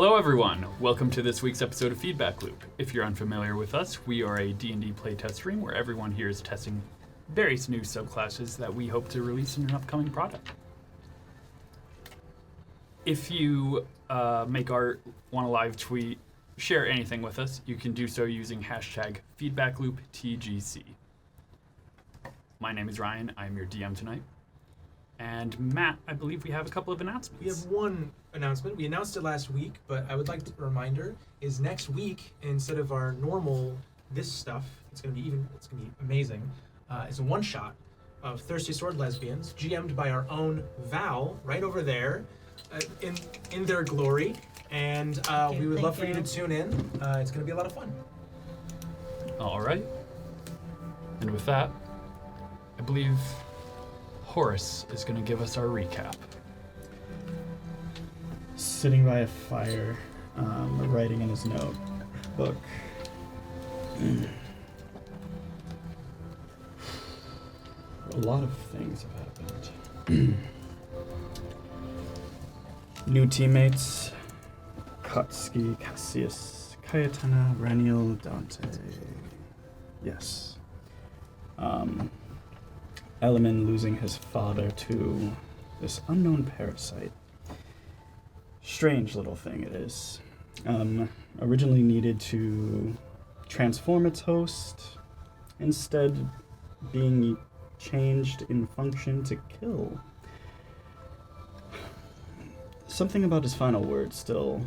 Hello everyone, welcome to this week's episode of Feedback Loop. If you're unfamiliar with us, we are a D&D playtest stream where everyone here is testing various new subclasses that we hope to release in an upcoming product. If you make art, want to live tweet, share anything with us, you can do so using hashtag FeedbackLoopTGC. My name is Ryan, I'm your DM tonight. And Matt, I believe we have a couple of announcements. We have one announcement. We announced it last week, but I would like to reminder is next week, instead of our normal this stuff, it's gonna be amazing. It's a one shot of Thirsty Sword Lesbians, GM'd by our own Val, right over there, in their glory. And we would love for you to tune in. It's gonna be a lot of fun. All right. And with that, I believe Horus is going to give us our recap. Sitting by a fire, writing in his notebook. A lot of things have happened. New teammates: Koski, Cassius, Kyotenna, Dragonelle, Dante. Yes. Element losing his father to this unknown parasite. Strange little thing it is. Originally needed to transform its host, instead being changed in function to kill. Something about his final words still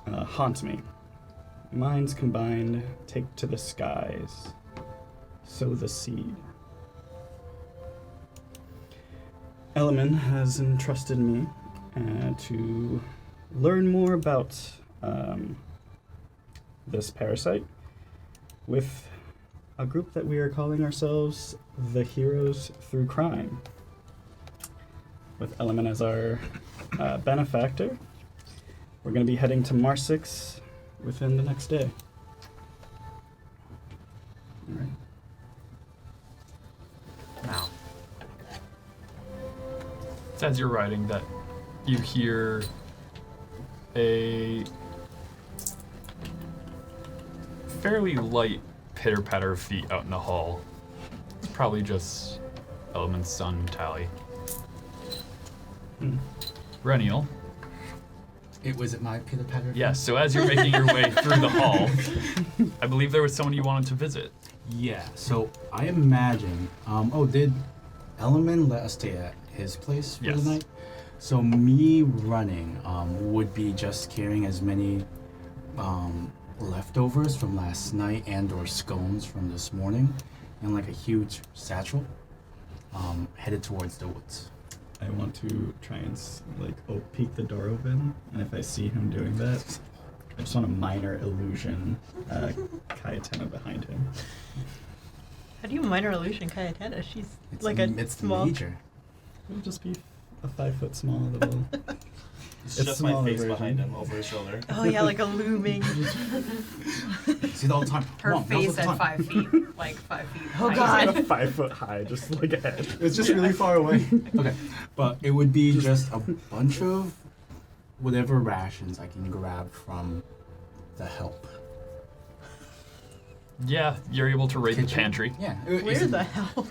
haunts me. Minds combined, take to the skies. Sow the seed. Element has entrusted me to learn more about this parasite with a group that we are calling ourselves the Heroes Through Crime. With Element as our benefactor, we're going to be heading to Marsix within the next day. All right. Now, it's as you're writing that you hear a fairly light pitter-patter of feet out in the hall. It's probably just Element's son, Tally. Dragonelle. Was it my pitter-patter? Yes, so as you're making your way through the hall, I believe there was someone you wanted to visit. Yeah, so I imagine, did Element let us stay at his place for the night? So me running would be just carrying as many leftovers from last night and or scones from this morning and like a huge satchel headed towards the woods. I want to try and peek the door open, and if I see him doing that, I just want a minor illusion Kyotenna behind him. How do you minor illusion Kyotenna? She's it's small. Major. It would just be a 5 foot small little. It's just my face behind him over his shoulder. Oh yeah, like a looming. See it all the time. Her face at 5 feet, like 5 feet. Oh high. God. 5 foot high, just like a head. It's just really far away. Okay, but it would be just a bunch of whatever rations I can grab from the help. Yeah, you're able to raid the pantry. Yeah. Where's the help?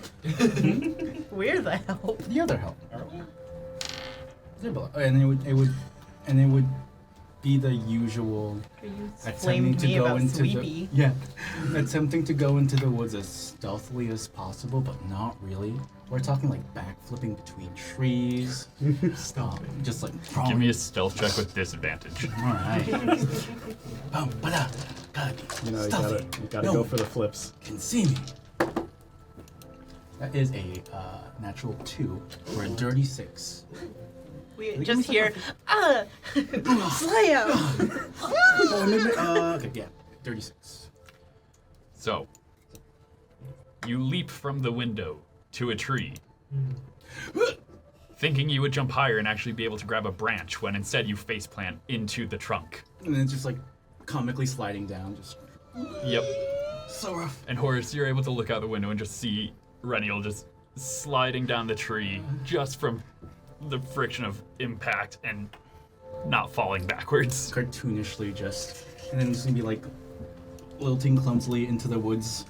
Where's the help? The other help. And it would be the usual attempting to go into Sweepy. attempting to go into the woods as stealthily as possible, but not really. We're talking like backflipping between trees. Just like crawling. Give me a stealth check with disadvantage. All right. You know, Stealthy. you gotta go for the flips. Can see me. That is a natural 2 for a dirty 6. We just hear, slam! Okay, yeah, 36. So, you leap from the window to a tree, thinking you would jump higher and actually be able to grab a branch, when instead you faceplant into the trunk. And then just like comically sliding down, just. Yep. So rough. And Horus, you're able to look out the window and just see Dragonelle just sliding down the tree just from the friction of impact and not falling backwards. Cartoonishly just, and then it's gonna be like lilting clumsily into the woods,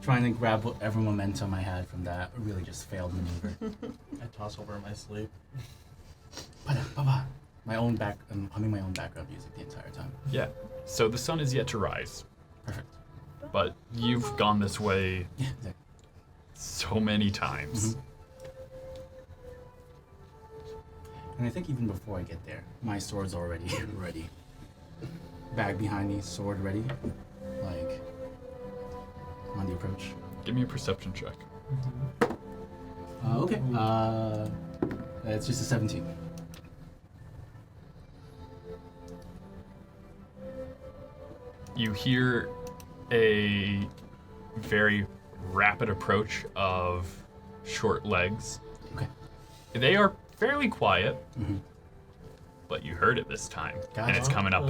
trying to grab whatever momentum I had from that really just failed maneuver. I toss over in my sleep. My own I'm humming my own background music the entire time. Yeah. So the sun is yet to rise, Perfect. but you've gone this way Yeah, exactly. so many times. Mhm. And I think even before I get there, my sword's already ready. Bag behind me, sword ready. Like, on the approach. Give me a perception check. Okay. It's just a 17. You hear a very rapid approach of short legs. Okay. They are fairly quiet, Mm-hmm. but you heard it this time. And Gotcha. it's coming up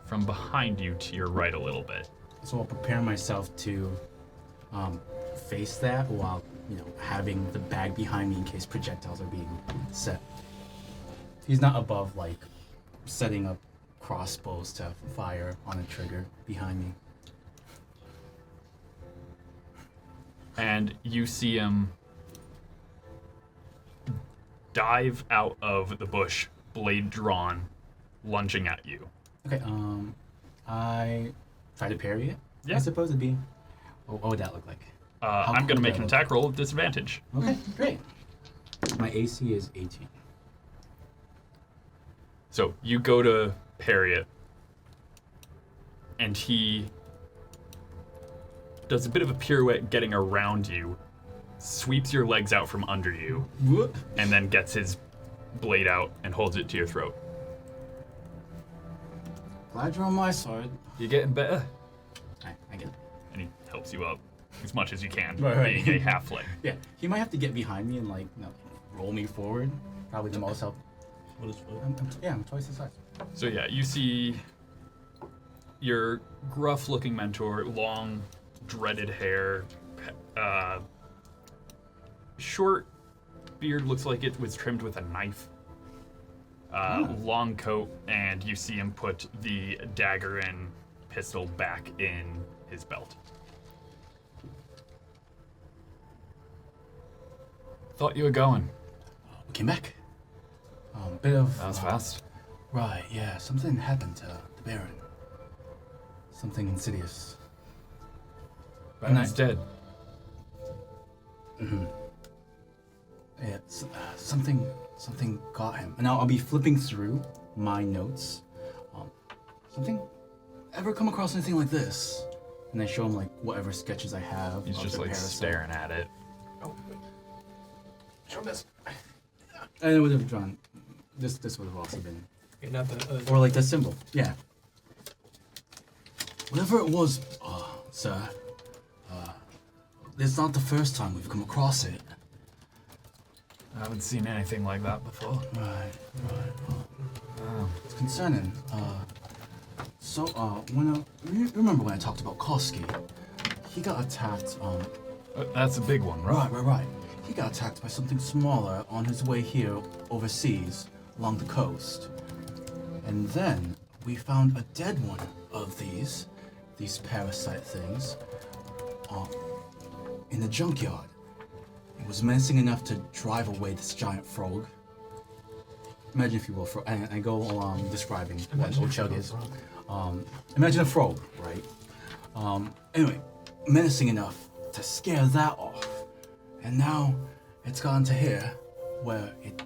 from behind you to your right a little bit. So I'll prepare myself to face that while, having the bag behind me in case projectiles are being set. He's not above, like, setting up crossbows to fire on a trigger behind me. And you see him dive out of the bush, blade drawn, lunging at you. Okay, I try to parry it. Yeah. I suppose it'd be. What would that look like? I'm cool going to would make that an look? attack roll with disadvantage. Okay, great. My AC is 18. So you go to parry it, and he does a bit of a pirouette getting around you, sweeps your legs out from under you, Whoop. and then gets his blade out and holds it to your throat. Glad you're on my side. You're getting better. I get it. And he helps you up as much as you can, Right. being a halfling. Yeah, he might have to get behind me and roll me forward. Probably the most help. What is foot? I'm twice the size. So yeah, you see your gruff-looking mentor, long, dreaded hair, short beard, looks like it was trimmed with a knife. Long coat, and you see him put the dagger and pistol back in his belt. Thought you were going. We came back. Bit of. That was fast. Right, yeah. Something happened to the Baron. Something insidious. Baron's dead. Yeah, something got him. And now I'll be flipping through my notes. Something. Ever come across anything like this? And I show him whatever sketches I have. He's of just the parasite. staring at it. Oh, wait. Show him this. And it would have drawn. This would have also been. Okay, not the. Or the symbol. Yeah. Whatever it was, sir. It's not the first time we've come across it. I haven't seen anything like that before. Right. It's concerning. Remember when I talked about Koski? He got attacked, That's a big one, right? Right. He got attacked by something smaller on his way here overseas, along the coast. And then we found a dead one of these parasite things, in the junkyard. It was menacing enough to drive away this giant frog. Imagine, if you will, and I go along describing what Ochug is. Imagine a frog, right? Anyway, menacing enough to scare that off. And now it's gotten to here where it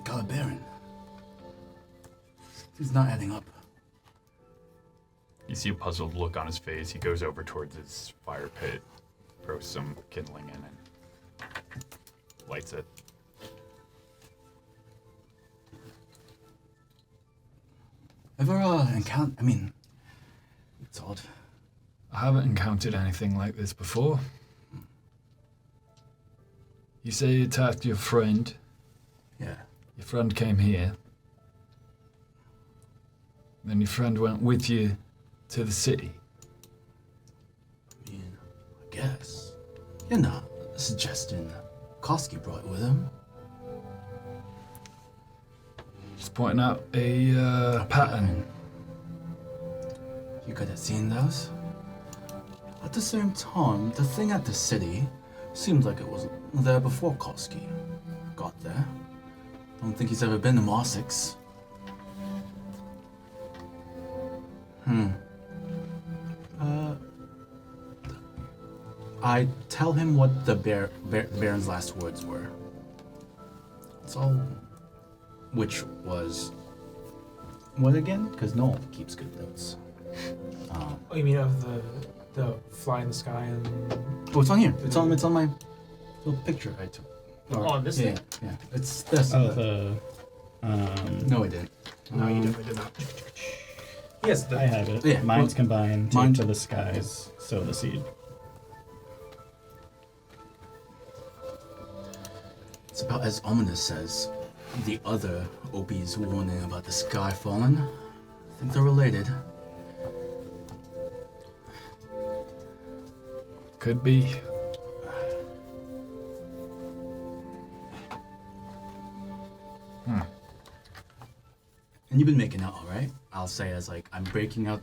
got a Baron. It's not adding up. You see a puzzled look on his face. He goes over towards his fire pit, throws some kindling in, and lights it. Ever encounter? It's odd. I haven't encountered anything like this before. You say you attacked your friend. Yeah. Your friend came here. Then your friend went with you to the city. I guess. You're not suggesting Koski brought it with him? pointing out a pattern. You good at seeing those? At the same time, the thing at the city seemed like it was there before Koski got there. Don't think he's ever been to Marsix. I tell him what the Baron's last words were. It's all... Which was... What again? Because no one keeps good notes. Oh, you mean of the fly in the sky and... Oh, it's on here. It's on my little picture I took. Oh, this yeah, thing? Yeah, it's this. Oh, No, I didn't. No, you definitely did not. Yes, I have it. Yeah, Mine's well, combined. Take mine- to the skies, sow the seed. It's about as ominous as the other Opie's warning about the sky falling. I think they're related. Could be. And you've been making out all right? I'll say as like I'm breaking out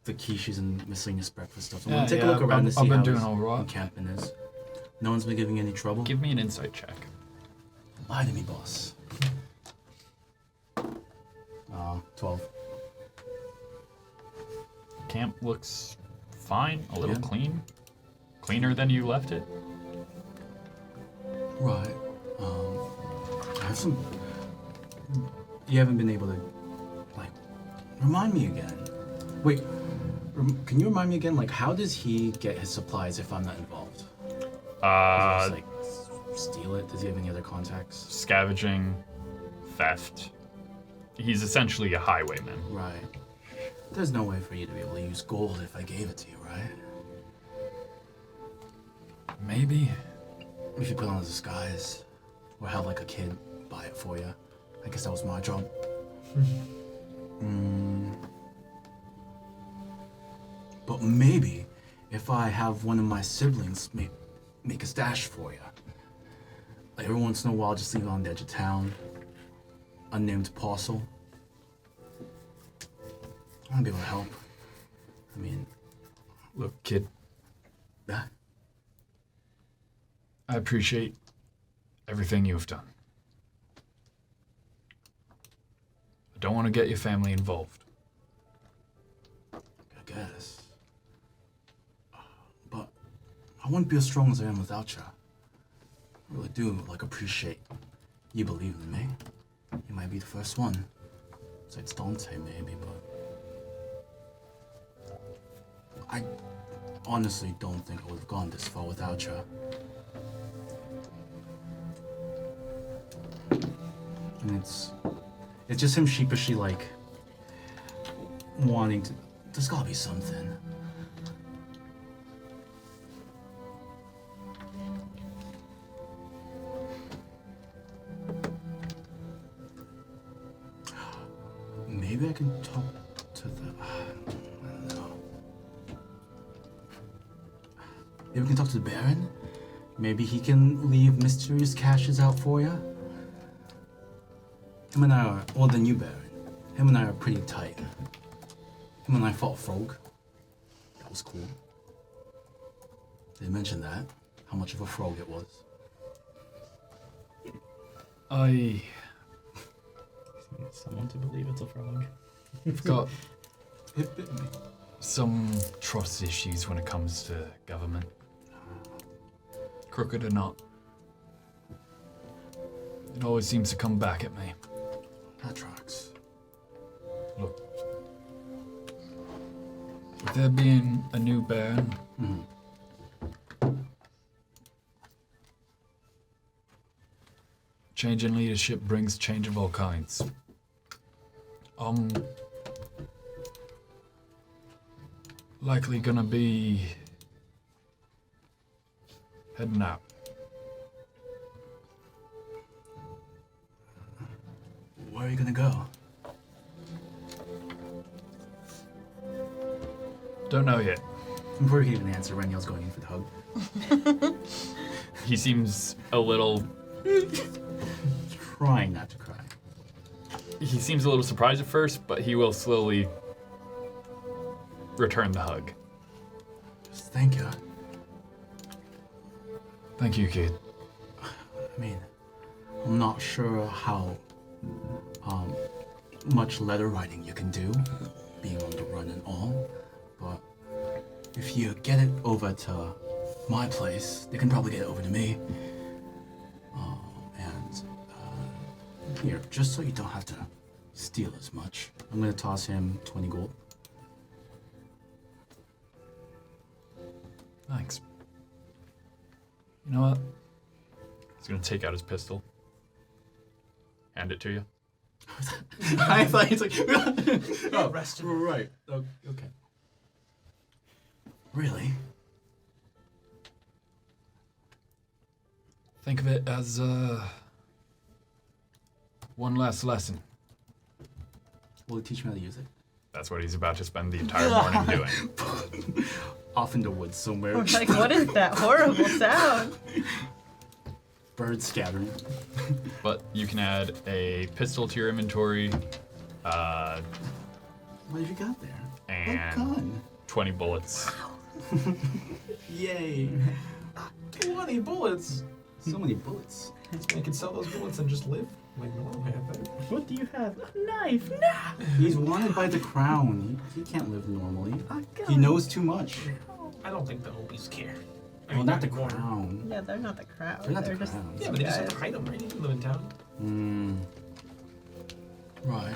the quiches and miscellaneous breakfast stuff. So I'm gonna take a look around to see I've been how doing his all right. encampment is. No one's been giving you any trouble? Give me an insight check. Lie to me, boss. 12. Camp looks fine, a little Yeah. clean. Cleaner than you left it. Right. I have some... You haven't been able to... Like... Remind me again. Wait. Can you remind me again? Like, how does he get his supplies if I'm not involved? Does he just, like, steal it? Does he have any other contacts? Scavenging, theft. He's essentially a highwayman. Right. There's no way for you to be able to use gold if I gave it to you, right? Maybe. If you put on a disguise, or have like a kid buy it for you. I guess that was my job. But maybe if I have one of my siblings make a stash for you. Like every once in a while, just leave it on the edge of town. Unnamed parcel. I want to be able to help. I mean, Look, kid, yeah. I appreciate everything you've done. I don't want to get your family involved. I guess. But I wouldn't be as strong as I am without you. I really do, like, appreciate you believing in me. You might be the first one. Besides Dante, maybe, but... I honestly don't think I would have gone this far without you. And it's just him sheepishly, like, wanting to... There's gotta be something. Maybe I can talk to the... I don't know. Maybe we can talk to the Baron? Maybe he can leave mysterious caches out for you? Him and I are... Well, the new Baron. Him and I are pretty tight. Him and I fought Frog. That was cool. They mentioned that. How much of a frog it was. I Need someone to believe it's a frog. have got It bit me. some trust issues when it comes to government. Crooked or not. It always seems to come back at me. That tracks. Look, with there being a new Baron, change in leadership brings change of all kinds. Likely gonna be heading out. Where are you gonna go? Don't know yet. Before he can even answer, Reniel's going in for the hug. He seems a little... Trying not to cry. He seems a little surprised at first, but he will slowly return the hug. Thank you. Thank you, kid. I mean, I'm not sure how much letter writing you can do, being on the run and all, but if you get it over to my place, they can probably get it over to me. Here, just so you don't have to steal as much, I'm gonna toss him 20 gold. Thanks. You know what? He's gonna take out his pistol. Hand it to you. I thought he's like, oh, Arrested. right. Oh, okay. Really? Think of it as one last lesson. Will it teach me how to use it? That's what he's about to spend the entire morning doing. Off in the woods somewhere. I'm like, what is that horrible sound? Birds scattering. But you can add a pistol to your inventory, What have you got there? and What gun? 20 bullets. Yay. 20 bullets. So many bullets. I can sell those bullets and just live like normal. What do you have? A knife? Nah. He's wanted by the crown. He can't live normally. A He gun. knows too much. I don't think the Hopies care. Well, not the anymore. crown. Yeah, they're not the crowd. They're not the just crown. Yeah, but they just have to hide them, right? You can live in town. Right.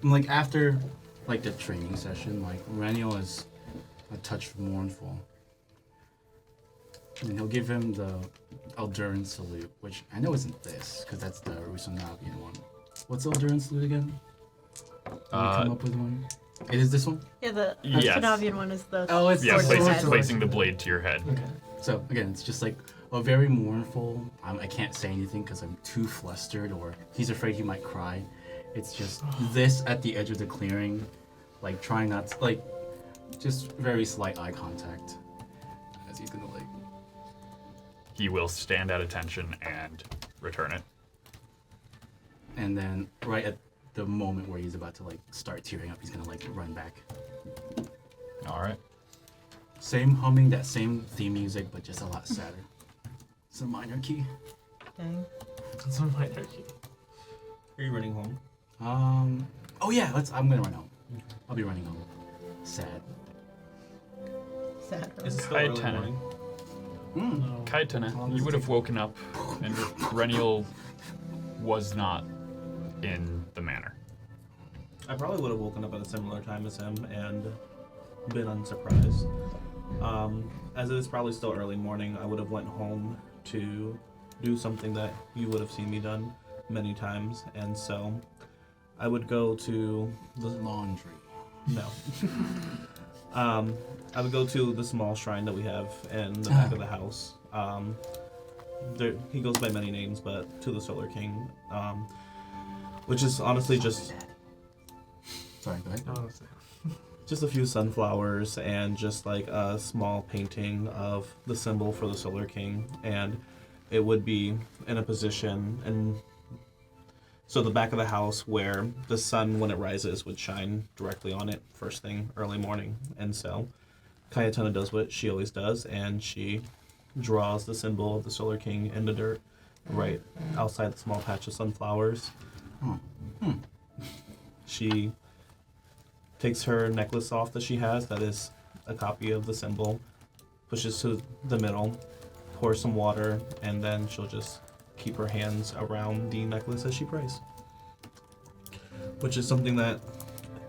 Like after, like the training session, like Reniel is a touch mournful, and he'll give him the Elduran salute, which I know isn't this, because that's the Rusonavian one. What's Elduran salute again? Did we come up with one? It is this one. Yeah, the Yes. Scandinavian one is the. Oh, it's Yeah, sword to the placing, head. placing the blade to your head. Okay. So again, it's just like a very mournful. I can't say anything because I'm too flustered, or he's afraid he might cry. It's just this at the edge of the clearing, like trying not to, like, just very slight eye contact as he's gonna like. He will stand at attention and return it. And then right at the moment where he's about to like start tearing up, he's gonna like run back. All right. Same humming, that same theme music, but just a lot sadder. It's a minor key. Dang. It's on my turkey. Are you running home? Oh yeah, I'm gonna run home. I'll be running home. Sad. Sad. Is it still early Kyotenna. morning? No. Kyotenna, you would have woken up, and Reniel was not in the manor. I probably would have woken up at a similar time as him and been unsurprised. As it is probably still early morning, I would have went home to do something that you would have seen me done many times, and so I would go to The laundry. no. I would go to the small shrine that we have in the back of the house. He goes by many names, but to the Solar King, which is honestly just Sorry, go ahead. Oh, just a few sunflowers and just like a small painting of the symbol for the Solar King, and it would be in a position, and so the back of the house where the sun when it rises would shine directly on it first thing early morning. And so Kyotenna does what she always does, and she draws the symbol of the Solar King in the dirt right outside the small patch of sunflowers. She takes her necklace off that she has, that is a copy of the symbol, pushes to the middle, pours some water, and then she'll just keep her hands around the necklace as she prays. Which is something that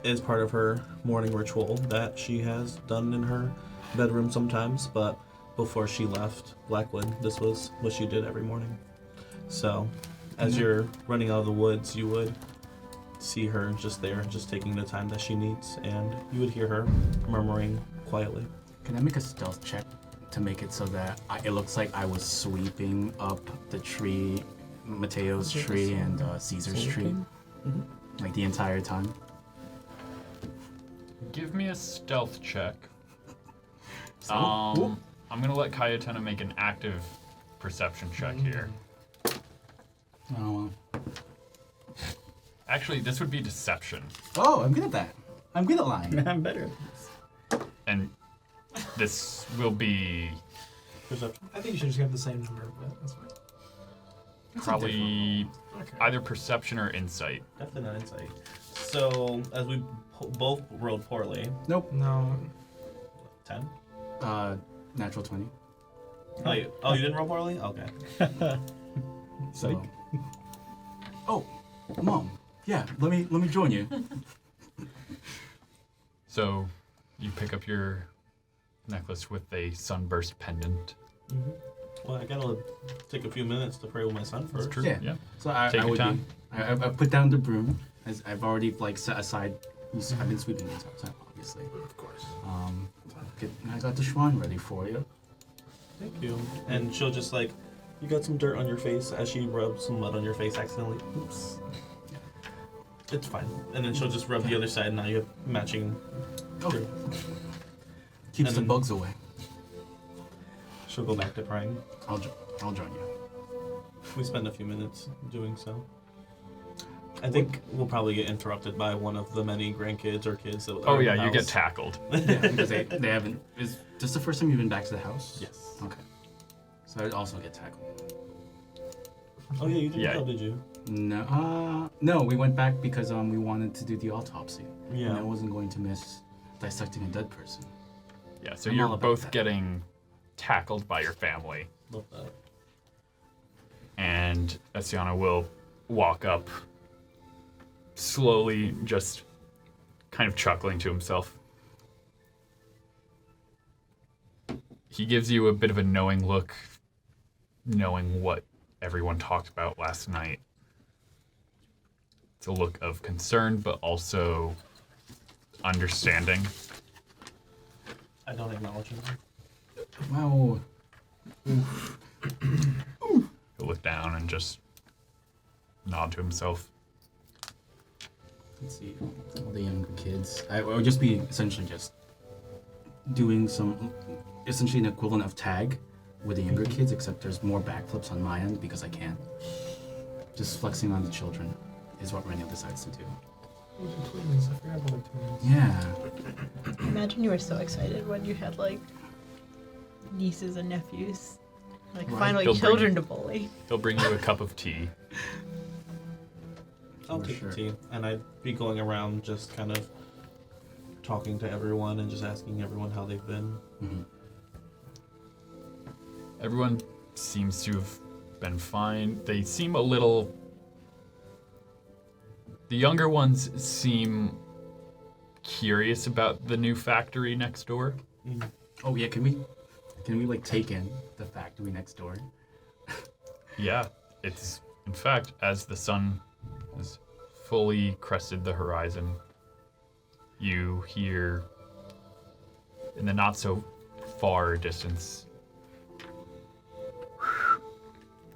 is part of her morning ritual that she has done in her bedroom sometimes, but before she left Blackwood, this was what she did every morning. So, as you're running out of the woods, you would see her just there, just taking the time that she needs, and you would hear her murmuring quietly. Can I make a stealth check to make it so that it looks like I was sweeping up the tree, Mateo's tree and Caesar's tree, like the entire time? Give me a stealth check. So, I'm gonna let Kyotenna make an active perception check here. oh, Actually, this would be deception. Oh, I'm good at that. I'm good at lying. I'm better. And this will be Perception. I think you should just have the same number, but that's fine. probably Okay. either perception or insight. Definitely not insight. So, as we both rolled poorly, Nope. No. 10. Natural 20. Oh, you didn't roll poorly? Okay. Psych. So. Oh, Mom. Yeah, let me join you. So you pick up your necklace with a sunburst pendant. Well, I gotta take a few minutes to pray with my son first. True. Yeah. So Take your would time. Be, I put down the broom, as I've already like set aside. I've been sweeping this outside, obviously. Of course. I got the shrine ready for you. Thank you. And she'll just like, you got some dirt on your face as she rubs some mud on your face accidentally. Oops. It's fine. And then she'll just rub the other side, and now you have matching. Okay. Keeps And the then- bugs away. She'll go back to praying. I'll join you. We spend a few minutes doing so. I think we'll probably get interrupted by one of the many grandkids or kids that. Oh are in yeah, the you get house. tackled. Yeah, because they haven't. Is this the first time you've been back to the house? Yes. Okay. So I also get tackled. Oh yeah, you didn't Yeah. go, did you? No, we went back because we wanted to do the autopsy. Yeah. And I wasn't going to miss dissecting a dead person. Yeah, so I'm you're all about both that. getting tackled by your family. Love that. And Essiana will walk up slowly, just kind of chuckling to himself. He gives you a bit of a knowing look, knowing what everyone talked about last night. It's a look of concern, but also understanding. I don't acknowledge him. Wow. He'll look down and just nod to himself. Let's see. All the younger kids. I would just be essentially just doing essentially an equivalent of tag with the younger kids, except there's more backflips on my end because I can. Just flexing on the children is what Reniel decides to do. Those are twins. I forgot about the twins. Yeah. Imagine you were so excited when you had like nieces and nephews. Like Right. finally They'll bring- children to bully. He'll bring you a cup of tea. I'll For take sure. the tea, and I'd be going around just kind of talking to everyone and just asking everyone how they've been. Mhm. Everyone seems to have been fine. They seem a little. The younger ones seem curious about the new factory next door. Oh yeah, can we like take in the factory next door? Yeah, it's in fact as the sun has fully crested the horizon, you hear in the not so far distance.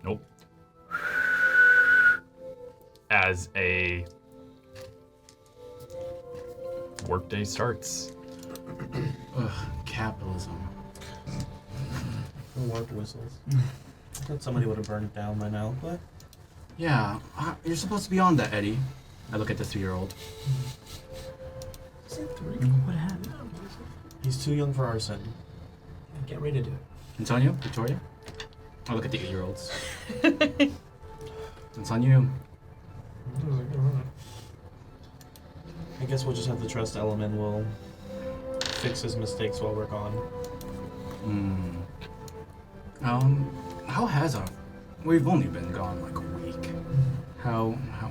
Nope. As a workday starts. Ugh, capitalism. Warp whistles. I thought somebody would have burned it down by now, but Yeah, you're supposed to be on that, Eddie. I look at the 3-year-old. Is it 3? What happened? he's too young for arson. Get ready to do it. Antonio, Victoria. I look at the 8-year-olds. It's on you. I guess we'll just have to trust Element will fix his mistakes while we're gone. How has we've only been gone like a week.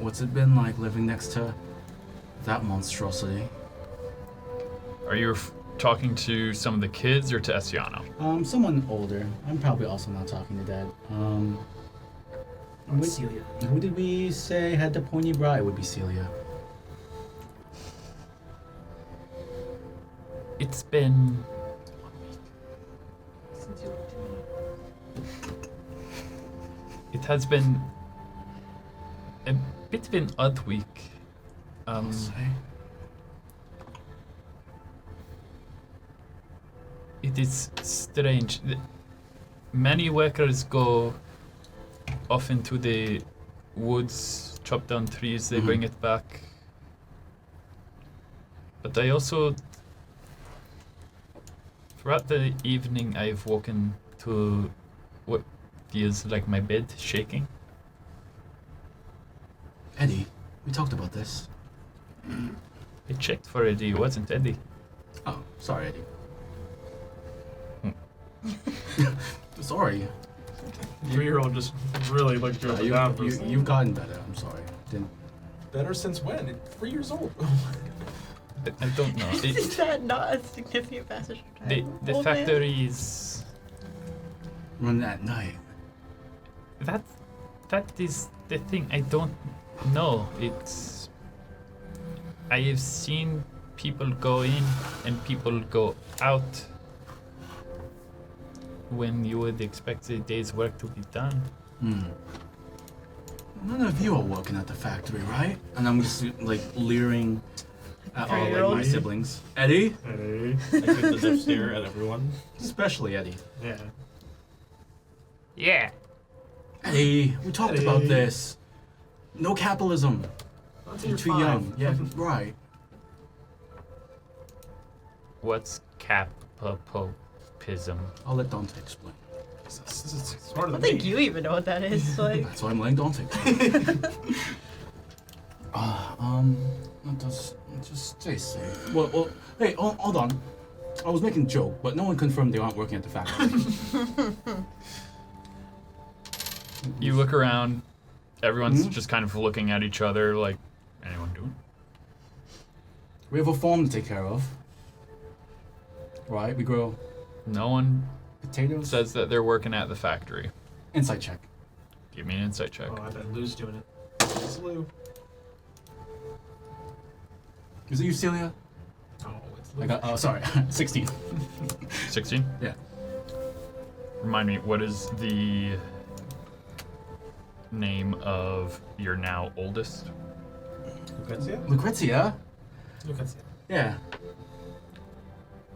What's it been like living next to that monstrosity? Are you talking to some of the kids or to Essiano? Someone older. I'm probably also not talking to Dad. Celia. Who did we say had the pointy brow? It would be Celia. It's been It has been a bit of an odd week. I'll say. It is strange. Many workers go off into the woods chop down trees, they bring it back. But I also, throughout the evening, I've woken to what feels like my bed shaking. Eddie, we talked about this. I checked for Eddie, it wasn't Eddie. Oh, sorry, Eddie. Sorry. 3-year-old just really looked you up and down for a second. You've gotten better. I'm sorry. Didn't. Better since when? 3 years old. I don't know. Is that not a significant passage of time? The old man? factory is... Run at night. That is the thing. I don't know. It's... I have seen people go in and people go out when you would expect a day's work to be done. None of you are working at the factory, right? And I'm just like leering at all like my siblings. Eddie? Eddie. I give the death stare at everyone. Especially Eddie. Yeah. Yeah. Eddie, we talked Eddie. about this. No capitalism. Not till You're you're too 5. young. Yeah, right. What's capopism? I'll let Dante explain. This is smarter I than don't think me. you even know what that is. Like, That's why I'm letting Dante explain. Just stay safe. Well, hey, hold on. I was making a joke, but no one confirmed they aren't working at the factory. You look around, everyone's just kind of looking at each other like, anyone doing? We have a farm to take care of. Right? We grow No one potatoes. says that they're working at the factory. Insight check. Give me an insight check. Oh, I bet Lou's doing it. It's Lou. Is it you, Celia? Oh, it's Lou. I got. Oh, sorry. 16. 16? Yeah. Remind me, what is the name of your now oldest? Lucrezia? Lucrezia? Look at it. Yeah.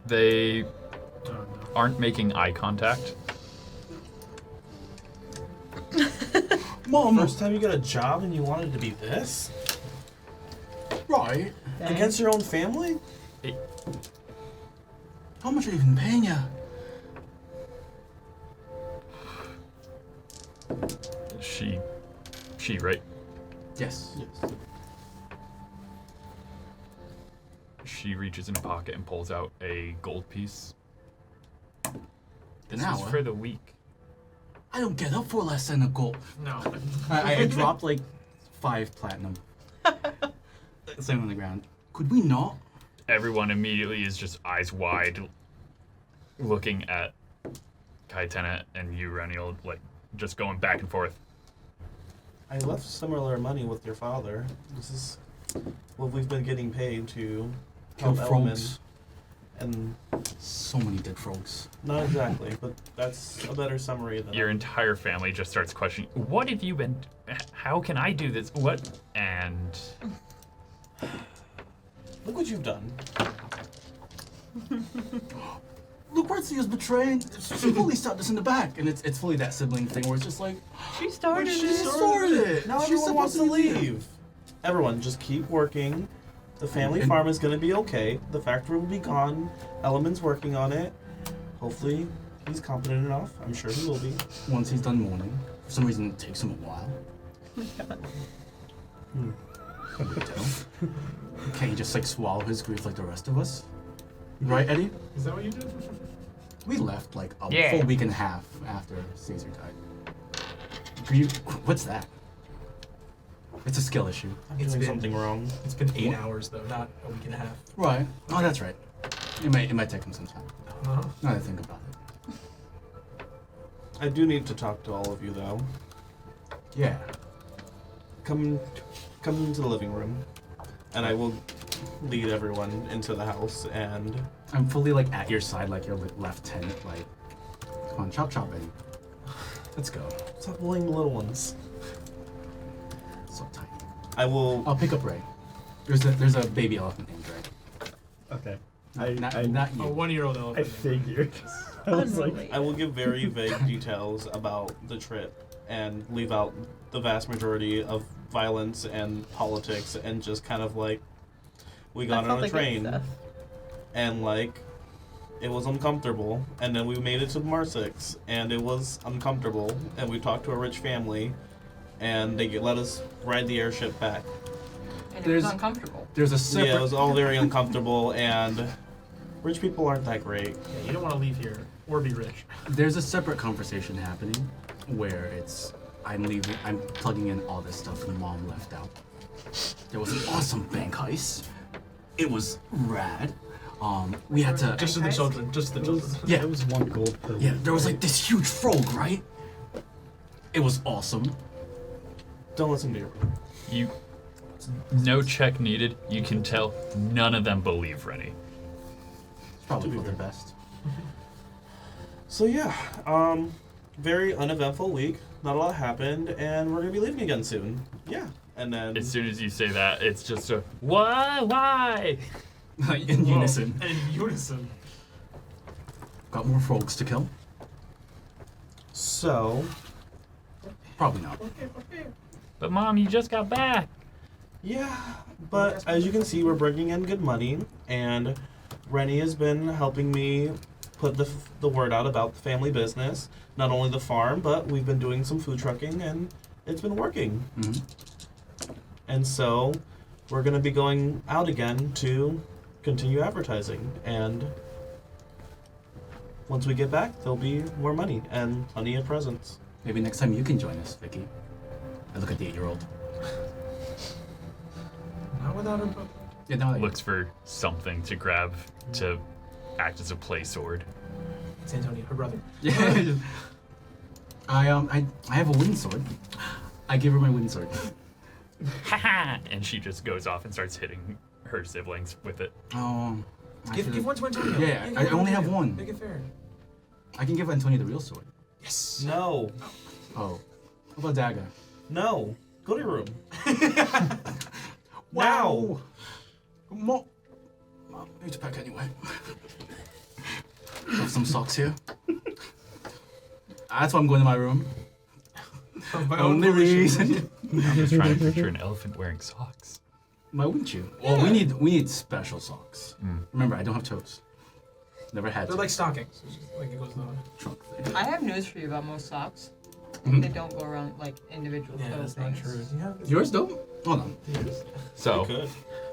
They Oh, no. aren't making eye contact. Mom. First time you get a job and you wanted to be this? Right. dang. Against your own family? How much are you even paying you? She, right? Yes. Yes. She reaches in a pocket and pulls out a gold piece. This An is hour? for the week. I don't get up for less than a gold. No. I dropped like 5 platinum. Sitting on the ground. Could we not? Everyone immediately is just eyes wide, looking at Kyotenna and you, Reniel, like just going back and forth. I left similar money with your father. This is what we've been getting paid to Kill help Element. frogs. And So many dead frogs. not exactly, but that's a better summary than Your entire family just starts questioning, what have you been, how can I do this? What? And Look what you've done. Lucrezia's betraying. She fully stabbed us in the back. And it's fully that sibling thing where it's just like, She started she it. started it. Now She's everyone wants to supposed to leave. Everyone, just keep working. The family And- farm is going to be okay. The factory will be gone. Element's working on it. Hopefully, he's competent enough. I'm sure he will be. Once he's done mourning, for some reason it takes him a while. Can't he just like swallow his grief like the rest of us? Right, Eddie? Is that what you did? We left like a Yeah. full week and a half after Caesar died. What's that? It's a skill issue. I'm It's doing been- something wrong. It's been 8 hours though, not a week and a half. Right. Oh, that's right. It might take him some time. Uh-huh. Now that I think about it. I do need to talk to all of you though. Yeah. Come into the living room, and I will lead everyone into the house. And I'm fully like at your side, like your lieutenant. Like, come on, chop, Eddie. Let's go. stop bullying the little ones. So tiny. I will. I'll pick up Ray. There's a baby elephant named Ray. Okay. Not you. A 1-year-old I elephant. figured. I was like, I will give very vague details about the trip and leave out the vast majority of violence and politics, and just kind of like we got That's on all a the good train stuff. and like it was uncomfortable, and then we made it to Marsix and it was uncomfortable, and we talked to a rich family and they let us ride the airship back. And it was uncomfortable. There's a separate. Yeah, it was all very uncomfortable, and rich people aren't that great. Yeah, you don't want to leave here or be rich. There's a separate conversation happening where it's I'm plugging in all this stuff Mom left out. There was an awesome bank heist. It was rad. We had to Just to the children. Just to the children. yeah, It was 1 gold per yeah. week. There was like this huge frog, right? It was awesome. Don't listen to your No check needed. You can tell none of them believe Rennie. It's probably for the best. So yeah, very uneventful week. Not a lot happened, and we're gonna be leaving again soon. Yeah, and then As soon as you say that, it's just a why? In unison. In unison. Got more frogs to kill? so Probably not. But Mom, you just got back. yeah. But as you can see, we're bringing in good money, and Rennie has been helping me put the word out about the family business. Not only the farm, but we've been doing some food trucking, and it's been working. Mhm. And so we're going to be going out again to continue advertising. And once we get back, there'll be more money and plenty of presents. Maybe next time you can join us, Vicky. I look at the 8-year-old. Not without her book. Yeah, no, Looks for something to grab to act as a play sword. It's Antonia, her brother. Yeah. I have a wind sword. I give her my wind sword. Ha! And she just goes off and starts hitting her siblings with it. Oh. Give one to Antonia. Yeah, give I one to only have Antonia. one. Make it fair. I can give Antonia the real sword. Yes. No. Oh. What about dagger? No. Go to your room. Wow. Mom, I need to pack anyway. Have some socks here. That's why I'm going to my room. Of my own Only volition. reason. I'm just trying to picture an elephant wearing socks. Why wouldn't you? Well, we need special socks. Remember, I don't have toes. Never had. They're to. like stockings. It's just like it goes on. Trunk thing. I have news for you about most socks. Mhm. They don't go around like individual Yeah, toe that's not things. true. Yeah, Yours don't? Hold on. So, You could.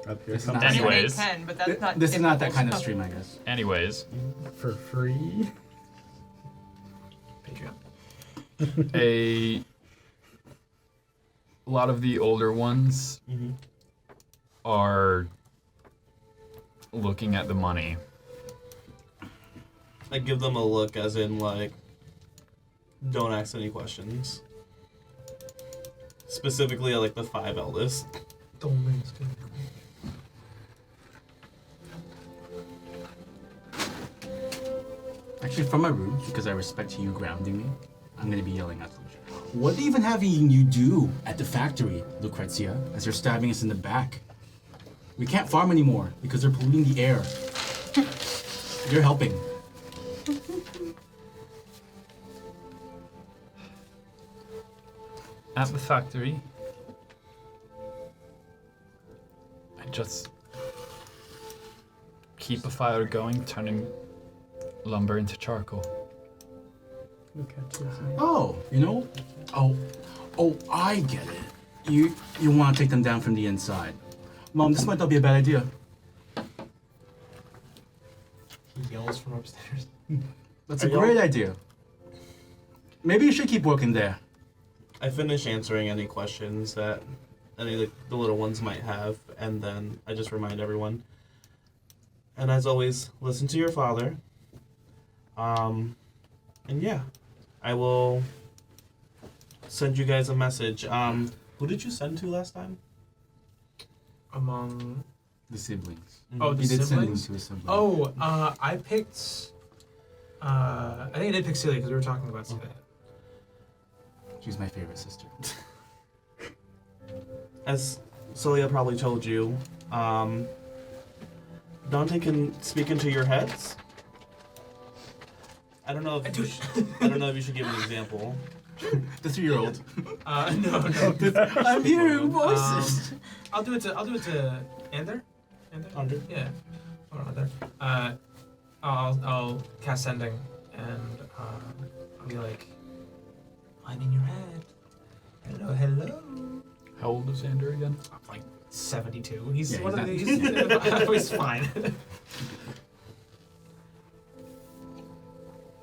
Up here This is comes not- I mean, Anyways. they can, but that's not. This is not that typical kind of stuff. stream, I guess. anyways, for free. Patreon. a lot of the older ones Mm-hmm. are looking at the money. I give them a look, as in like, don't ask any questions. Specifically, like the 5 eldest. Don't miss. Actually, from my room, because I respect you grounding me, I'm gonna be yelling at them. What even having you do at the factory, Lucrezia, as they're stabbing us in the back? We can't farm anymore because they're polluting the air. You're helping. At the factory, I just keep a fire going, turning lumber into charcoal. Look at you. Oh, you know? Oh, I get it. You want to take them down from the inside. Mom, this might not be a bad idea. He yells from upstairs. That's a Are y'all- great idea. Maybe you should keep working there. I finish answering any questions that any of the little ones might have, and then I just remind everyone. And as always, listen to your father. And yeah, I will send you guys a message. Who did you send to last time? Among The siblings. oh the You did send them siblings. to a sibling. Oh, I picked. I think I did pick Celia because we were talking about Celia. She's my favorite sister. As Celia probably told you, Dante can speak into your heads. I don't know if I don't know if you should give an example. The 3-year-old. No. I'm hearing voices. I'll do it to Ander. Ander? Yeah. Or Ander. I'll cast sending and I'll be like, I'm in your head. Hello, hello. How old is Andrew again? I'm like 72. He's Yeah, one of he's these. He's fine.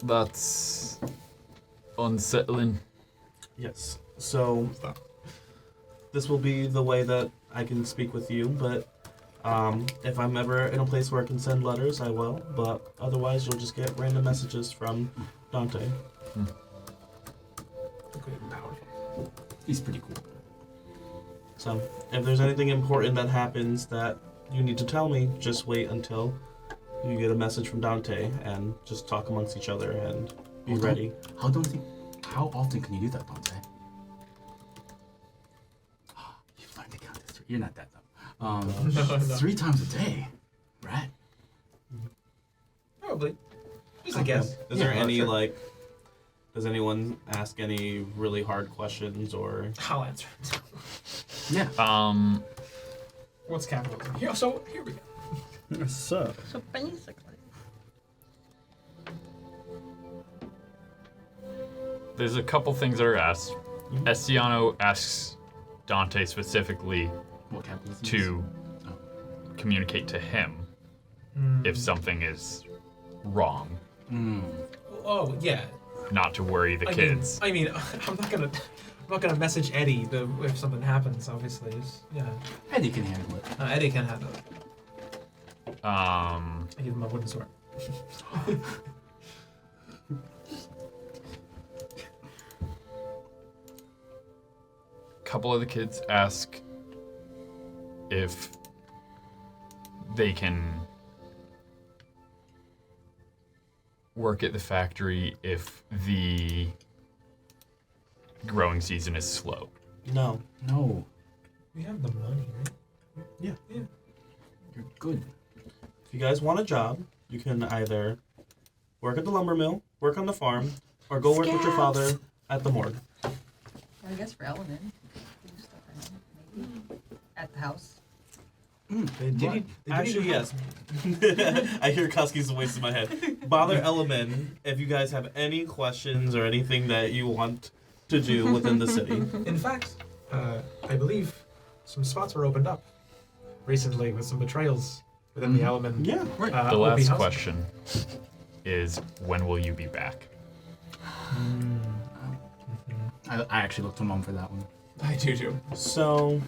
That's unsettling. Yes. So this will be the way that I can speak with you, but if I'm ever in a place where I can send letters, I will. But otherwise, you'll just get random messages from Dante. Powerful. He's pretty cool. So if there's anything important that happens that you need to tell me, just wait until you get a message from Dante and just talk amongst each other and be ready. How often can you do that, Dante? You've learned to count this. You're not that dumb. No. 3 times a day, right? Probably. Just a Okay. guess. Is there Yeah, any sure. does anyone ask any really hard questions or? I'll answer. Yeah. What's capitalism? Here we go. So, So basically, There's a couple things that are asked. Estiano asks Dante specifically What capitalism? to communicate to him if something is wrong, Oh yeah. not to worry the I kids. Mean, I'm not gonna message Eddie if something happens. Obviously, yeah. Eddie can handle it. Eddie can handle it. I give him a wooden sword. Couple of the kids ask if they can work at the factory if the growing season is slow. No. No, We have the money, right? Yeah. you're good. If you guys want a job, you can either work at the lumber mill, work on the farm, or go work with your father at the morgue. I guess for Element, do stuff around, maybe at the house. Actually, yes. I hear Koski's voice in my head. Bother Element if you guys have any questions or anything that you want to do within the city. In fact, I believe some spots were opened up recently with some betrayals within the element. Yeah. The OP last house. question is, when will you be back? I actually looked to Mom for that one. I do too. So,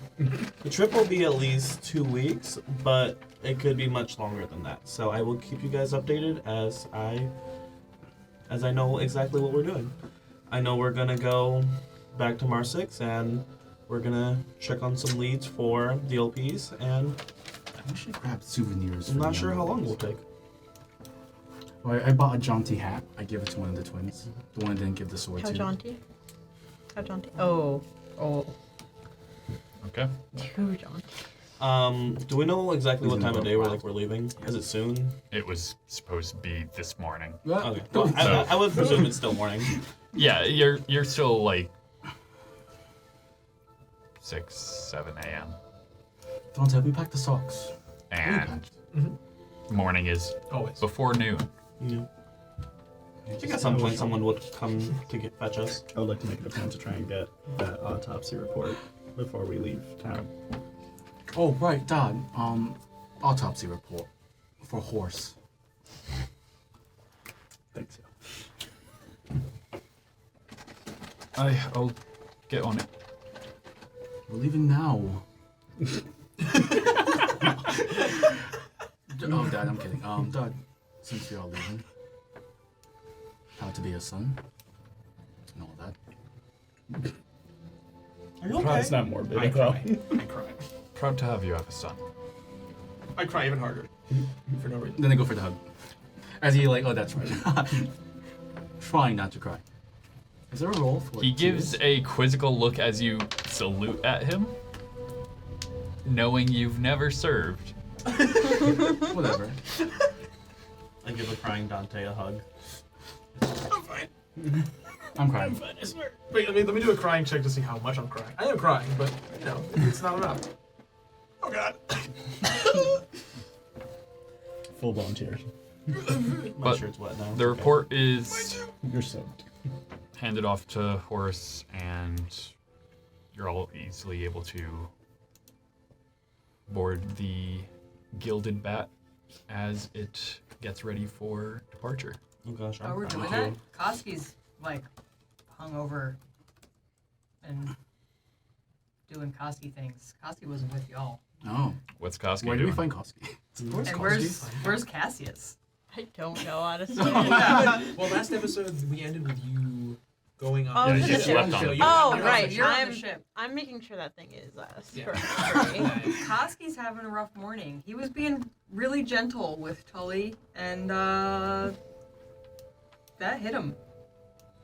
the trip will be at least 2 weeks, but it could be much longer than that. So I will keep you guys updated as I know exactly what we're doing. I know we're gonna go back to Marsix and we're gonna check on some leads for the LPs, and We should grab souvenirs. I'm for not the sure how young long ones. we'll take. Well, I bought a jaunty hat. I gave it to one of the twins. The one I didn't give the sword how to. jaunty? How jaunty? Oh. Okay. Too jaunty. Do we know exactly what Isn't time of it day we're wild? leaving? Is it soon? It was supposed to be this morning. Okay. Well, I would presume it's still morning. Yeah, you're still like 6, 7 a.m. Don't help me pack the socks. and Mm-hmm. morning is Always. before noon. Yeah. I think at some point someone would come to fetch us. I would like to make it a point to try and get that autopsy report before we leave town. Oh, right, Dad. Autopsy report for Horus. Thanks. I'll get on it. We're leaving now. Oh, Dad, I'm kidding. Dad, since you're all leaving, how to be a son and all that. Are you okay? It's not morbid I at all. cry. I cry. Proud to have you have a son. I cry even harder. For no reason. Then I go for the hug. As he oh, that's right. Trying not to cry. Is there a roll for He gives tears? a quizzical look as you salute at him, knowing you've never served. Whatever. I give a crying Dante a hug. I'm fine. I'm crying. fine, I swear. Wait, let me do a crying check to see how much I'm crying. I am crying, but you know, it's not enough. Oh God. Full blown tears. My But shirt's wet now. The report is You're soaked. handed off to Horus, and you're all easily able to board the Gilded Bat as it gets ready for departure. Oh gosh, Oh, I'm we're doing crying. that? Koski's like hungover and doing Koski things. Koski wasn't with y'all. Oh, What's Koski where do we doing? find Koski? And where's Cassius? I don't know, honestly. Well, last episode we ended with you going on. Oh, Yeah, you you just left on So it. you're- Oh, you're right. on the You're ship. on the ship. I'm making sure that thing is us. Yeah. Koski's having a rough morning. He was being really gentle with Tully, and that hit him.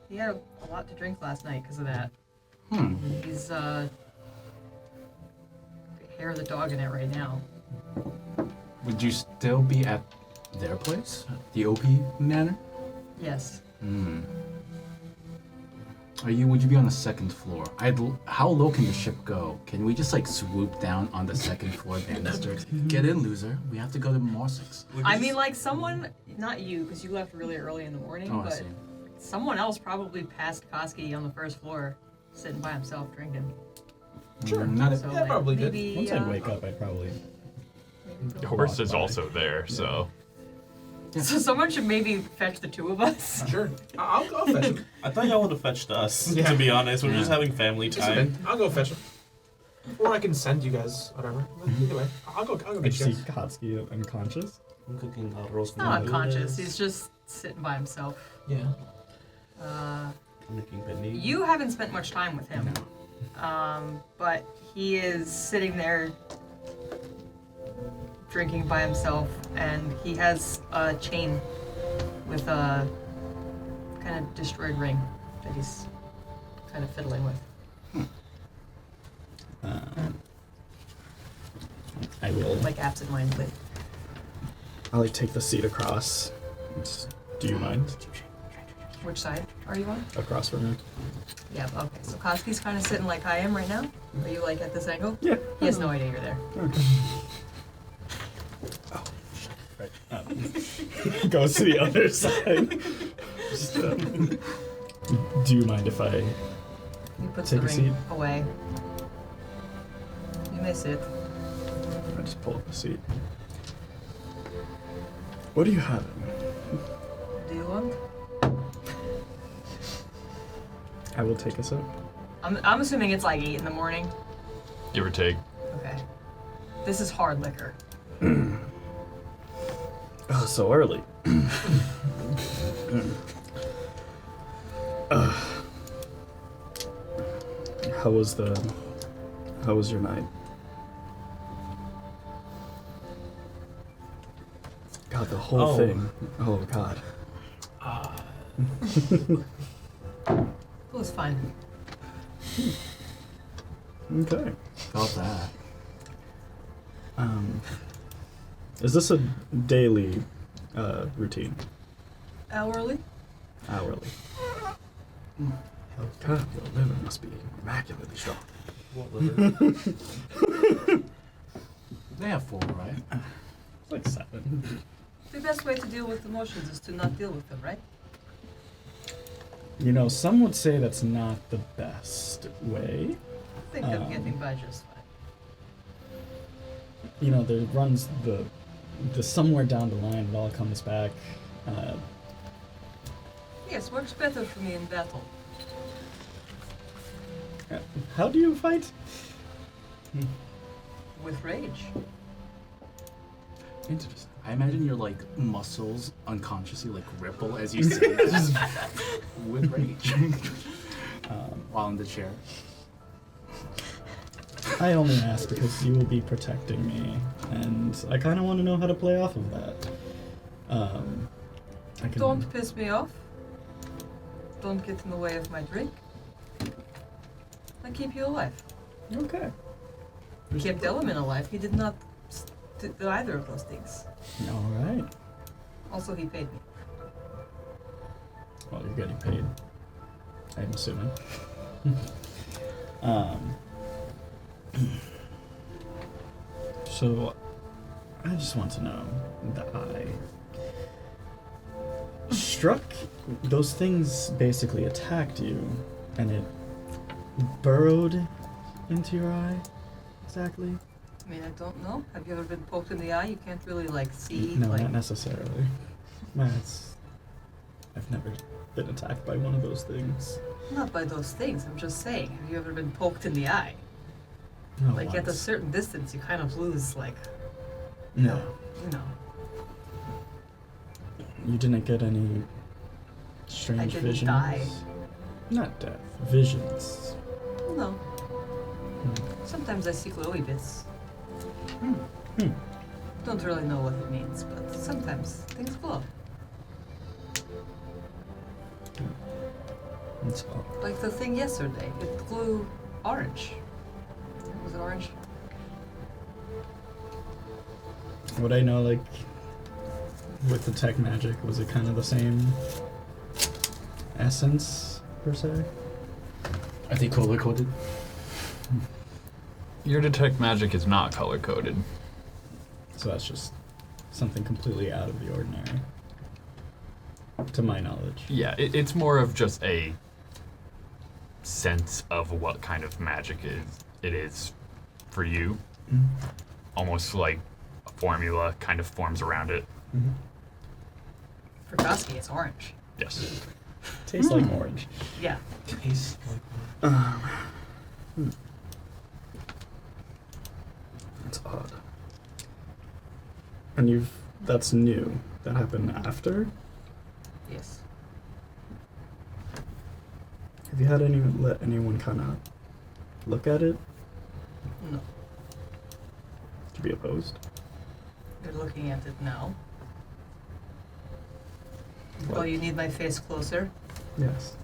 He had a lot to drink last night because of that. He's hair of the dog in it right now. Would you still be at their place? The OP Manor? Yes. Would you be on the second floor? How low can the ship go? Can we just like swoop down on the second floor banister? Get in, loser. We have to go to Marsix. I mean, like someone, not you, because you left really early in the morning, Oh, I but see. someone else probably passed Koski on the first floor, sitting by himself drinking. Sure. Not So Yeah, like, probably did. maybe, Once I wake up, I'd probably. Horus is Walk by. also there, so So someone should maybe fetch the two of us. Sure. I'll fetch him. I thought y'all would have fetched us. Yeah. To be honest, we're Yeah. just having family time. I'll go fetch him. Or I can send you guys, whatever. Either way, I'll go I get see you guys. Koski unconscious. I'm cooking roast Not meat. unconscious. He's just sitting by himself. Yeah. Uh, I'm making penny. you haven't spent much time with him, but he is sitting there drinking by himself, and he has a chain with a kind of destroyed ring that he's kind of fiddling with, I will. like absentmindedly. I'll like take the seat across. Do you mind? Which side are you on? Across from me. Yeah. Okay. So Koski's kind of sitting like I am right now. Are you like at this angle? Yeah. He has no idea you're there. Okay. Oh, right. Goes to the other side. Just, do you mind if I? He puts Take the a ring seat. away. You may sit. I just pull up the seat. What are you having? Do you want? I will take a sip. I'm assuming it's like 8 in the morning. give or take. Okay. This is hard liquor. Oh, so early. How was your night? God, the whole Oh. thing. Oh God. It was fun. Okay. Felt that. Is this a daily routine? Hourly? Hourly? Oh God, your liver must be immaculately strong. What liver? They have 4, right? It's like 7. The best way to deal with emotions is to not deal with them, right? You know, some would say that's not the best way. I think I'm getting by just fine. You know, there runs the somewhere down the line it all comes back. Yes, works better for me in battle. How do you fight? With rage. Interesting. I imagine your like muscles unconsciously like ripple as you say that. Just with rage. While in the chair. I only ask because you will be protecting me, and I kind of want to know how to play off of that. I can. Don't piss me off. Don't get in the way of my drink. I keep you alive. Okay. Kept Element alive. He did not do either of those things. All right. Also, he paid me. Well, you're getting paid. I'm assuming. um, so, I just want to know, the eye struck, those things basically attacked you, and it burrowed into your eye, exactly? I mean, I don't know. Have you ever been poked in the eye? You can't really, like, see, No, like... not necessarily. I've never been attacked by one of those things. Not by those things, I'm just saying. Have you ever been poked in the eye? No, Like, at a once. certain distance, you kind of lose, like, No. you know. You didn't get any I strange didn't visions? die. Not death. Visions. No. Hmm. Sometimes I see glowy bits. Hmm. Don't really know what it means, but sometimes things glow. It's odd. Like the thing yesterday, it glowed orange. Was it orange? Would I know, like, with the tech magic, was it kind of the same essence, per se? Are they color coded? Your detect magic is not color coded. So that's just something completely out of the ordinary, to my knowledge. Yeah, it's more of just a sense of what kind of magic it is for you. Mm-hmm. Almost like a formula kind of forms around it. Mm-hmm. For Koski, it's orange. Yes. Tastes like orange. Yeah. Tastes like That's odd. And that's new. That happened after? Yes. Have you had let anyone kind of look at it No. to be opposed? You're looking at it now. What? Oh, you need my face closer? Yes.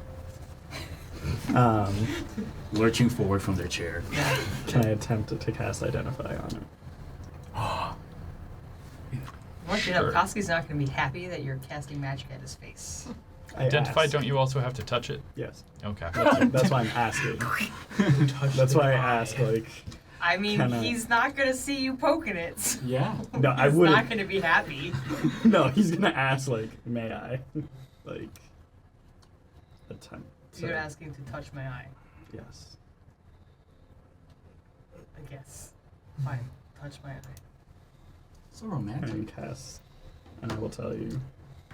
Lurching forward from their chair. Yeah. Can I attempt to cast Identify on it? Once you know, Sure. Koski's not going to be happy that you're casting magic at his face. I Identify, asked. don't you also have to touch it? Yes. Okay. That's why I'm asking. touch That's the why I eye. ask, like... I mean, Can I- he's not going to see you poking it. Yeah. No, I He's wouldn't... not going to be happy. No, he's gonna ask, like, may I? Like... Attempt. You're asking to touch my eye, Yes. I guess. Fine, touch my eye. So romantic. And cast... And I will tell you,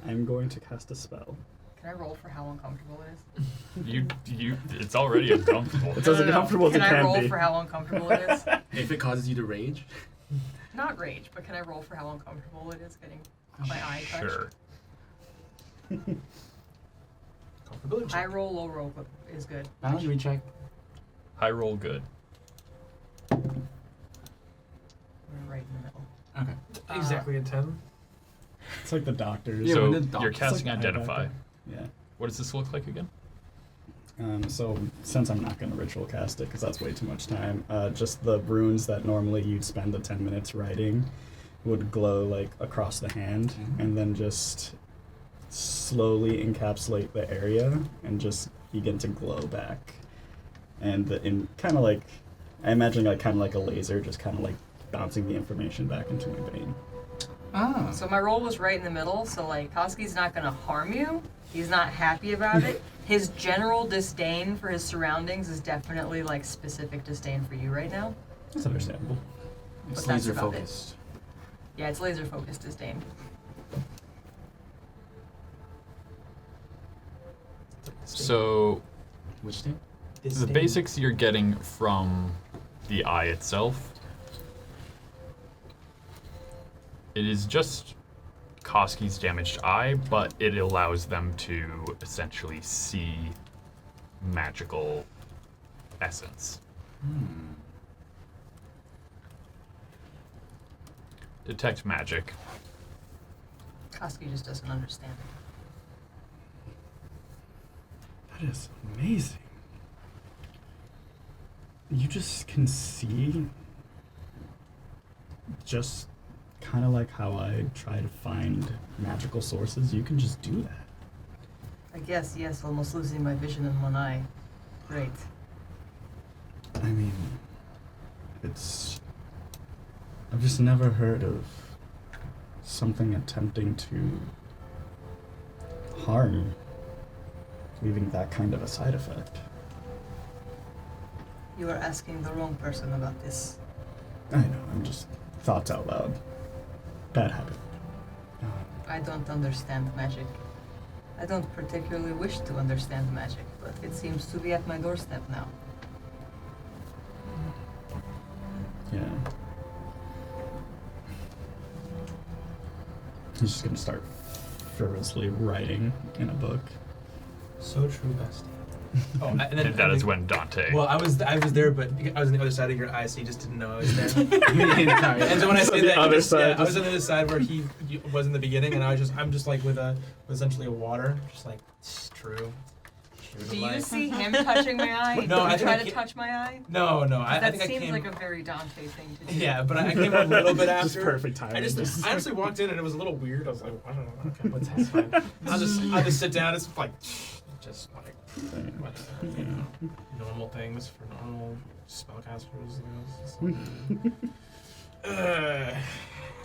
I'm going to cast a spell. Can I roll for how uncomfortable it is? It's already uncomfortable. It's as uncomfortable as it Can I can roll be. for how uncomfortable it is? If it causes you to rage, Not rage, but can I roll for how uncomfortable it is getting my eye touched? Sure. comfortability High check. roll, low roll is good. boundary check. High roll, good. We're right in the middle. Okay. Exactly a 10. It's like the doctors. Yeah, So when the you're doc- casting It's like Identify. Yeah. What does this look like again? So since I'm not going to ritual cast it because that's way too much time, just the runes that normally you'd spend the 10 minutes writing would glow like across the hand Mhm. and then just slowly encapsulate the area and just begin to glow back. And in kind of like, I imagine like kind of like a laser, just kind of like bouncing the information back into my brain. Ah. So my roll was right in the middle, so like Koski's not gonna harm you. He's not happy about it. His general disdain for his surroundings is definitely like specific disdain for you right now. That's understandable. It's But that's laser about it. focused. Yeah, it's laser focused disdain. So Which thing? the Disdain. basics you're getting from the eye itself. It is just Koski's damaged eye, but it allows them to essentially see magical essence. Detect magic. Koski just doesn't understand it. That is amazing. You just can see, just kind of like how I try to find magical sources. You can just do that. I guess, yes, almost losing my vision in one eye. Great. I mean, I've just never heard of something attempting to harm, leaving that kind of a side effect. You are asking the wrong person about this. I know, I'm just thoughts out loud. Bad habit. I don't understand magic. I don't particularly wish to understand magic, but it seems to be at my doorstep now. Yeah. He's just gonna start fervently writing in a book. So true, bestie. Oh, and then And that is when Dante. Well, I was there, but I was on the other side of your eye, so you just didn't know I was there. And so when I say that, other side, I was on the other side where he was in the beginning, and I'm just like with essentially a water, just like true. Do you see him touching my eye? No, I Did you think try I to can't- touch my eye? No, I That think I seems came. like a very Dante thing to do. Yeah, but I came a little bit after. Just perfect timing. I honestly walked in and it was a a little weird. I was like, I don't know. Okay, what's that's fine. I'll just sit down. It's like just like whatever, you know, normal things for normal spellcasters.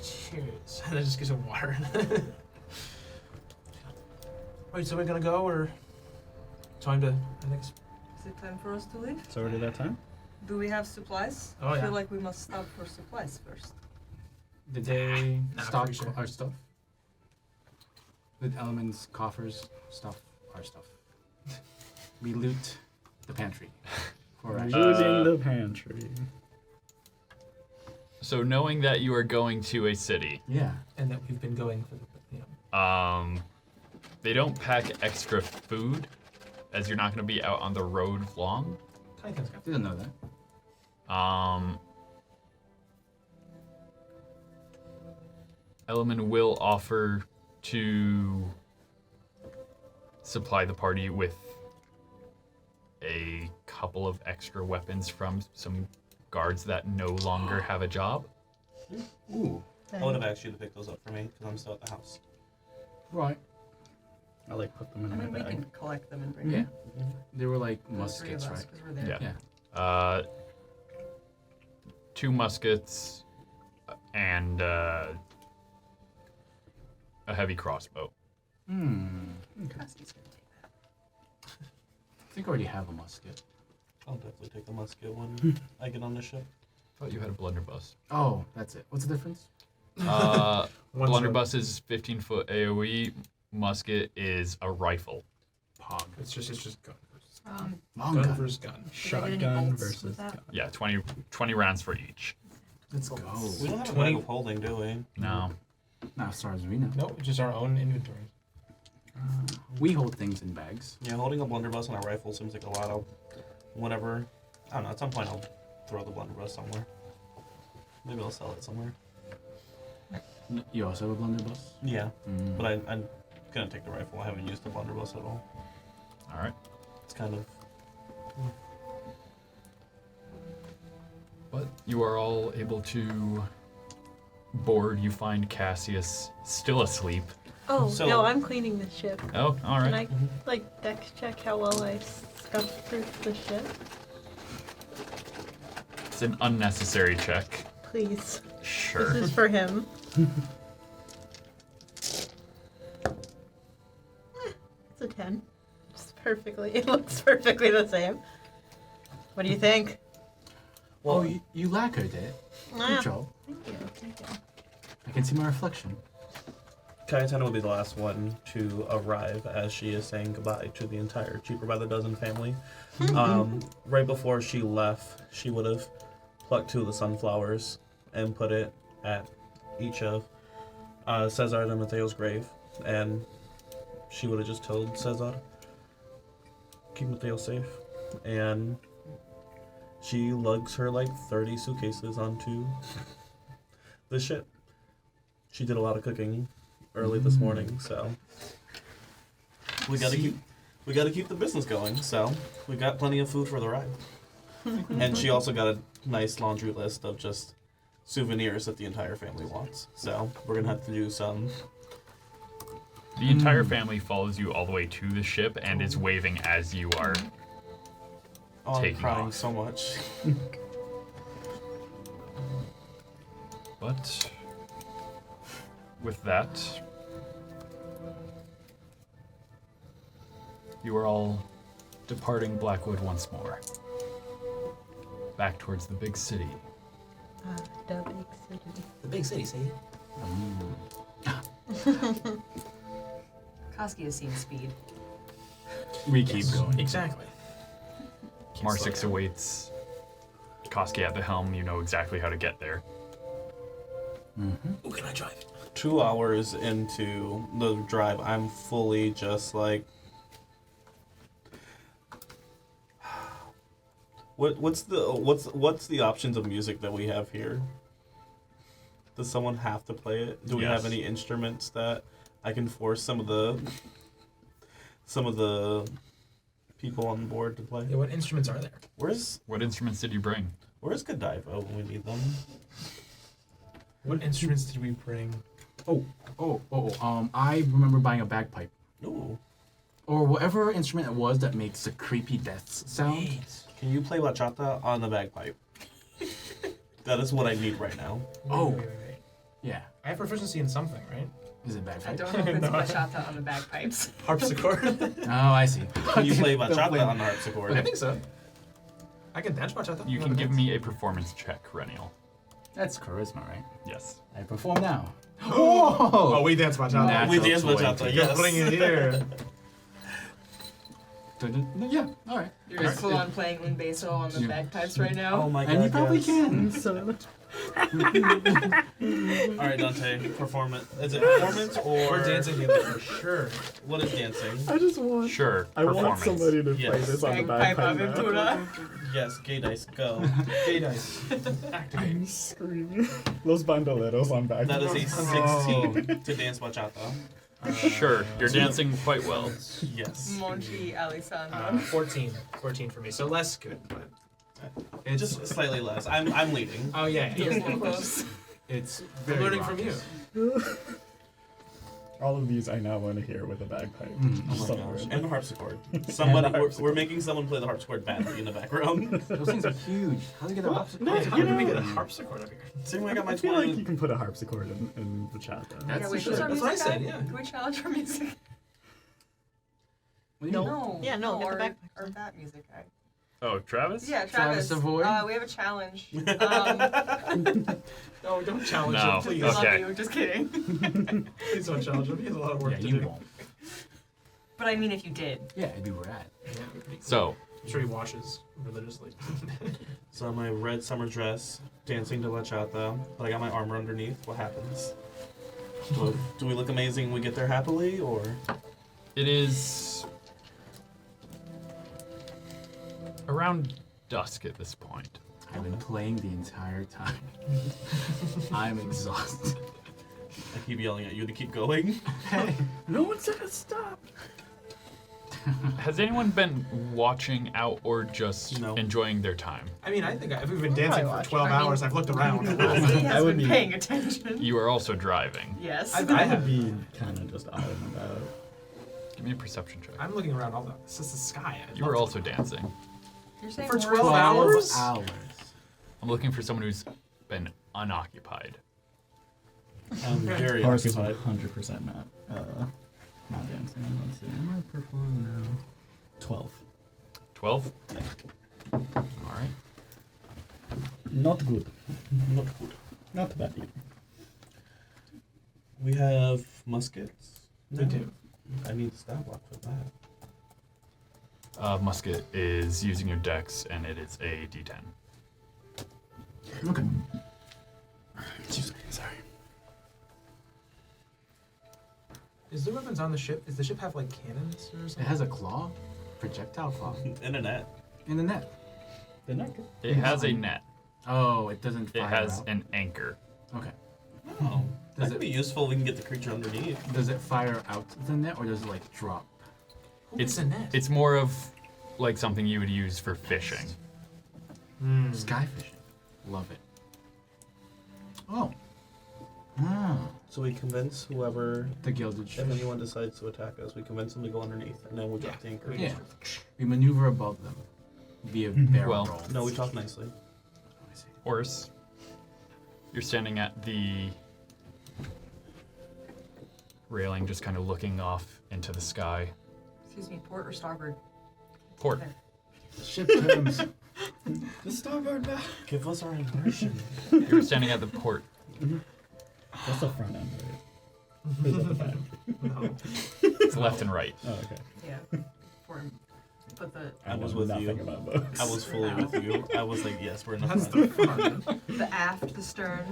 Cheers. And I just get some water. Wait, so we're gonna go or time to? I think. Is it time for us to leave? It's already that time? Do we have supplies? Oh, I yeah. feel like we must stop for supplies first. Did they Nah, stock pretty sure. our stuff? Did Elements, coffers, stuff our stuff? We loot the pantry. For action. Using the pantry. So knowing that you are going to a city, Yeah. And that we've been going for the. they don't pack extra food, as you're not going to be out on the road long. Kind of Didn't know that. Element will offer to supply the party with a couple of extra weapons from some guards that no longer have a job. Ooh. I would have asked you to pick those up for me because I'm still at the house. Right. I like put them in I mean, my we bag. can collect them and bring Yeah. them. They were like The three of muskets, us, right? 'cause we're there. Yeah. Yeah. 2 muskets and a heavy crossbow. Cassie's gonna take that. I think I already have a musket. I'll definitely take the musket when I get on the ship. Thought you had a blunderbuss. Oh, that's it. What's the difference? Blunderbuss is 15-foot AoE. Musket is a rifle. Pog. It's just gun versus Long gun gun. versus gun. Did I get any Shotgun bolts versus with that? gun. Yeah, 20 rounds for each. Let's go. We don't have a 20 bag of holding, do we? No. Not as far as we know. Nope, just our own inventory. We hold things in bags. Yeah, holding a blunderbuss and a rifle seems like a lot of whenever. I don't know, at some point I'll throw the blunderbuss somewhere. Maybe I'll sell it somewhere. You also have a blunderbuss? Yeah, Mm. but I'm gonna take the rifle. I haven't used the blunderbuss at all. All right. It's kind of. But you are all able to board. You find Cassius still asleep. Oh, So- no, I'm cleaning the ship. Oh, all Can right. I, like, dex check how well I scuff-proof the ship? It's an unnecessary check. Please. Sure. This is for him. It's a 10. It's perfectly, it looks perfectly the same. What do you think? Well, you lacquered it. Ah, Good job. Thank you, thank you. I can see my reflection. Kyotenna will be the last one to arrive as she is saying goodbye to the entire Cheaper by the Dozen family. Right before she left, she would have plucked 2 of the sunflowers and put it at each of Cesar and Mateo's grave, and she would have just told Cesar, keep Mateo safe, and she lugs her like 30 suitcases onto the ship. She did a lot of cooking early this morning, so we gotta keep the business going. So we got plenty of food for the ride, and she also got a nice laundry list of just souvenirs that the entire family wants. So we're gonna have to do some The entire family follows you all the way to the ship and is waving as you are Oh, I'm taking crying off. so much. But with that, you are all departing Blackwood once more. Back towards the big city. The big city. The big city, see? Koski has seen speed. We keep going. Exactly. Marsix awaits. Koski at the helm, you know exactly how to get there. Ooh, can I drive? 2 hours into the drive, I'm fully just like, what's the options of music that we have here? Does someone have to play it? Do we have Yes. any instruments that I can force some of the people on board to play? Yeah, what instruments are there? Where's What instruments did you bring? Godiva when we need them? What instruments did we bring? I remember buying a bagpipe. Ooh. Or whatever instrument it was that makes a creepy death sound. Can you play bachata on the bagpipe? That is what I need right now. Wait. Yeah. I have proficiency in something, right? Is it I bagpipe? don't know if it's bachata on the bagpipes. Harpsichord. Oh, I see. Can you play Don't bachata play- on the harpsichord? I think so. I can dance bachata. You can give me a performance check, Reniel. That's charisma, right? Yes. I perform now. Oh, we dance bachata. Natural We dance 20. bachata, You're yes. putting it here. Yeah, alright. You're full on playing un basso on the bagpipes right now. Oh my god. And you probably yes. can. Alright, Dante, perform it. Is it performance or We're dancing together for sure. What is dancing? I just want. Sure, I want performance. somebody to play Yes. this on the Bagpipe bagpipe now. aventura. Yes, gay dice, go. Gay dice. Activate. I'm screaming. Los bandoleros on bagpipe. That is a 16 to dance bachata. Sure, you're dancing quite well. Yes. Monchi Alessandro. 14. 14 for me, so less good, but it's Just slightly less. I'm leading. Oh yeah, Dios yeah. locos. It's Very learning from you. raucous. All of these I now want to hear with a bagpipe. Oh my Somewhere gosh. in And the harpsichord. Somebody, we're making someone play the harpsichord badly in the background. Those things are huge. How do you get a harpsichord? How did we get a harpsichord up here? Same way I got my I feel like 20. you can put a harpsichord in bachata. That's Yeah, wait, for who's our sure. That's what I music said, guy? yeah. Can we challenge our music? What do you mean? No. Yeah, no, get the our, bagpipes our on. bat music guy. Oh, Travis? Yeah, Travis Travis. Savoy? We have a challenge. No, don't challenge No. him, please. Okay. Love you, just kidding. Please don't challenge him. He has a lot of work Yeah, to you do. won't. But I mean, if you did. Yeah, it'd be rad. Yeah, it'd be pretty cool. So, I'm sure he washes religiously. So my red summer dress, dancing to bachata, but I got my armor underneath. What happens? Do we look amazing when we get there happily, or? it is around dusk at this point. I've been playing the entire time. I'm exhausted. I keep yelling at you to keep going. Hey, No one said to stop. Has anyone been watching out or just No. enjoying their time? I mean, I think if we've been dancing for 12 I mean- hours, I've looked around. He has would been be- paying attention. You are also driving. Yes. I I have. would be kind of just out and about. Give me a perception check. I'm looking around all the. It's just the sky. I'd You love were to- also dancing. You're saying For Horus 12 is- hours? I'm looking for someone who's been unoccupied. I'm very Horus is occupied. 100% not dancing. Let's see. Am I performing now? 12. 12? Alright. Not good. Not good. Not bad either. We have muskets. We do. I need stat block for that. Musket is using your dex, and it is a d10. Okay. Excuse me, sorry. Is the weapons on the ship? Does the ship have like cannons or It something? has a claw, projectile claw, Internet. in the net. The neck. It has a net. Oh, it doesn't It fire has out. an anchor. Okay. Oh, that Does could it- be useful. We can get the creature underneath. Does it fire out the net or does it like drop? Who makes a net? It's more of like something you would use for fishing. Sky fishing. Love it. Oh. Ah. So we convince whoever, The Gilded if Bat. anyone decides to attack us, we convince them to go underneath, and then we drop the anchor. Yeah. We maneuver above them via barrel Well, roll. No, we talk nicely. Horus, you're standing at the railing, just kind of looking off into the sky. Excuse me, port or starboard? Port. There. Ship terms. The starboard back. Give us our immersion. You're standing at the port. That's the front end, right? Or is that the back? No. It's left and right. Oh, okay. Yeah. For but the I was know with nothing you. about boats. I was fully with you. I was like, yes, we're in the That's front. the front. the aft, the stern.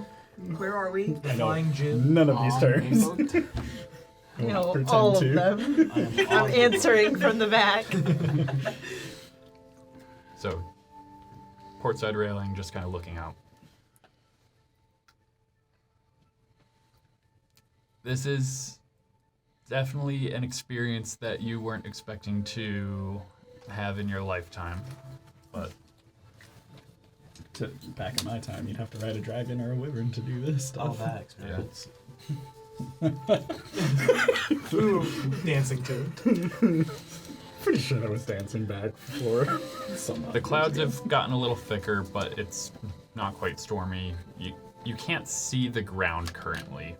Where are we? The flying jib. None of these terms. Boat. You know, Pretend all to. of them. I am I'm on answering from the back. So, port side railing, just kind of looking out. This is definitely an experience that you weren't expecting to have in your lifetime, but Back in my time, you'd have to ride a dragon or a wyvern to do this all stuff. that experience. Dancing too. Pretty sure I was dancing back before. the clouds have gotten a little thicker, but it's not quite stormy. You can't see the ground currently,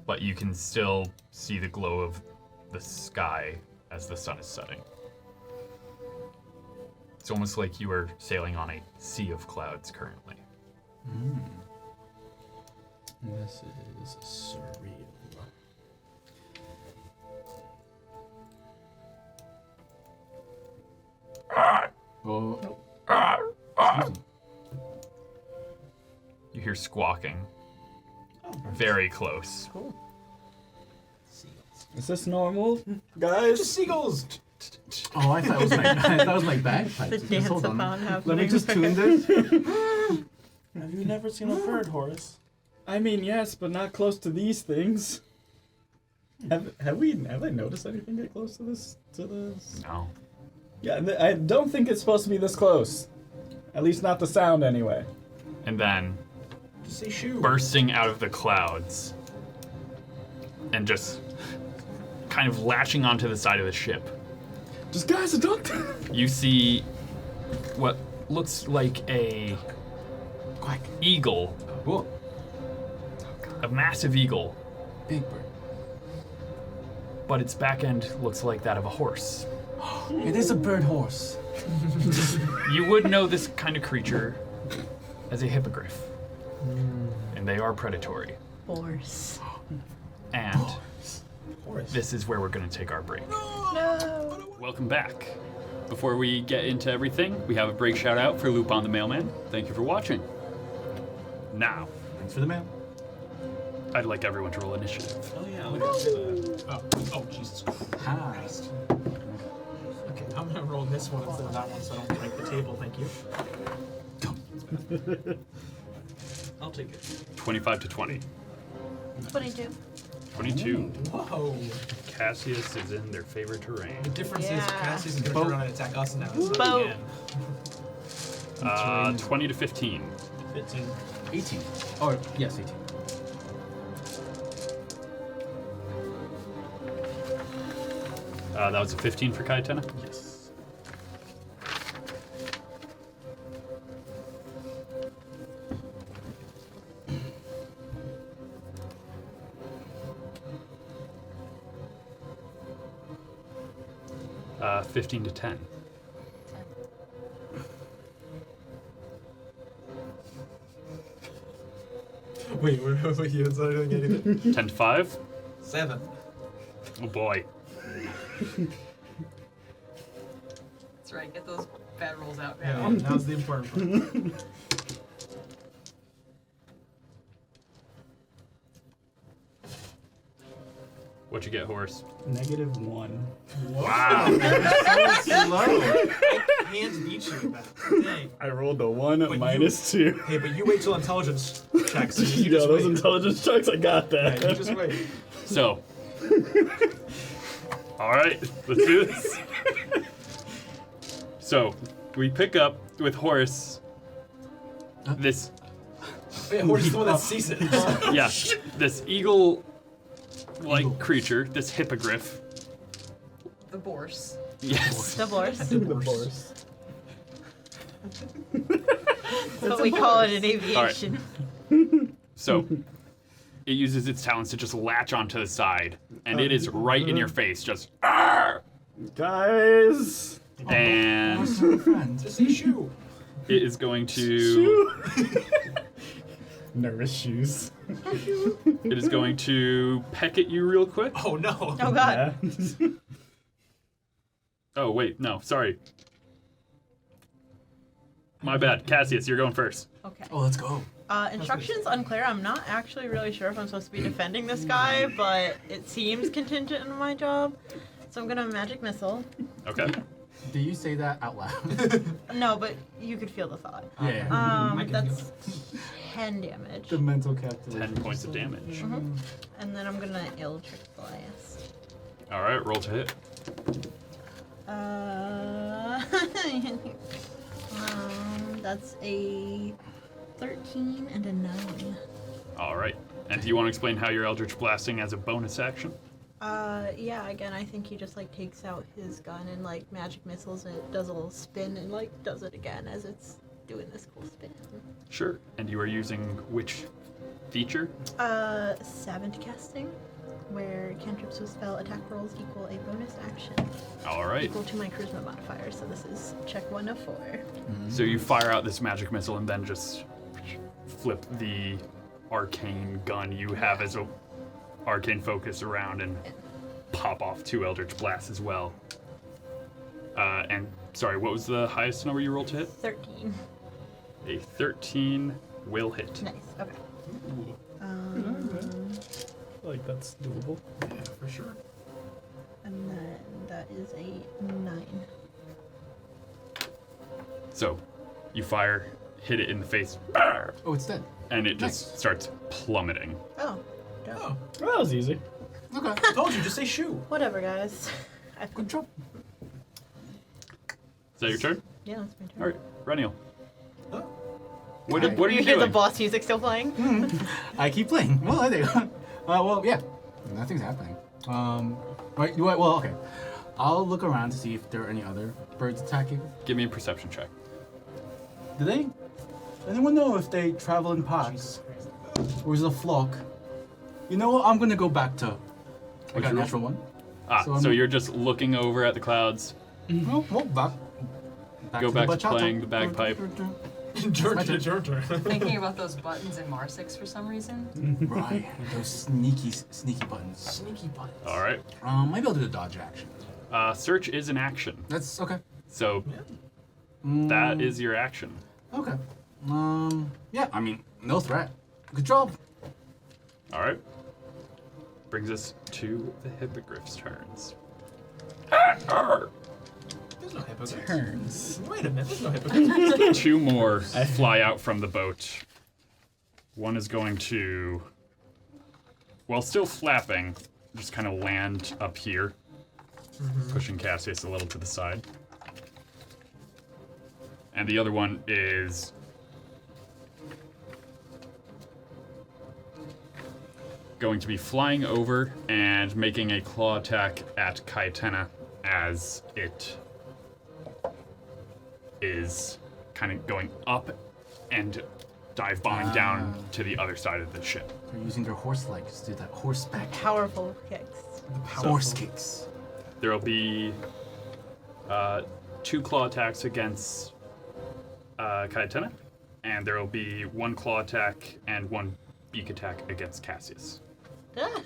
but you can still see the glow of the sky as the sun is setting. It's almost like you are sailing on a sea of clouds currently. This is surreal. Oh, You hear squawking. Very close. Is this normal, guys? Just seagulls. oh, I thought it was my, I thought it was my bagpipes. The Just dance hold on. upon happening. Let me just tune this. Have you never seen a bird, Horus? I mean, yes, but not close to these things. Have I noticed anything get close to this? No. Yeah, I don't think it's supposed to be this close. At least not the sound, anyway. And then Just say shoe. bursting out of the clouds and just kind of latching onto the side of the ship. Just guys, don't. You see what looks like a Quack. eagle, Whoa. a massive eagle, Big bird. but its back end looks like that of a horse. It is a bird horse. You would know this kind of creature as a hippogriff, and they are predatory. Horse. And Horus. this is where we're going to take our break. No. Welcome back. Before we get into everything, we have a break shout out for Lupin the Mailman. Thank you for watching. Now, Thanks for the mail. I'd like everyone to roll initiative. Oh yeah, we didn't say that. Oh, Jesus Christ. Ha. Okay, I'm gonna roll this one instead of that one so I don't break the table, thank you. I'll take it. 25 to 20. 22. 22. Whoa. Cassius is in their favorite terrain. The difference is Yeah. Cassius is gonna turn around and attack us now. It's not Boat. again. 20 to 15. 15. 18. Or, yes, 18. That was a 15 for Kyotenna. Yes. Uh, 15 to 10. Wait, you didn't say anything? 10 to 5. 7. Oh boy. That's right. Get those bad rolls out Yeah, now. now's the important part. What'd you get, Horus? -1. Wow. Slow. I can't beat you with that. Dang. I rolled a 1 But -2. Hey, but you wait till intelligence checks. You You just know, those wait. intelligence checks, I got that. Yeah, you just wait. So. All right, let's do this. So, we pick up with Horus this Yeah, Horus is the one that sees it. Yeah, this eagle-like creature, this hippogriff. The Bourse. Yes. Divorce. Divorce. That's what we call it in aviation. So, it uses its talons to just latch onto the side, and it is right in your face, just. "Arr!" Guys! And Just say shoo. it is going to. Nervous shoes. It is going to peck at you real quick. Oh no. Oh god. Yeah. Oh wait, no, sorry. My bad, Cassius, you're going first. Okay. Oh, let's go. Instructions unclear. I'm not actually really sure if I'm supposed to be defending this guy, but it seems contingent on my job. So I'm gonna magic missile. Okay. Do you say that out loud? No, but you could feel the thought. Yeah. I can That's 10 damage. The mental calculation. 10 points of damage. And then I'm gonna Eldritch Blast. All right, roll to hit. That's a 13 and a 9. All right. And do you want to explain how you're Eldritch Blasting as a bonus action? Yeah, again, I think he just, like, takes out his gun and, like, magic missiles, and it does a little spin and, like, does it again as it's doing this cool spin. Sure. And you are using which feature? Savant casting, where cantrips with spell attack rolls equal a bonus action All right. equal to my charisma modifier, so this is check 1 of 4. So you fire out this magic missile and then just flip the arcane gun you have as a arcane focus around and pop off 2 Eldritch Blasts as well. And sorry, what was the highest number you rolled to hit? 13. A 13 will hit. Nice, okay. Like, that's doable. Yeah, for sure. And then that is a 9. So you fire, hit it in the face, Oh, it's dead. and it just Nice. starts plummeting. Oh, Oh, Well, that was easy. Okay. I told you, just say shoo. whatever, guys. Good job. Is that your turn? Yeah, that's my turn. All right, Reniel. Oh. What are You you hear the doing? boss music still playing? I keep playing. Well, I do. Well, yeah. Nothing's happening. Right. Well, okay. I'll look around to see if there are any other birds attacking. Give me a perception check. Do they? Anyone know if they travel in packs? Or is it a flock? You know what? I'm gonna go back to. I What'd got a you roll? natural one. Ah, So so I'm- you're just looking over at the clouds. Well, back. Go to back the to playing the bagpipe. Turn. Thinking about those buttons in Marsix for some reason. Right. Those sneaky buttons. Sneaky buttons. All right. Maybe I'll do the dodge action. Search is an action, That's okay. so Mm, that is your action. Okay. Yeah. I mean, no threat. Good job. All right. Brings us to the hippogriff's turns. There's no hippogriffs. Turns. Wait a minute, there's no hippogriffs. 2 more fly out from the boat. One is going to, while still flapping, just kind of land up here, pushing Cassius a little to the side. And the other one is going to be flying over and making a claw attack at Kyotenna as it is kind of going up and dive bombing down to the other side of the ship. They're using their horse legs to do that horseback. Powerful kicks. Horse kicks. There will be 2 claw attacks against Kyotenna, and there will be 1 claw attack and 1 beak attack against Cassius. Ah,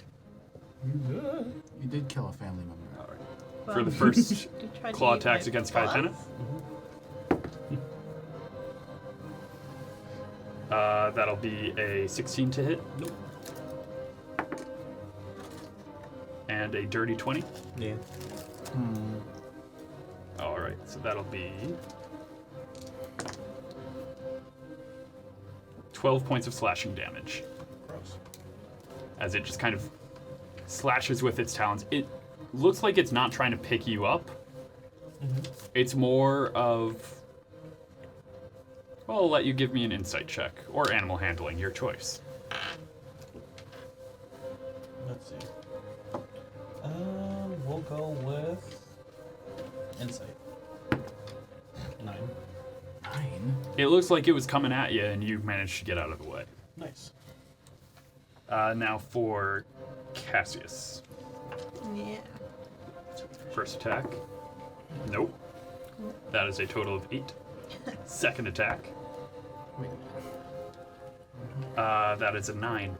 You did kill a family member. All right. well, For the first you tried to claw eat my attacks against claws. Kyotenna, that'll be a 16 to hit. Nope. And a dirty 20. Yeah. All right, so that'll be 12 points of slashing damage. Gross. As it just kind of slashes with its talons. It looks like it's not trying to pick you up. It's more of, I'll let you give me an insight check or animal handling, your choice. Let's see. We'll go with insight. 9. 9? It looks like it was coming at you, and you managed to get out of the way. Nice. Now for Cassius. Yeah. First attack. Nope. That is a total of 8. Second attack. Wait. That is a 9.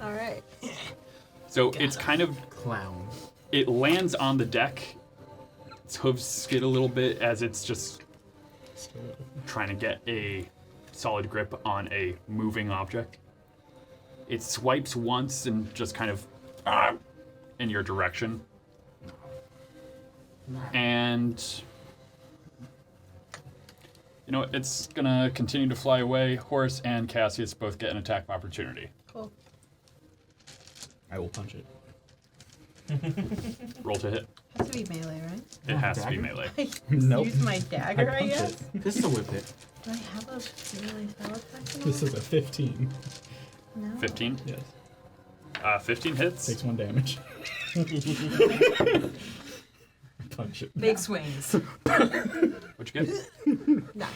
All right. So it's kind of, Clown. it lands on the deck. Its hooves skid a little bit as it's just trying to get a solid grip on a moving object. It swipes once and just kind of in your direction. And you know, it's gonna continue to fly away. Horus and Cassius both get an attack of opportunity. Cool. I will punch it. Roll to hit. Has to be melee, right? It has to be Dagger? melee. Nope. Use my dagger, I punch guess. it. Pistol whip it. Do I have a melee spell attack? at all? This is a 15. No. 15. Yes. 15 hits. Takes 1 damage. Punch it. Big swings. What'd you get? 9.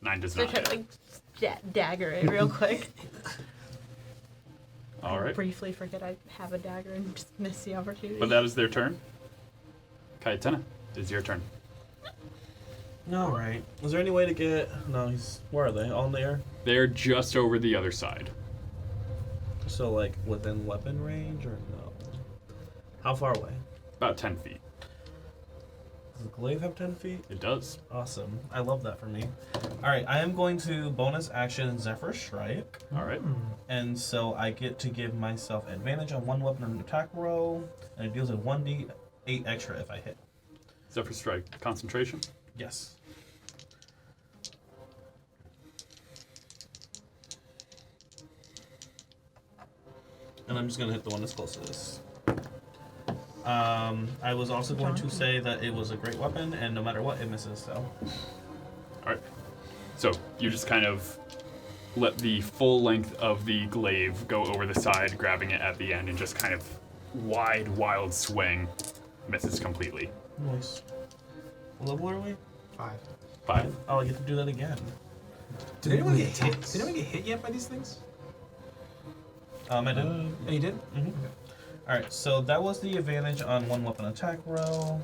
9 does So I not try to hit. like dagger it real quick. All I right. briefly forget I have a dagger and just miss the opportunity. But that is their turn. Kyotenna, it's your turn. All right. Is there any way to get? No, he's. Where are they? All in the air? They're just over the other side. So like within weapon range or no? How far away? About 10 feet. Does the glaive have 10 feet? It does. Awesome. I love that for me. All right. I am going to bonus action Zephyr Strike, All right. and so I get to give myself advantage on one weapon attack roll, and it deals a 1d8 extra if I hit. Zephyr Strike. Concentration. Yes. And I'm just gonna hit the one that's closest. I was also going to say that it was a great weapon, and no matter what, it misses. So. All right. So you just kind of let the full length of the glaive go over the side, grabbing it at the end, and just kind of wide, wild swing. Misses completely. Nice. What level are we? 5. 5. Oh, I get to do that again. Did anyone get hit? Did anyone get hit yet by these things? I did. Oh, you did? Mhm. All right, so that was the advantage on one weapon attack roll.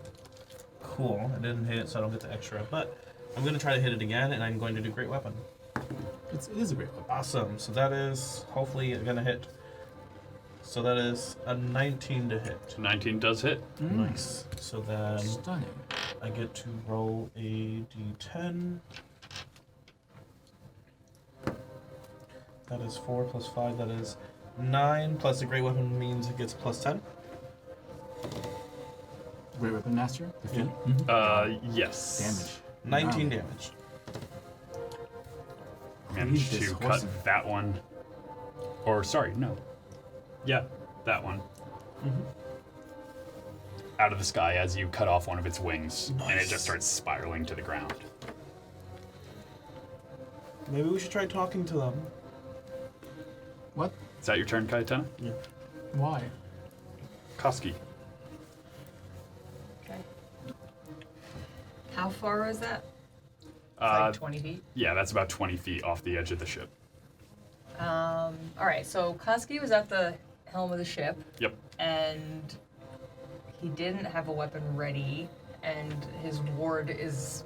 Cool. I didn't hit, so I don't get the extra. But I'm going to try to hit it again, and I'm going to do great weapon. It is a great weapon. Awesome. So that is hopefully going to hit. So that is a 19 to hit. 19 does hit. Nice. So then Stunning. I get to roll a d10. That is 4 plus 5. That is 9. Plus the great weapon means it gets plus 10. Great weapon master. Defeat. Yes. Damage. 19 Wow. damage. Managed Read this to horse. cut that one. Or, sorry, no. Yeah, that one. Out of the sky as you cut off one of its wings, and it just starts spiraling to the ground. Maybe we should try talking to them. What? Is that your turn, Kyotenna? Yeah. Why? Koski. Okay. How far was that? It's Uh, like 20 feet. Yeah, that's about 20 feet off the edge of the ship. All right, so Koski was at the helm of the ship, Yep. and he didn't have a weapon ready, and his ward is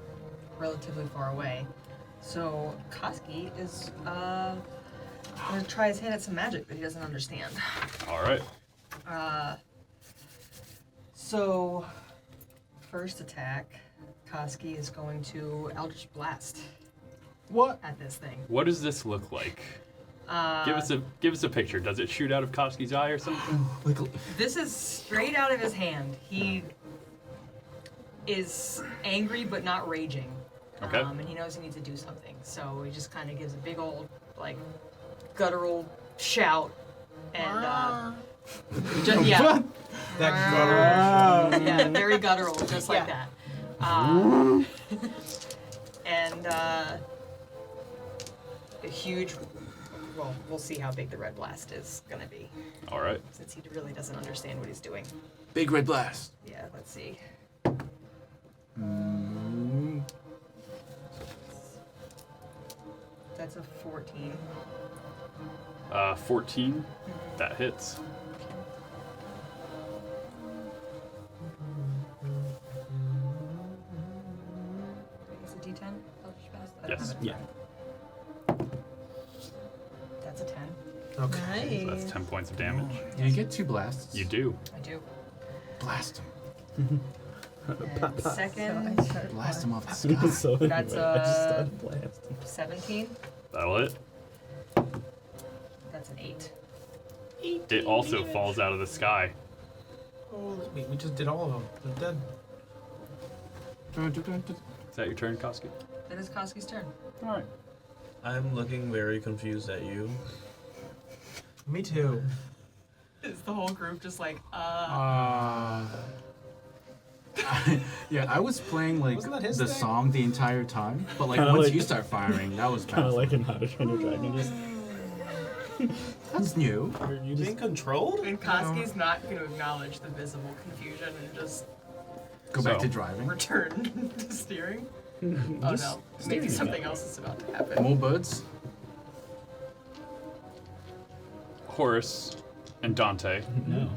relatively far away. So Koski is gonna try his hand at some magic that he doesn't understand. All right. So first attack, Koski is going to Eldritch Blast What? at this thing. What does this look like? Give us a picture. Does it shoot out of Koski's eye or something? Like, This is straight out of his hand. He is angry but not raging. Okay. And he knows he needs to do something. So he just kind of gives a big old, like, guttural shout. And, just, yeah. That Yeah, very guttural, just like Yeah. that. And a huge. Well, we'll see how big the red blast is gonna be, All right. since he really doesn't understand what he's doing. Big red blast. Yeah, let's see. That's a 14. 14. That hits. Is it D10? Eldritch Blast? I don't Yes. have it. Yeah. That's a 10. Okay. So that's 10 points of damage. You get 2 blasts. You do. I do. blast him. And second, Blast him off the sky. So That's, anyway, I just started blasting. 17. That'll hit. That's an 8. It also falls out of the sky. Oh, wait, we just did all of them. They're dead. Is that your turn, Koski? That is Koski's turn. All right. I'm looking very confused at you. Me too. Is the whole group just like, Yeah, I was playing like Wasn't that his the thing? song the entire time, but like Kinda once like- you start firing, that was Kind of bad. like in How to Train Your Dragon. Just, That's new. you Being controlled? and Koski's not going to acknowledge the visible confusion and just Go back So- to driving. return to steering. Oh no, maybe something else is about to happen. More birds. Horus and Dante, no.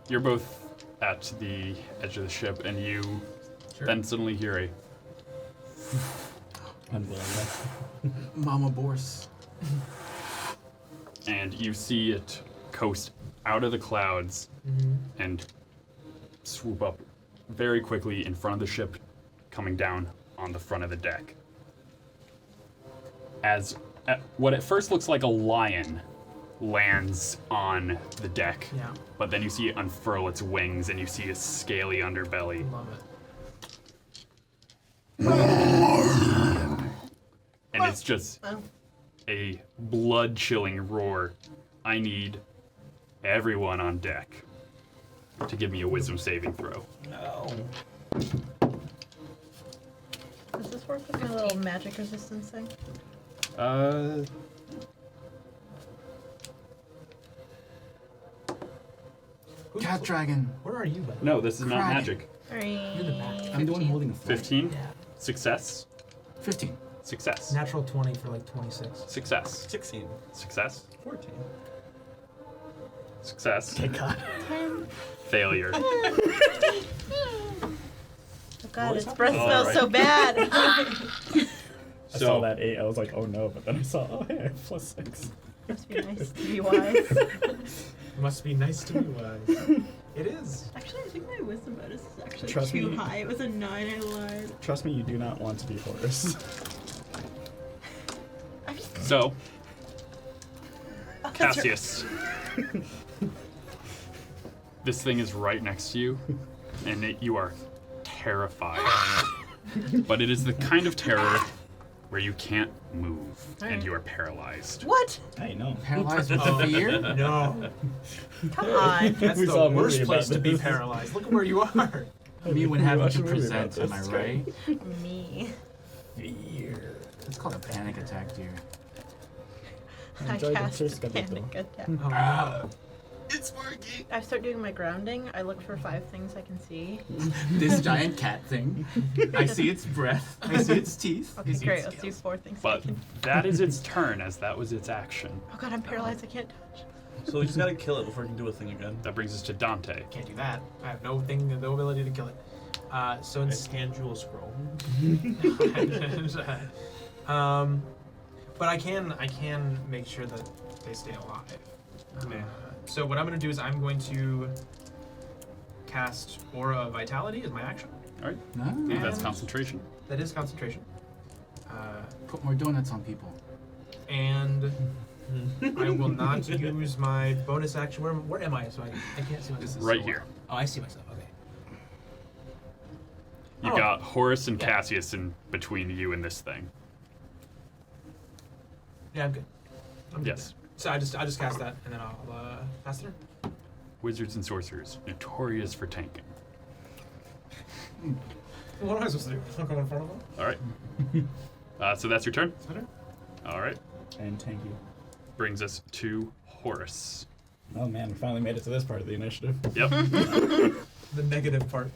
you're both at the edge of the ship, and you then suddenly hear a Unwillingness. Mama Borse. and you see it coast out of the clouds and swoop up very quickly in front of the ship, coming down on the front of the deck. As what at first looks like a lion lands on the deck, Yeah. but then you see it unfurl its wings and you see a scaly underbelly. Love it. And it's just a blood-chilling roar. I need everyone on deck to give me a wisdom saving throw. No. Does this work with my little magic resistance thing? Cat dragon. Where are you, buddy? No, this is not Crack. magic. You're the best. I'm the one holding the flag. 15. Yeah. Success. 15. Success. Natural 20 for like 26. Success. 16. Success. 14. Success. Thank God. Failure. Oh god, its breath All smells right. so bad. I saw So, that 8. I was like, oh no, but then I saw, oh hey, I have +6. Must be nice to be wise. Must be nice to be wise. It is. Actually, I think my wisdom bonus is actually Trust too me. high. It was a 9, I lied. Trust me, you do not want to be Horus. I'm just... so Oh, that's right. Cassius. This thing is right next to you, and you are terrified. But it is the kind of terror where you can't move and you are paralyzed. What? I know. Paralyzed with fear? No. Come on. That's We the saw a movie worst about place to be this. paralyzed. Look at where you are. Me when We having watched to a movie about present, am I this, right? Me. Fear. It's called a panic attack, dear. I Enjoy the cast first a couple panic though. attack. Oh, no. It's working! I start doing my grounding. I look for 5 things I can see. This giant cat thing. I see its breath. I see its teeth. I Okay, see great. its Let's do scales. 4 things I But can... that is its turn, as that was its action. Oh god, I'm paralyzed. I can't touch. So we just gotta kill it before we can do a thing again. That brings us to Dante. Can't do that. I have no ability to kill it. So I instead, hand you a scroll. but I can make sure that they stay alive. Yeah. So what I'm going to do is I'm going to cast Aura of Vitality as my action. All right. No. That's And- concentration. That is concentration. Put more donuts on people. And I will not use my bonus action. Where am I? So I can't see myself. Right here. Oh, I see myself. Okay. You've Oh. got Horus and Yeah. Cassius in between you and this thing. Yeah, I'm good. I'm good Yes. there. So I just cast that, and then I'll pass it. Wizards and sorcerers, notorious for tanking. What am I supposed to do? I'll go in front of them. All right. So that's your turn. Is that it? All right. And thank you. Brings us to Horus. Oh man, we finally made it to this part of the initiative. Yep. The negative part.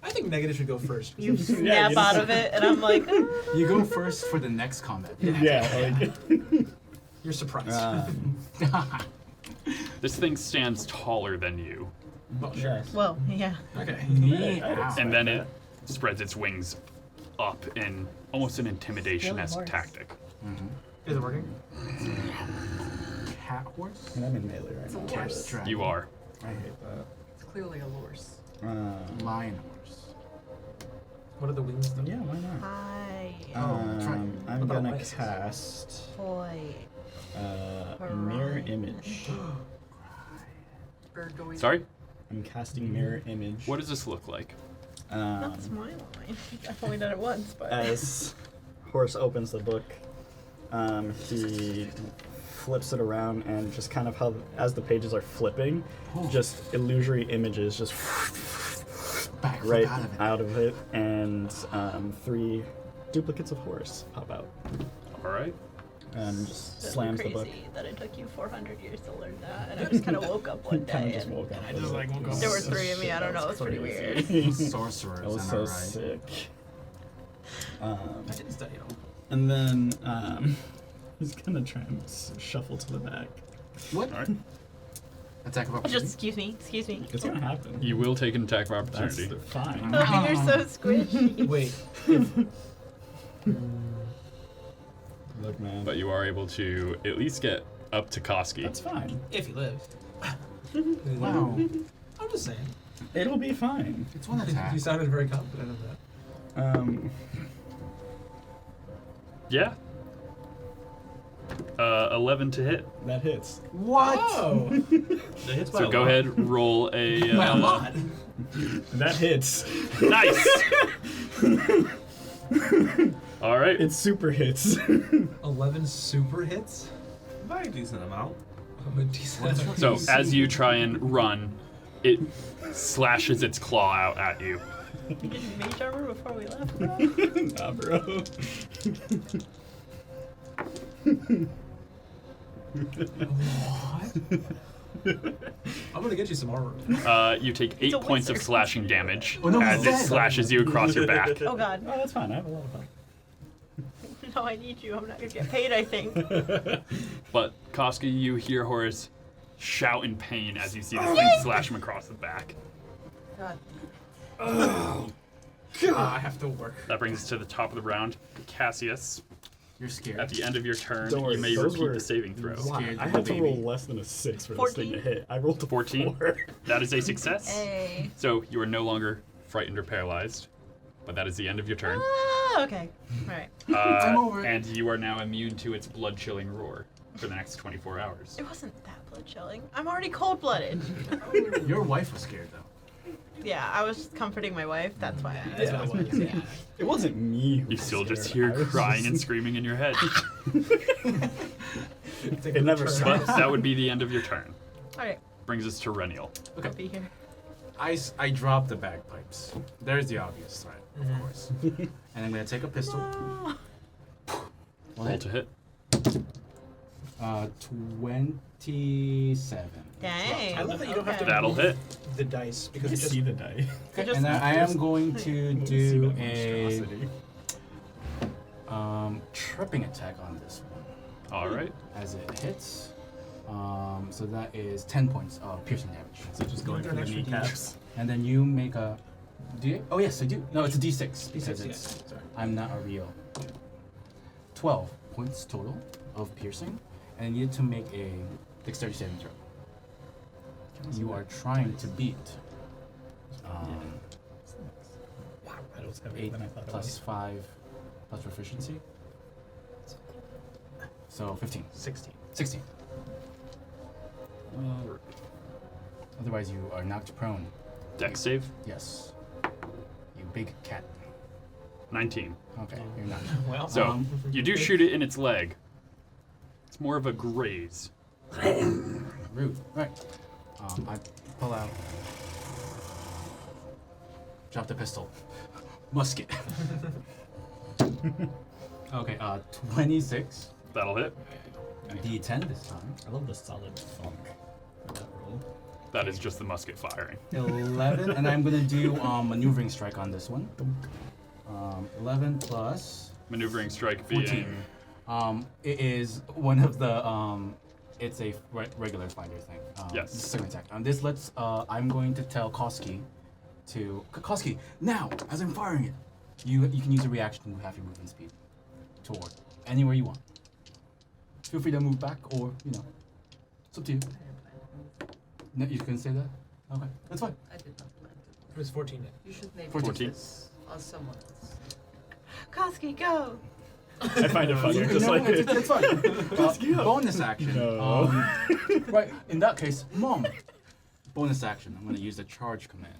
I think negative should go first. You snap out of it, and I'm like, You go first for the next combat. Yeah, like, You're surprised. This thing stands taller than you, yes. well, yeah. Okay. and then it spreads its wings up in almost an intimidation-esque tactic. Is it working? Cat horse? And I'm in melee right now. Cat dragon. You are. I hate that. It's clearly a horse. Lion horse. What are the wings though? Yeah, why not? Hi, I'm What about gonna license? cast boy. mirror image. Bird going. Sorry? I'm casting mirror image. What does this look like? That's my line. I've only done it once, but. As Horus opens the book, he flips it around and just kind of how, as the pages are flipping, just illusory images just Back right out of it. and 3 duplicates of Horus pop out All right. and just That's slams crazy the book. that it took you 400 years to learn that, and I just kind of woke up one Kind day of just and woke up. I just, like, woke up. there were 3 of me. I don't know. It's pretty weird. Sorcerers, That was am I so right? sick. I didn't study it all. And then he's gonna try and shuffle to the back. What? All right. Attack of opportunity. Just excuse me. It's gonna happen. You will take an attack of That's opportunity. fine. Oh, you're so squishy. Wait. Look, man. But you are able to at least get up to Koski. That's fine. If you live. Wow. I'm just saying. It'll be fine. It's one attack. You sounded very confident of that. Yeah. 11 to hit. That hits. What? Oh! It hits by So a go lot. ahead, roll a. By a lot. That hits. Nice. All right. It super hits. 11 super hits? By a decent amount. I'm a decent. So as you try and run, it slashes its claw out at you. You didn't mage armor before we left, bro? Nah, bro. What? I'm gonna get you some armor. You take It's 8 a points of wizard. slashing damage Oh, no, as he's it dead. slashes you across your back. Oh god. Oh, that's fine. I have a lot of fun. No, I need you. I'm not gonna get paid, I think. But Koski, you hear Horus shout in pain as you see this thing slash him across the back. God. I have to work. That brings us to the top of the round. Cassius, You're scared. at the end of your turn, Don't worry, you may those repeat were the saving throw. Wow, Scared I little had to baby. roll less than a 6 for this thing to 14? hit. I rolled a 14? 4. That is a success. Hey. So you are no longer frightened or paralyzed, but that is the end of your turn. Ah, okay. Alright. I'm over it. And you are now immune to its blood-chilling roar for the next 24 hours. It wasn't that blood chilling. I'm already cold blooded. Your wife was scared though. Yeah, I was comforting my wife. That's why I. That's what it was. Yeah. It wasn't me who You was still just scared. hear I was crying just- and screaming in your head. Take It a never turn. stops. But that would be the end of your turn. Alright, Brings us to Reniel. I'll be here. I drop the bagpipes. There's the obvious threat, of Mhm. course. And I'm gonna take a pistol. No. Roll to hit. 27. Dang. I love that you don't have to Okay. That'll hit. the dice because You it just see the die. Okay, just- and then I am going to You see do that a monstrosity. tripping attack on this one All right. as it hits. So that is 10 points of piercing damage. So just going Is there for an the extra kneecaps. And then you make a D8? Oh yes, I do. No, it's a D6 because D6, it's yeah. Sorry. I'm not a real. 12 points total of piercing, and you need to make a dexterity saving throw. You are trying to beat Wow, that was heavier 8 than I thought it plus was. 5 plus proficiency. So 15. 16. 16. Otherwise, you are knocked prone. Dex save. Yes. You big cat. 19. Okay, you're not. Well, So you do shoot it in its leg. It's more of a graze. Rude. Right. I pull out. Drop the pistol. Musket. Okay, 26. That'll hit. D10 this time. I love the solid funk of that roll. That is just the musket firing. 11, and I'm gonna do maneuvering strike on this one. 11 plus Maneuvering strike 14. being It is one of the it's a regular fighter thing. Yes. Second attack. This lets I'm going to tell Koski to Koski now as I'm firing it. You can use a reaction to move half your movement speed toward anywhere you want. Feel free to move back or it's up to you. No, you can say that. Okay, that's fine. I did not plan to. It was 14. You should maybe 14. do this on someone else. Koski, go! I find it funny. Just No, like it's fine. Bonus action. No. Right, in that case, Mom. Bonus action. I'm going to use the charge command.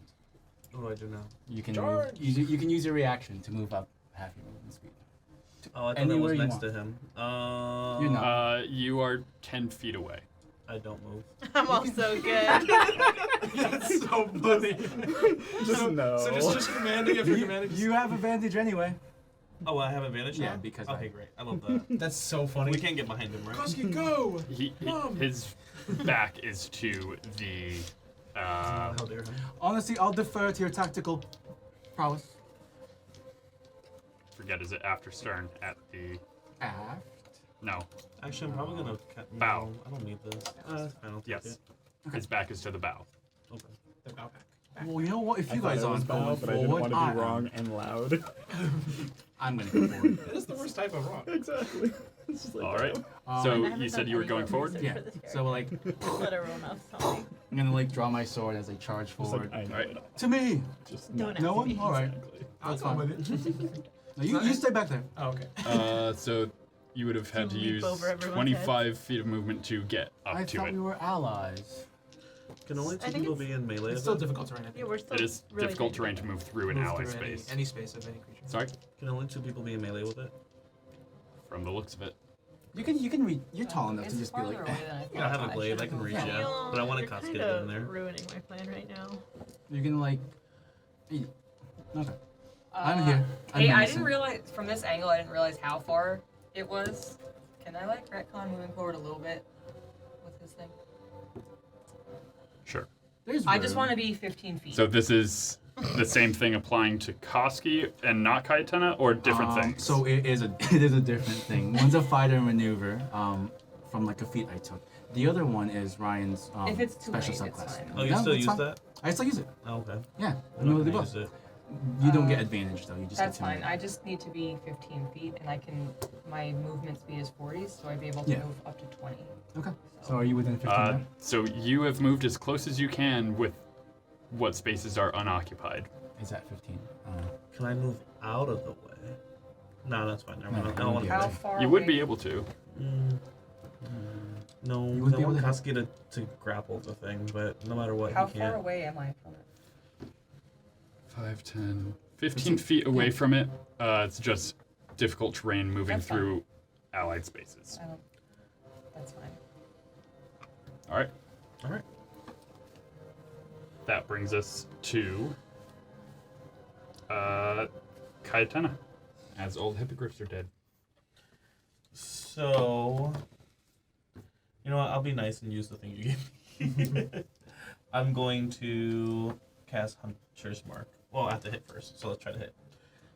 What do I do now? You can Charge! you can use your reaction to move up half your movement speed. Oh, I thought Anywhere it was you next want. to him. You're not. you are 10 feet away. I don't move. I'm also good. That's so funny. Just no. So just commanding if you're commanding. You have advantage anyway. Oh, I have advantage now? Yeah, because Okay, I- great. I love that. That's so funny. We can't get behind him, right? Koski, go! Mom! His back is to the. How dare him? Honestly, I'll defer to your tactical prowess. Forget, is it after stern at the. Aft. No. Actually, I'm probably gonna. Bow. No, I don't need this. I don't take Yes. it. His back is to the bow. Okay. The bow back. Well, you know what? If I you thought guys it was aren't bow, going but I didn't forward, want to I be am. wrong and loud. I'm gonna go forward. That's the worst type of rock. Exactly. It's just like, All right. Um, So I you haven't said done you were any going more forward? research Yeah. for this So like, Let everyone else tell me. I'm gonna like draw my sword as I charge Just forward. like, I know Alright. it. To me. Just Don't No ask one. me. All right. Exactly. I'll That's go fine. with it. No, you stay back there. Oh, okay. So you would have had to leap use over everyone's 25 feet of movement to get up I to thought it. we were allies. Can only I two think people it's- be in melee? It's of still it? difficult terrain. I think. Yeah, we're still It is really difficult trying terrain to move through an Move ally through space. Any space of any creature. Sorry? Can only two people be in melee with it? From the looks of it. You can read. You're tall enough It's to just be farther like. away than I Yeah, I have a thought. blade. I should've can moved reach that. ya. Feel- but I wanna you're Koski kind to get in of there. ruining my plan right now. You can like. Okay. I'm Uh, here. I'm Hey, I menacing. didn't realize from this angle. I didn't realize how far it was. Can I like retcon moving forward a little bit with this thing? Sure. There's I just room. want to be 15 feet. So this is the same thing applying to Koski and not Kyotenna, or different things? So it is a different thing. One's a fighter maneuver from like a feat I took. The other one is Ryan's If it's too special late, it's subclass. fine. Oh, you No, still it's use fine. that? I still use it. Oh, okay. Yeah, I I'm know not the gonna book. use it. You don't get advantage though. You just That's get fine. to I just need to be 15 feet, and I can. My movement speed is 40, so I'd be able to Yeah. move up to 20. Okay. So are you within 15 now? So you have moved as close as you can with what spaces are unoccupied. Is that 15? Can I move out of the way? No, that's fine. Never No, mind. I you don't want won't to. How Okay. far? You would away- be able to. No, You I would be want able to Koski to grapple the thing, but no matter what, How he far can't. away am I from it? 5, 10, 15 feet away from it. It's just difficult terrain moving That's fine. through allied spaces. I don't. That's fine. All right. All right. That brings us to Kyotenna, as old hippogriffs are dead. So, you know what? I'll be nice and use the thing you gave me. I'm going to cast Hunter's Mark. Well, I have to hit first, so let's try to hit.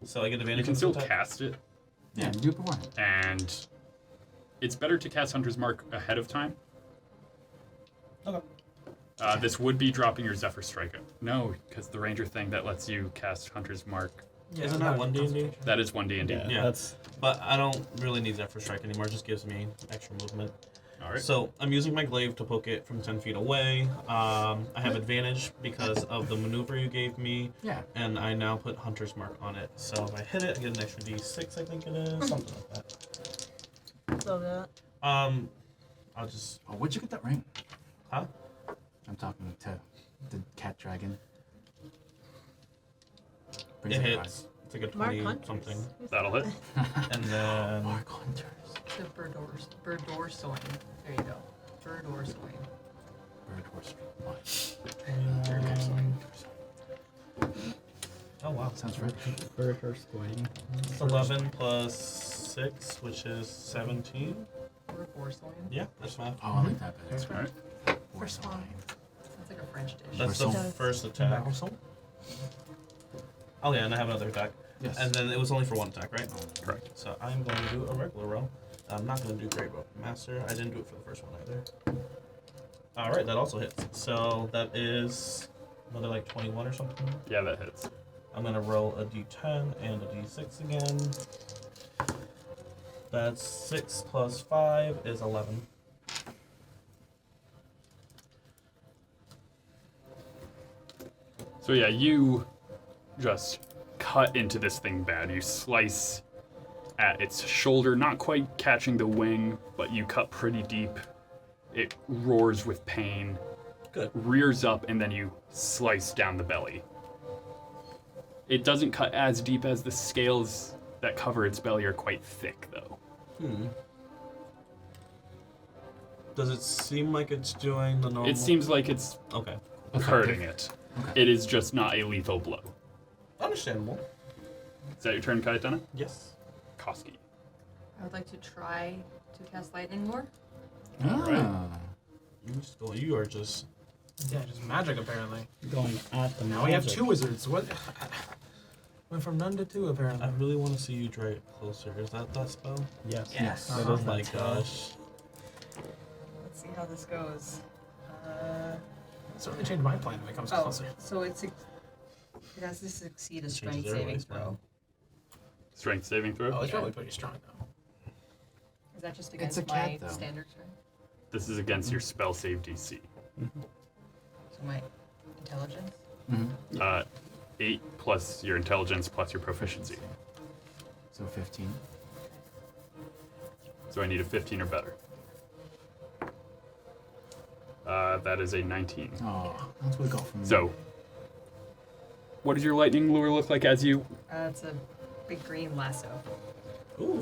So I get advantage. You can on still attack? cast it, Yeah, do it beforehand. and it's better to cast Hunter's Mark ahead of time. Okay. This would be dropping your Zephyr Strike. No, because the Ranger thing that lets you cast Hunter's Mark, Yeah, Isn't that 1D&D? that is 1D&D. Yeah, Yeah. that's But I don't really need Zephyr Strike anymore. It just gives me extra movement. All right. So I'm using my glaive to poke it from 10 feet away. I have advantage because of the maneuver you gave me, Yeah. and I now put Hunter's Mark on it. So if I hit it, I get an extra D6. I think it is something like that. So that. I'll just. Oh, where'd you get that ring? Huh? I'm talking to the cat dragon. It Brings up your hits. It's like a Mark 20 Hunters. something. That'll hit. And then Mark Hunters. The Birdor sewing. There you go. Birdor sewing. Bird horse. oh wow, Sounds right. bird or swing. 11 plus 6, which is 17. Or porcelain. Yeah, that's math. Oh, I like that better. All right. Porcelain. Sounds like a French dish. That's the Porcelain. first attack. Marsix? Oh yeah, and I have another attack. Yes. And then it was only for one attack, right? Correct. So I'm going to do a regular roll. I'm not going to do Great Weapon Master. I didn't do it for the first one either. Alright, that also hits. So that is another like 21 or something. Yeah, that hits. I'm going to roll a d10 and a d6 again. That's 6 plus 5 is 11. So yeah, you just cut into this thing bad. You slice at its shoulder, not quite catching the wing, but you cut pretty deep. It roars with pain, Good. rears up, and then you slice down the belly. It doesn't cut as deep as the scales that cover its belly are quite thick, though. Does it seem like it's doing the normal? It seems like it's Okay. hurting it. Okay. It is just not a lethal blow. Understandable. Is that your turn, Kyotenna? Yes. Koski. I would like to try to cast Lightning Lore. Ah. You are just. Yeah, just magic apparently. Going at the Now we have magic. 2 wizards. What? Went from none to 2 apparently. I really want to see you drag it closer. Is that spell? Yes. Yes. That Oh is my that spell. gosh. Let's see how this goes. Certainly changed my plan when it comes to closer. So it has to succeed a Changes strength saving everybody's throw. plan. Strength saving throw. Oh, it's probably pretty strong though. Is that just It's against a my cat, though. standard strength? This is against your spell save DC. So my intelligence? 8 plus your intelligence plus your proficiency. So 15. So I need a 15 or better. That is a 19. Oh, that's what we got from So, what does your lightning lure look like as you? It's a big green lasso. Ooh.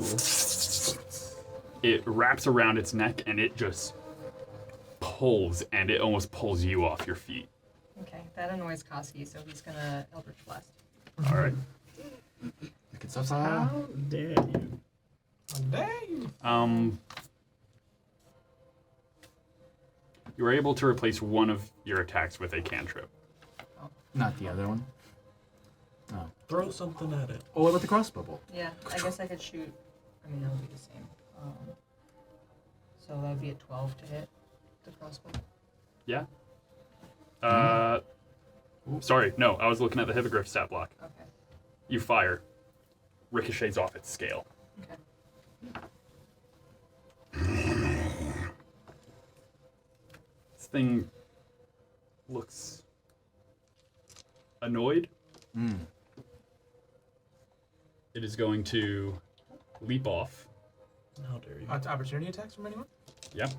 It wraps around its neck and it just pulls, and it almost pulls you off your feet. Okay, that annoys Koski, so he's gonna Eldritch Blast. All right. Look at stuff. How dare you? Dang! You were able to replace one of your attacks with a cantrip. Not the other one. Oh. Throw something at it. Oh, what about the crossbow bolt? Yeah, I guess I could shoot. I mean, that would be the same. So that would be a 12 to hit the crossbow. Yeah. Sorry, no, I was looking at the Hippogriff stat block. Okay. You fire, ricochets off its scale. Okay. This thing looks annoyed. It is going to leap off. How dare you? Opportunity attacks from anyone? Yep.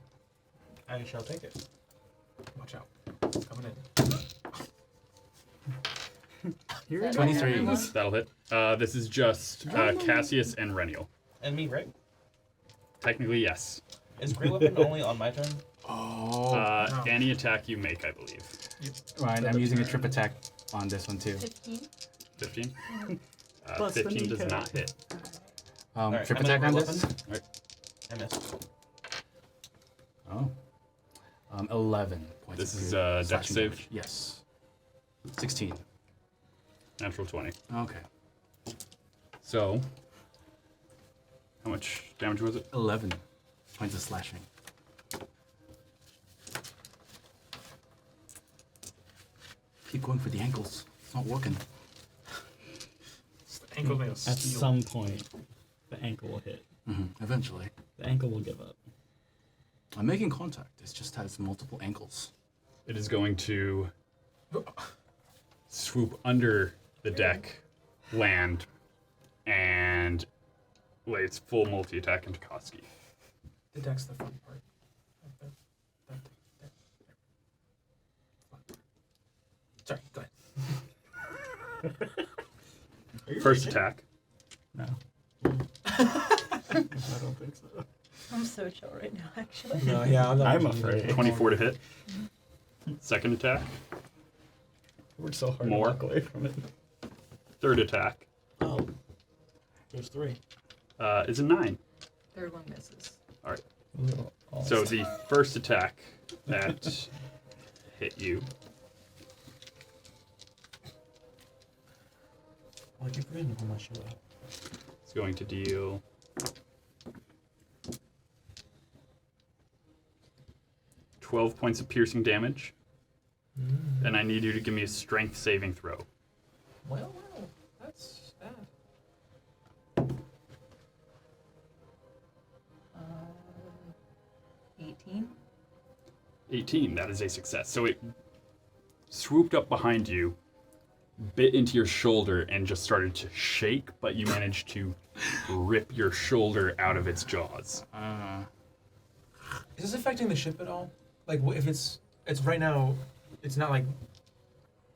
I shall take it. Watch out. It's coming in. Here we go. 23. That'll hit. This is just Cassius and Reniel. And me, right? Technically, yes. Is Great Weapon only on my turn? Oh. No. Any attack you make, I believe. Right, I'm using a trip attack on this one too. 15. 15? Plus the 15 does kneecap. not hit. Alright, Trip I'm gonna attack on roll this? weapon. I missed. Oh. 11 points. This of is, pure dex slashing save? damage. Yes. 16. Natural 20. Okay. So, how much damage was it? 11 points of slashing. Keep going for the ankles. It's not working. Ankle made of At steel. some point, the ankle will hit. Eventually. The ankle will give up. I'm making contact. It just has multiple ankles. It is going to swoop under the deck, land, and lay its full multi-attack into Koski. The deck's the fun part. Sorry, go ahead. First attack. No. I don't think so. I'm so chill right now, actually. No, yeah, I'm afraid. 24 to hit. Second attack. We're so hard More. to walk away from it. Third attack. Oh. There's 3. is a 9. Third one misses. All right. Little So the first attack that hit you Why'd you forget to pull my shield out? is going to deal 12 points of piercing damage, and I need you to give me a strength saving throw. Well, that's bad. 18. 18, that is a success. So it swooped up behind you, bit into your shoulder, and just started to shake, but you managed to rip your shoulder out of its jaws. Is this affecting the ship at all? Like, if it's right now, it's not like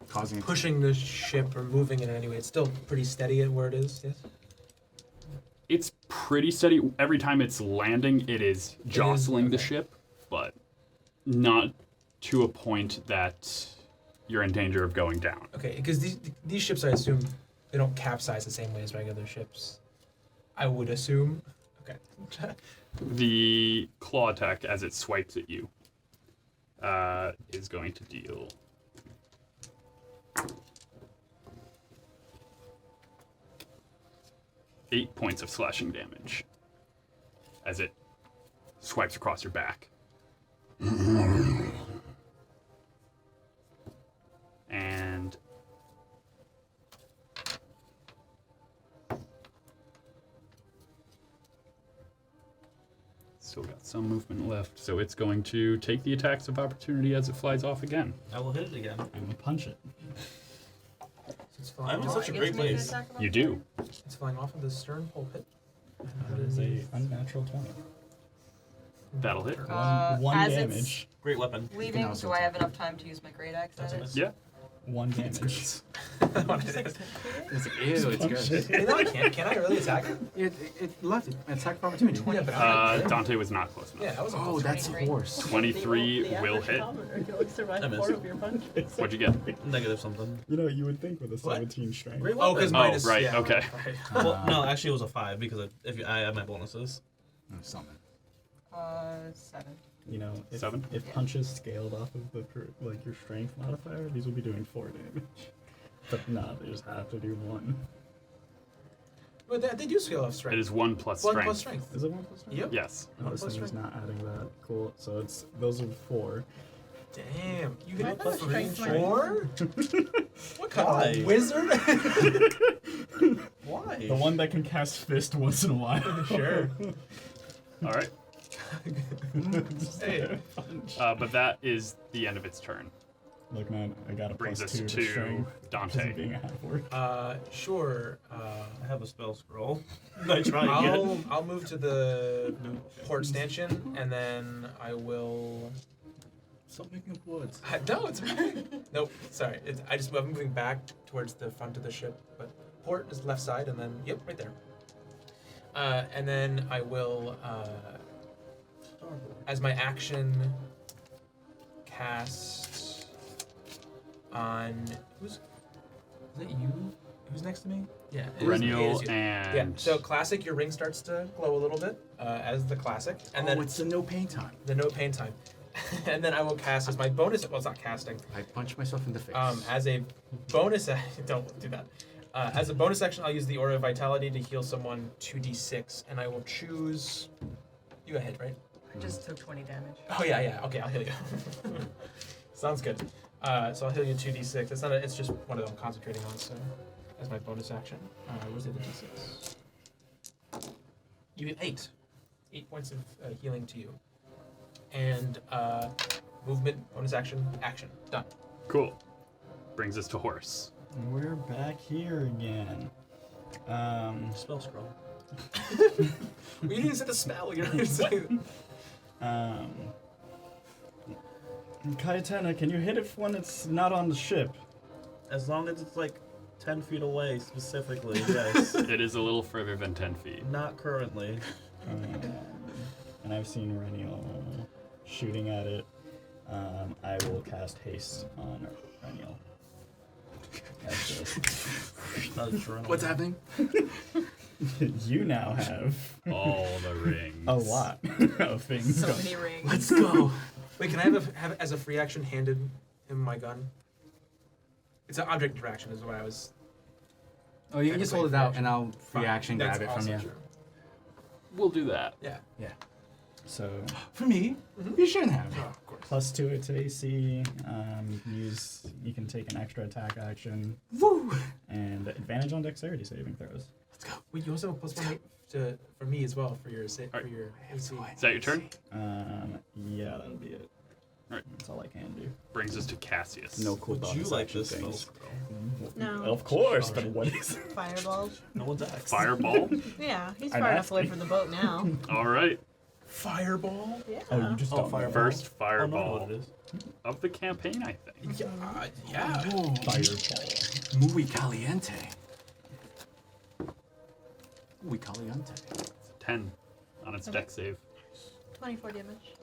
Causing it pushing the ship or moving it in any way. It's still pretty steady at where it is. Yes. It's pretty steady. Every time it's landing, it is jostling the okay. ship, but not to a point that you're in danger of going down. Okay, because these ships, I assume, they don't capsize the same way as regular ships. I would assume. Okay. The claw attack, as it swipes at you, is going to deal 8 points of slashing damage as it swipes across your back. And still got some movement left, so it's going to take the attacks of opportunity as it flies off again. I will hit it again. I'm gonna punch it. It's I'm flying in off. such a Gets great to make an place. attack of You do. It's flying off of the stern pulpit. That is a unnatural 20. That'll hit. One as damage. Great weapon. It's leaving, also do I have enough time to use my great axe That's at a it? miss. Yeah. 1 damage. It's like, ew, it's good. You know, I can't. Can I really attack him? It left it. Attack for opportunity. Yeah, but I'm not Dante was not close enough. Yeah, that was a Oh, that's 23. horse. 23 The will average hit. commoner can only survive I missed. 4 of your punches. What'd you get? Negative something. You know, you would think with a What? 17 strength. Great Oh, weapon. because Oh, minus. right, Yeah, okay. right. Well, no, actually it was a 5 because I had my bonuses. Something. 7. You know, if, 7? if punches scaled off of the your strength modifier, these would be doing 4 damage. But no, they just have to do 1. But they do scale off strength. It is 1 plus 1 strength. plus strength. Is it 1 plus strength? Yep. Yes. Oh, this plus thing is strength. not adding that. Cool. So it's those are 4. Damn. You I get thought plus strength might- 4? What kind Why? of wizard? Why? The one that can cast fist once in a while. Sure. All right. Hey. But that is the end of its turn. Look, man, I got a Brings plus us 2 to to strength. Because Dante. of being a half-orc. Sure. I have a spell scroll. I try again. I'll move to the port stanchion, and then I will. Stop making up words. No, it's nope. Sorry, I'm moving back towards the front of the ship, but port is left side, and then yep, right there. And then I will, as my action, cast on who's. Is that you? Who's next to me? Yeah. it is Renial you. and Yeah. So classic, your ring starts to glow a little bit as the classic, and then it's the no pain time. the no pain time, and then I will cast as my bonus. Well, it's not casting. I punch myself in the face. As a bonus, don't do that. As a bonus action, I'll use the Aura of Vitality to heal someone 2d6, and I will choose. You got hit, right? I just took 20 damage. Oh yeah. Okay, I'll heal you. Sounds good. So I'll heal you 2d6. It's not. It's just one of them I'm concentrating on. So, as my bonus action, where's the other d6? You get 8. 8 points of healing to you, and movement, bonus action, action. Done. cool. Brings us to Horus. We're back here again. Spell scroll. Well, you didn't say the spell. You're not saying. Kyotenna, can you hit it when it's not on the ship? As long as it's like 10 feet away specifically, yes. It is a little further than 10 feet. Not currently. And I've seen Renial shooting at it. I will cast haste on Renial. What's happening? You now have All the rings. a lot of things. So going. many rings. Let's go. Wait, can I have as a free action handed him my gun? It's an object interaction, is what I was. Oh, you Kind just of hold it like out, free and I'll free Fine. action That's grab it from also you. true. We'll do that. Yeah. Yeah. So For me, you shouldn't have. Oh, of course. +2 to AC. You can take an extra attack action Woo! and advantage on dexterity saving throws. Let's go. Wait, you also have +1 for me as well for your for Alright. your AC. Is that your turn? Yeah, that'll be it. Alright. That's all I can do. Brings us to Cassius. No cool Would you bonus like action this things. spell? No. Of course, but what is it? Fireball. No one's asked. Fireball. Yeah, he's I'm far enough away asking. from the boat now. All right. Fireball. Yeah. Oh, you just Oh, don't know. fireball. First Oh, no, fireball what it is. of the campaign, I think. Yeah. Fireball. Muy caliente. Muy caliente. 10 on its Okay. deck save. 24 damage.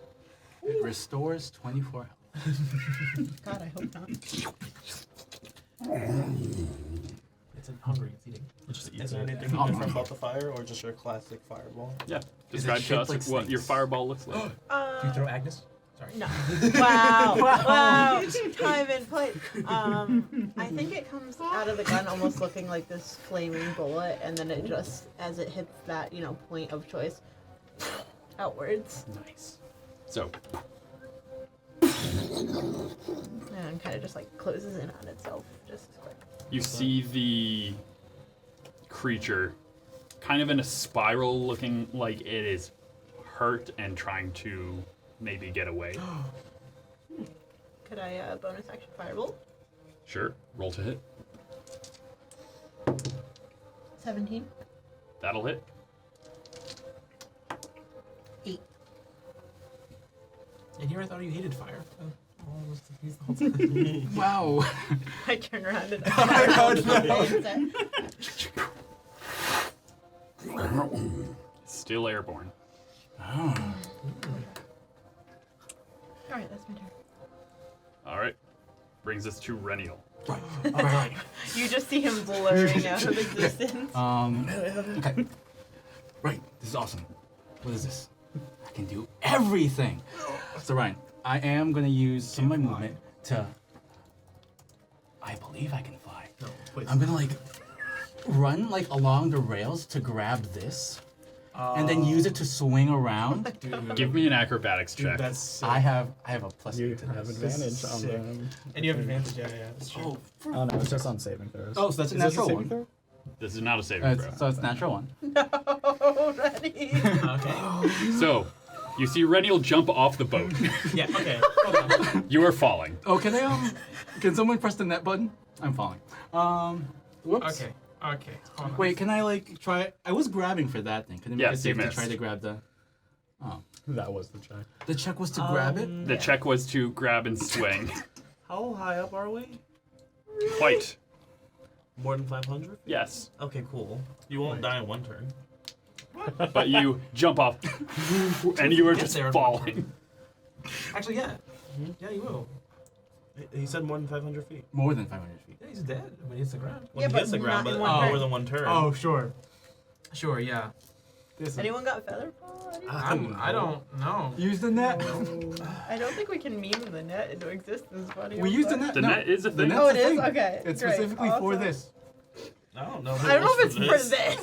It restores 24 health. God, I hope not. It's hungry. It's eating. Is there anything different about the fire, or just your classic fireball? Yeah. Is it Describe to shaped us like what your snakes? fireball looks like. Do you throw Agnes? Sorry. No. Wow. Wow. Time and place. I think it comes out of the gun almost looking like this flaming bullet, and then it just, as it hits that, point of choice, outwards. Nice. So, And kind of just like closes in on itself. Just quick. you see the creature kind of in a spiral, looking like it is hurt and trying to maybe get away. Could I bonus action fireball? Sure. Roll to hit. 17. That'll hit. 8. And here I thought you hated fire. Almost confused the whole time. Wow. I turn around and Still airborne. Oh. Alright, that's my turn. All right. Brings us to Renial. Alright. You just see him blurring out of existence. Okay. Right. This is awesome. What is this? I can do everything. So Ryan, I am gonna use some of my movement to. I believe I can fly. No, please. I'm gonna run along the rails to grab this, and then use it to swing around. Give me an acrobatics Dude, check. that's sick. I have a plus You 8 to have this. advantage is on sick. them. And you have advantage. Yeah, that's true. Oh no, it's just on saving throws. Oh, so that's a Is this natural saving one. throw? This is not a saving throw. So it's natural one. Already. Okay. So, you see Renial jump off the boat. Yeah. Okay. Hold on. You are falling. Oh, can I can someone press the net button? I'm falling. Whoops. Okay. Okay. Hold on. Wait, can I try? I was grabbing for that thing. Can I make Yes, a you save to missed. try to grab the? Oh, That was the check. the check was to grab it. The check was to grab and swing. How high up are we? Quite. More than 500? Yes. Okay, cool. You won't die in one turn. But you jump off and you are Get just there in one falling. Actually, yeah. Yeah, you will. He said more than 500 feet. More than 500 feet. Yeah, he's dead when he hits the ground. Well, Yeah, he but hits the ground, not but in one more turn. than one turn. Oh, sure. Sure, yeah. Anyone got feather fall? I don't know. Use the net. I don't think we can meme the net into existence, buddy. We used the net. The no. net is a The thing. net's Oh, a it is? thing. Okay, It's great, specifically for awesome. this. I don't know. I don't know if it's for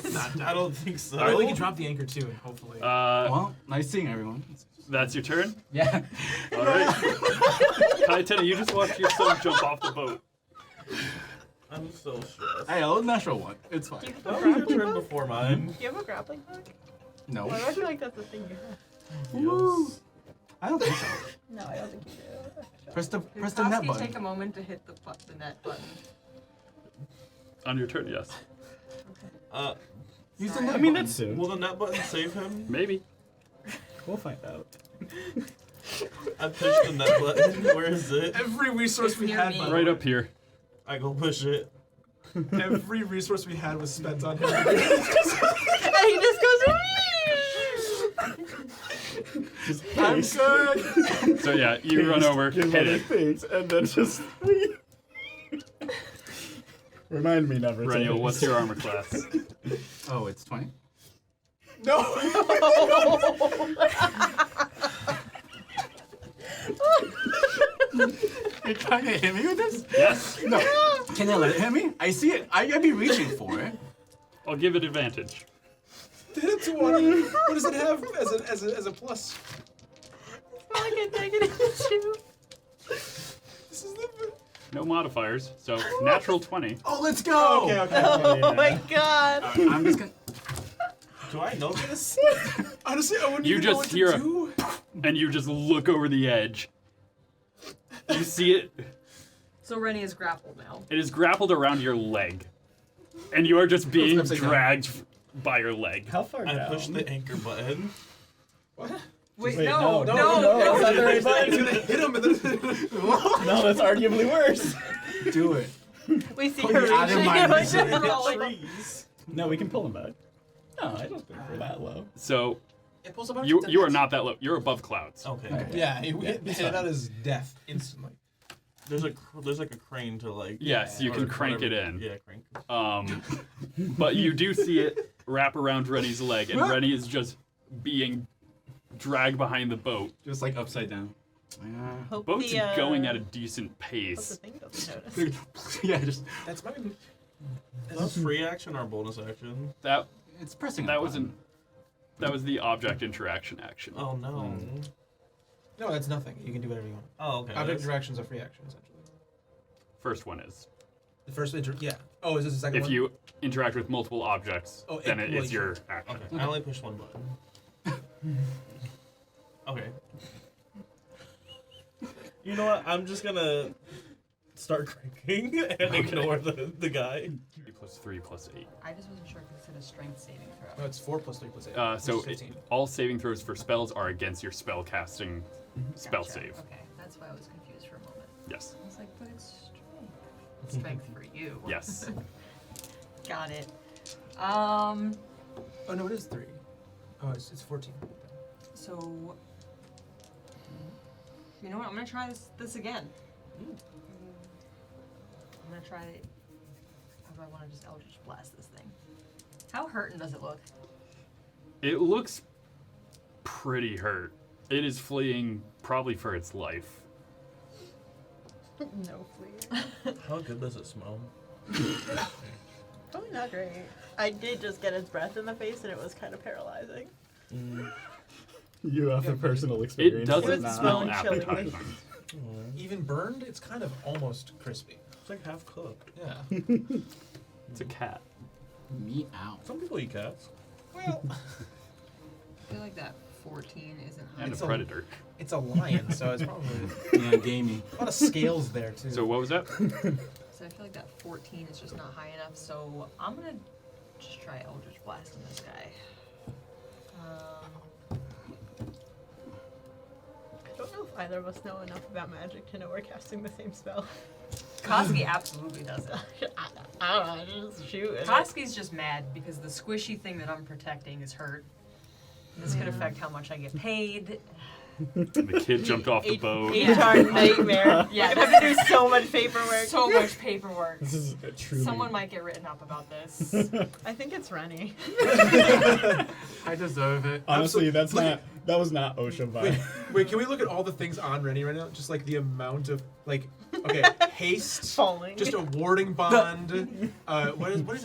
this. I don't think so. Or we can drop the anchor too, and hopefully. Well, nice seeing everyone. That's your turn? Yeah. All right. Kyotenna, you just watched your son jump off the boat. I'm so stressed. Hey, I'll natural one. It's Do fine. you have That a was your grappling turn hook? before mine. Do you have a grappling hook? No. Well, I feel like that's the thing you have. Yes. I don't think so. No, I don't think you do. Press the Did net Koski button. take a moment to hit the net button? On your turn, yes. Use the Sorry. net I mean, button. that's soon. Will the net button save him? Maybe. We'll find out. I pushed the net button. Where is it? Every resource It's we near had, me. by the Right way, up here. I go push it. every resource we had was spent on him. And he just goes, I'm good. So yeah, you run over, Give hit other it. things, and then just Remind me never to. Reniel, what's your armor class? Oh, it's 20. No. You're trying to hit me with this? Yes. No. Can I let it hit me? I see it. I'd be reaching for it. I'll give it advantage. Did a 20. What does it have as a plus? Like a -2. This is the. No modifiers, so natural 20. Oh, let's go! Okay. Oh my god. I'm just gonna. Do I know this? Honestly, I wouldn't You even know just what hear to a- do. And you just look over the edge. You see it. So Rennie is grappled now. It is grappled around your leg. And you are just being upside down. dragged by your leg. How far I down? pushed the anchor button. What? Wait, Wait, no. no, it's not the right It's button. gonna hit him and then. No, that's arguably worse. Do it. We see Put her me out of reaching. my Like, misery. rolling. Trees. No, we can pull him back. No, I don't think we're that low. So It pulls a bunch you of you are tickets. not that low. You're above clouds. Okay. Okay. Yeah, it Yeah, hit it's hit fine. out his death instantly. There's like a crane to like. Yes, you or can crank it whatever. in. Yeah, crank. But you do see it wrap around Rennie's leg, and Rennie is just being dragged behind the boat. Just like upside down. Hope Boat's the, going at a decent hope the pace. thing doesn't notice. Yeah, just. That's my. Is that free action or bonus action? That It's pressing. that a was button. that was the object interaction action. Oh no. No, that's nothing. You can do whatever you want. Oh okay. Object that's- interaction's a free action, essentially. First one is. The first yeah. Oh, is this the second If one? you interact with multiple objects, Oh, then it- it well, is sure. your action. Okay. I only pushed one button. Okay. You know what? I'm just gonna start cranking and ignore the guy. 3 + 3 + 8. I just wasn't sure if it said a strength saving throw. No, it's 4 + 3 + 8. So which is 15. all saving throws for spells are against your spell casting spell Gotcha. save. Okay, that's why I was confused for a moment. Yes. I was like, but it's strength. It's strength for you. Yes. Got it. Oh no, it is 3. Oh, it's 14. So, you know what? I'm gonna try this again. I'm gonna try. How do I want to just Eldritch Blast this thing? How hurting does it look? It looks pretty hurt. It is fleeing probably for its life. No, please. How good does it smell? Probably not great. I did just get its breath in the face and it was kind of paralyzing. You have the personal experience. It doesn't was smell bone chilling. appetizing. Even burned, it's kind of almost crispy. It's like half cooked. Yeah. It's a cat. Me out. Some people eat cats. Well, I feel like that 14 isn't high. And a It's a- predator. it's a lion, so it's probably Yeah, gamey. a lot of scales there too. So what was that? So I feel like that 14 is just not high enough. So I'm gonna just try Eldritch Blast on this guy. I don't know if either of us know enough about magic to know we're casting the same spell. Koski absolutely does it. I don't know, I just shoot. and Koski's just mad because the squishy thing that I'm protecting is hurt. This could affect how much I get paid. The kid jumped off the H- boat. HR nightmare. Yeah. I have to do so much paperwork. So much paperwork. This is truly. Someone might get written up about this. I think it's Rennie. I deserve it. Honestly, that's Look- not. That was not OSHA vibe. Wait, can we look at all the things on Rennie right now? Just like the amount of okay, haste, Falling. just a warding bond. What is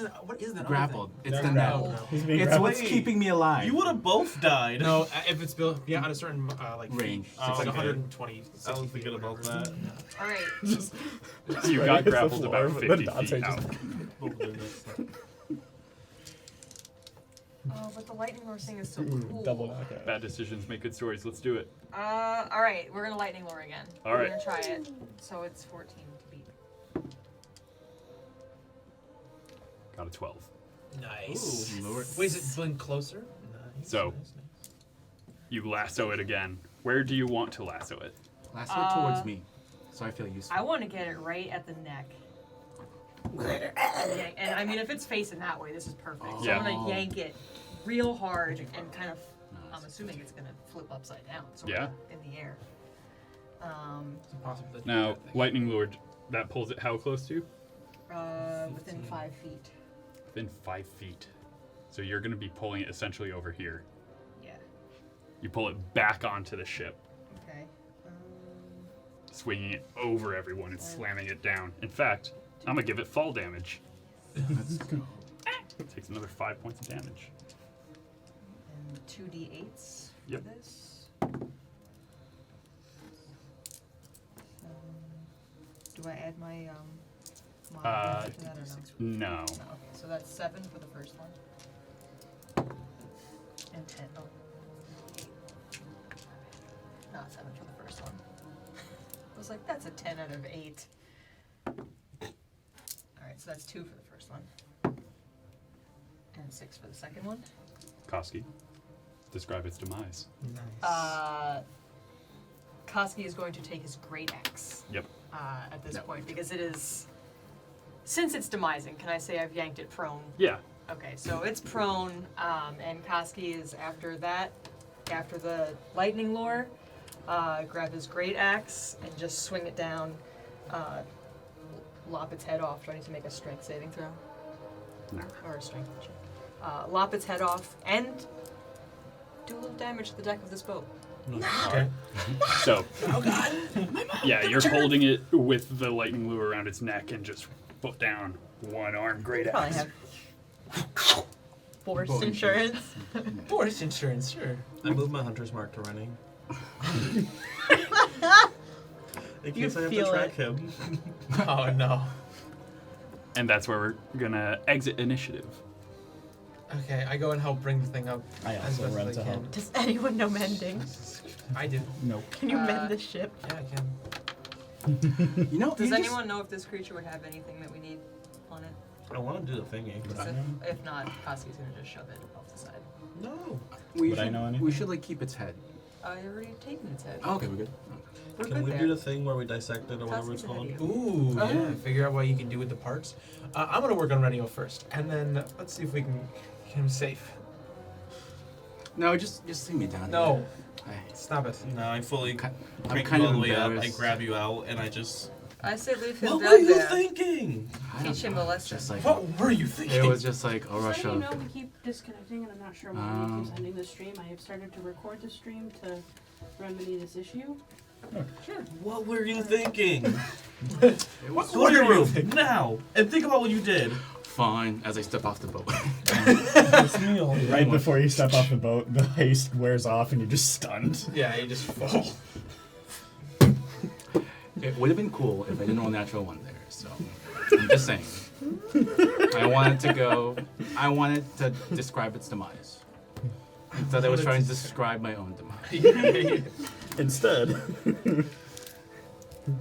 that? Grappled. It's That's the grappled. now. He's being It's grappled. what's keeping me alive. You would have both died. No, if it's built beyond a certain like Range. feet, it's like Okay. 120. I 60 was feet thinking or about whatever. that. All right. Just, You right got against the grappled floor, about but 50 Dante feet just- out. Hopefully that's not- Oh, but the lightning lure thing is so Ooh, cool. double knockout. Bad decisions make good stories. Let's do it. All right, we're gonna lightning lure again. All We're right. gonna try it. So it's 14 to beat. Got a 12. Nice. Ooh, Lord. Wait, is it been closer? Nice. So- nice. You lasso it again. Where do you want to lasso it? Lasso it towards me, so I feel useful. I want to get it right at the neck. Yank- and I mean, if it's facing that way, this is perfect. So Yeah. I'm gonna yank it real hard and kind of. No, I'm assuming it's gonna flip upside down. So Yeah. we're in the air. It's impossible to do Now, that thing. lightning lure, that pulls it how close to you? Within 5 feet. Within 5 feet. So you're going to be pulling it essentially over here. Yeah. You pull it back onto the ship, Okay. swinging it over everyone and slamming it down. In fact, I'm going to give it fall damage. Let's go. It takes another 5 points of damage. And 2d8s for Yep. this. Do I add my modifier to that or no? No. No, okay, so that's 7 for the first one. And 10. Oh. Not 7 for the first one. I was like, that's a 10 out of 8. Alright, so that's 2 for the first one. And 6 for the second one. Koski, describe its demise. Nice. Koski is going to take his great axe. Yep. At this point, because it is, since it's demising, can I say I've yanked it prone? Yeah. Okay, so it's prone, and Koski is after that, after the lightning lure, grab his great axe and just swing it down, lop its head off. Do I need to make a strength saving throw? No. Or a strength check. Lop its head off and do a little damage to the deck of this boat. Okay. So, yeah, you're holding it with the lightning lure around its neck and just put down one arm great Probably axe. have forced insurance. Forest insurance, sure. I moved my hunter's mark to running. In case I have to feel track it. him. Oh no. And that's where we're gonna exit initiative. Okay, I go and help bring the thing up. I as also best run as I to can. help. Does anyone know mending? I do. Nope. Can you mend the ship? Yeah, I can. You know, Does you just- anyone know if this creature would have anything that we need on it? I want to do the thingy. Because if not, Koski's gonna just shove it off the side. No. we Would I should, know we anything? should like keep its head. I already taken its head. Oh, okay, we're good. We're Can good we there. do the thing where we dissect it or whatever Koski's it's called? ahead of you. Ooh, Oh. yeah. Figure out what you can do with the parts. I'm gonna work on Renio first, and then let's see if we can get him safe. No, just leave me down. No. Here. Stop it. No, I fully I'm crank kind you all of the way up. I embarrassed. grab you out and I just. I say leave him What down were you there. thinking? I don't Teach him know, a lesson. Just like What were you thinking? it was just like a Just rush letting you of. know, we keep disconnecting, and I'm not sure why he keeps ending the stream. I have started to record the stream to remedy this issue. What were you thinking? It Go was to your room now and think about what you did. fine as I step off the boat. Right before you step off the boat, the haste wears off and you're just stunned. Yeah, you just fall. It would have been cool if I didn't roll a natural one there. So I'm just saying. I wanted to describe its demise. Instead, I was trying to describe my own demise. Instead,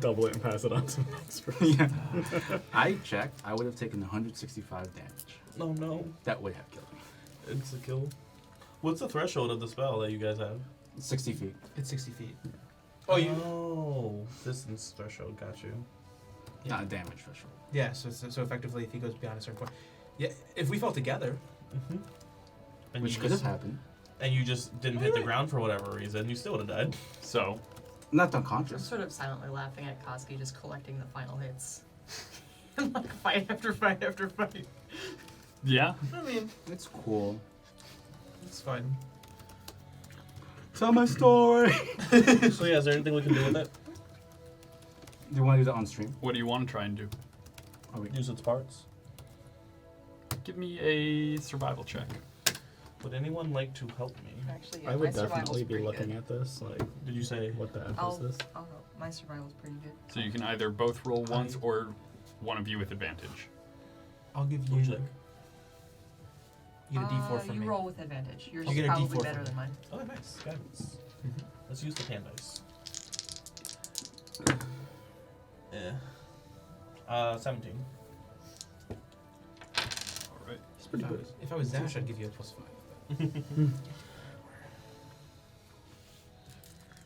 double it and pass it on to the next person. Yeah. I checked. I would have taken 165 damage. No, no. That would have killed me. It's a kill. What's the threshold of the spell that you guys have? 60 feet. It's 60 feet. Oh, distance threshold. Got you. Yeah. Not a damage threshold. Yeah, so effectively, if he goes beyond a certain point. Yeah, if we fell together. Mm-hmm. And Which you could have just, happened. and you just didn't hit the ground for whatever reason, you still would have died. So, Not I'm unconscious. sort of silently laughing at Koski just collecting the final hits. Like fight after fight after fight. yeah. I mean, It's cool. it's fine. Tell my story. So yeah, is there anything we can do with it? Do you want to do that on stream? What do you want to try and do? Are we? Use its parts. Give me a survival check. Would anyone like to help me? Actually, yeah, I my would survival's definitely be pretty looking good. at this. Like, Did you say? what the F I'll, is this? I'll help. My survival's pretty good. So you can either both roll once or one of you with advantage. I'll give you. We'll check. You get a D4 from you me. roll with advantage. Yours You is get a probably D4 better from than me. mine. Oh, nice. Guidance. Mhm. Let's use the hand dice. Yeah. 17. Alright. It's pretty good. If I was Dash, I'd give you a +5.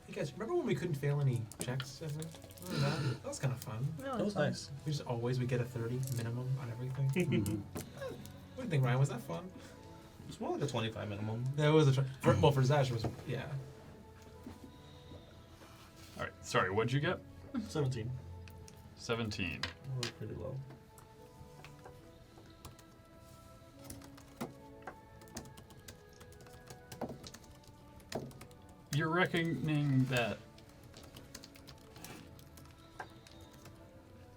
Hey guys, remember when we couldn't fail any checks ever? Remember that? That was kind of fun. That was nice. We just always would get a 30 minimum on everything. Mhm. What do you think, Ryan? Was that fun? It's more like a 25 minimum. That was well for Zash it was yeah. Alright, sorry, what'd you get? 17. 17. We're pretty low. You're reckoning that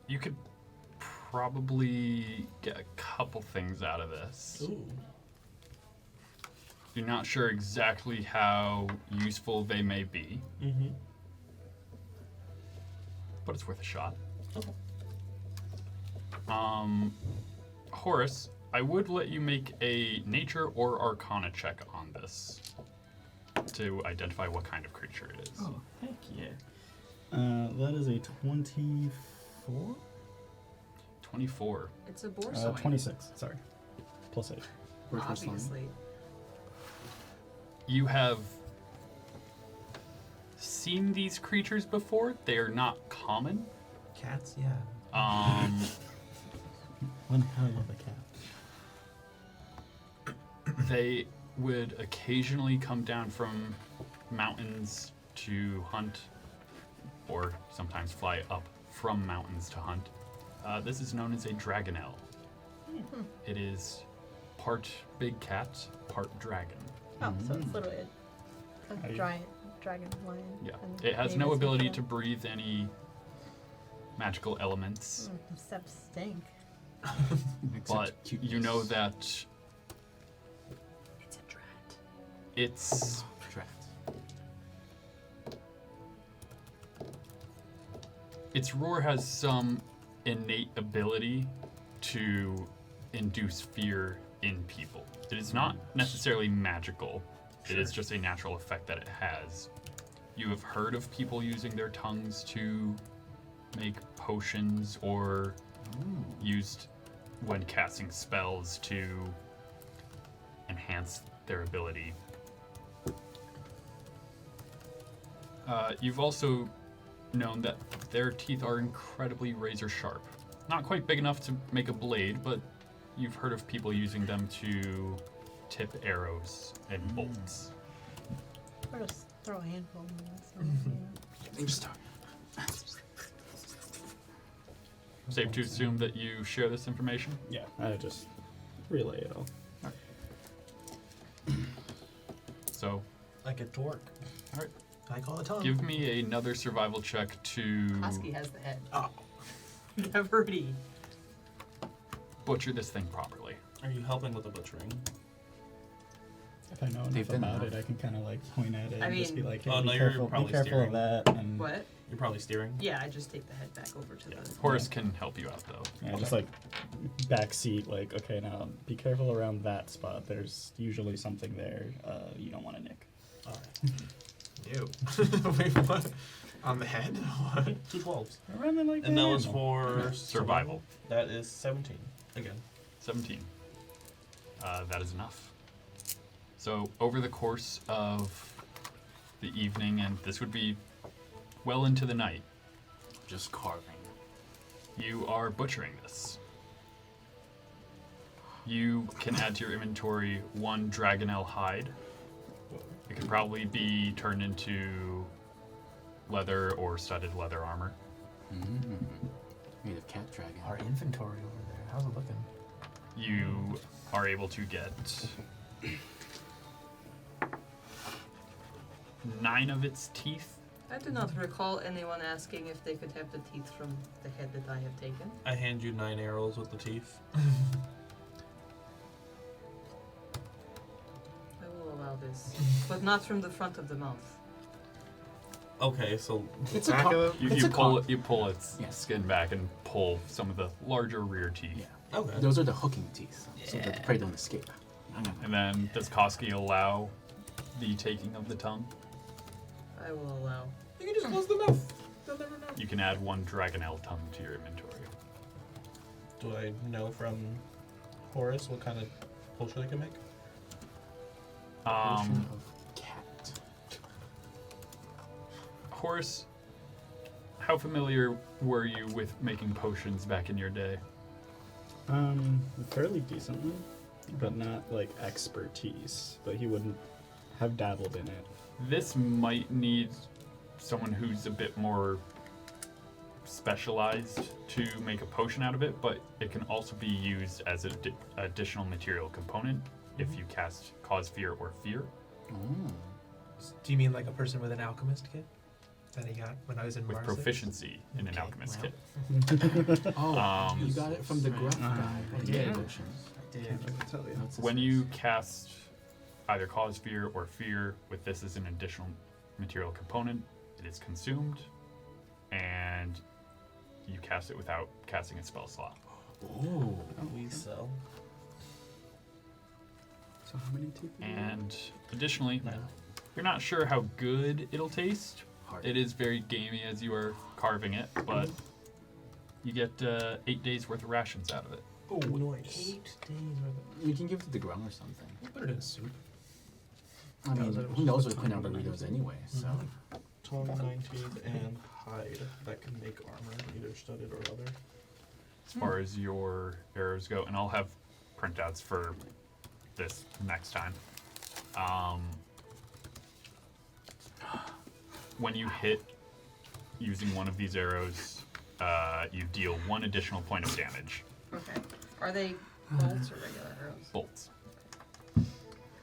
you could probably get a couple things out of this. Ooh. You're not sure exactly how useful they may be, Mm-hmm. but it's worth a shot. Okay. Horus, I would let you make a nature or arcana check on this to identify what kind of creature it is. Oh, heck yeah. That is a 24? 24. It's a boar swine. 26, sorry. Plus 8. Obviously. You have seen these creatures before. They are not common. Cats, yeah. One hell of a cat. They would occasionally come down from mountains to hunt, or sometimes fly up from mountains to hunt. This is known as a Dragonelle. It is part big cat, part dragon. Oh, so it's literally a you- giant dragon lion. Yeah. and It has maybe no it's ability like to breathe any magical elements, except stink. but you know that It's a drat. it's its roar has some innate ability to induce fear in people. It is not necessarily magical. It is just a natural effect that it has. You have heard of people using their tongues to make potions or used when casting spells to enhance their ability. You've also known that their teeth are incredibly razor sharp. Not quite big enough to make a blade, but you've heard of people using them to tip arrows and bolts. Or just throw a handful in this. Safe to assume that you share this information? Yeah, I just relay it all. So, Like a dork. alright. I call it tongue. Give me another survival check to Koski has the head. Oh. Never he. butcher this thing properly. Are you helping with the butchering? If I know They've enough been about enough. it, I can kind of like point at it I and just be mean- like, hey, Oh, be no, you're careful, probably of steering. that. And What? You're probably steering. Yeah, I just take the head back over to the. Horus can help you out though. Yeah, just like backseat, like, okay, now be careful around that spot. There's usually something there you don't want to nick. Alright. Ew. Wait, what? On the head? What? 2 12s. Around there like And that that. was for Survival. That is 17. Again. 17. That is enough. So, over the course of the evening, and this would be well into the night, Just carving. you are butchering this. You can add to your inventory 1 Dragonelle hide. It could probably be turned into leather or studded leather armor. Made of cat dragon. Our inventory over there. How's it looking? You are able to get 9 of its teeth. I do not recall anyone asking if they could have the teeth from the head that I have taken. I hand you 9 arrows with the teeth. I will allow this, but not from the front of the mouth. Okay, so It's a co- You pull its Yeah. skin back and pull some of the larger rear teeth. okay. Those are the hooking teeth, so that the prey don't escape. And then does Koski allow the taking of the tongue? I will allow. You can just close the mouth. They'll never know. You can add 1 Dragonelle tongue to your inventory. Do I know from Horus what kind of potion I can make? Potion of cat. Horus, how familiar were you with making potions back in your day? Fairly decently, but not like expertise. But he wouldn't have dabbled in it. This might need someone who's a bit more specialized to make a potion out of it, but it can also be used as an additional material component if you cause fear or fear. Do you mean like a person with an alchemist kit that I got when I was in with Marsix? proficiency in an Okay, alchemist well. kit. Oh, you got it from the gruff guy. I the did. potions. I tell you. That's his- When you cast either Cause Fear or Fear with this as an additional material component, it is consumed, and you cast it without casting a spell slot. Ooh. We sell. So how many teeth? And additionally, you're not sure how good it'll taste. Hard. It is very gamey as you are carving it, but you get 8 days worth of rations out of it. Oh, nice. 8 days worth You can give it to the ground or something. of. Put it in a soup. I mean, Yeah, who knows what putting on burritos anyway, so. Tongue, 9 teeth, and hide that can make armor, either studded or other. As far as your arrows go, and I'll have printouts for this next time. When you hit using one of these arrows, you deal 1 additional point of damage. Okay. Are they bolts or regular arrows? Bolts.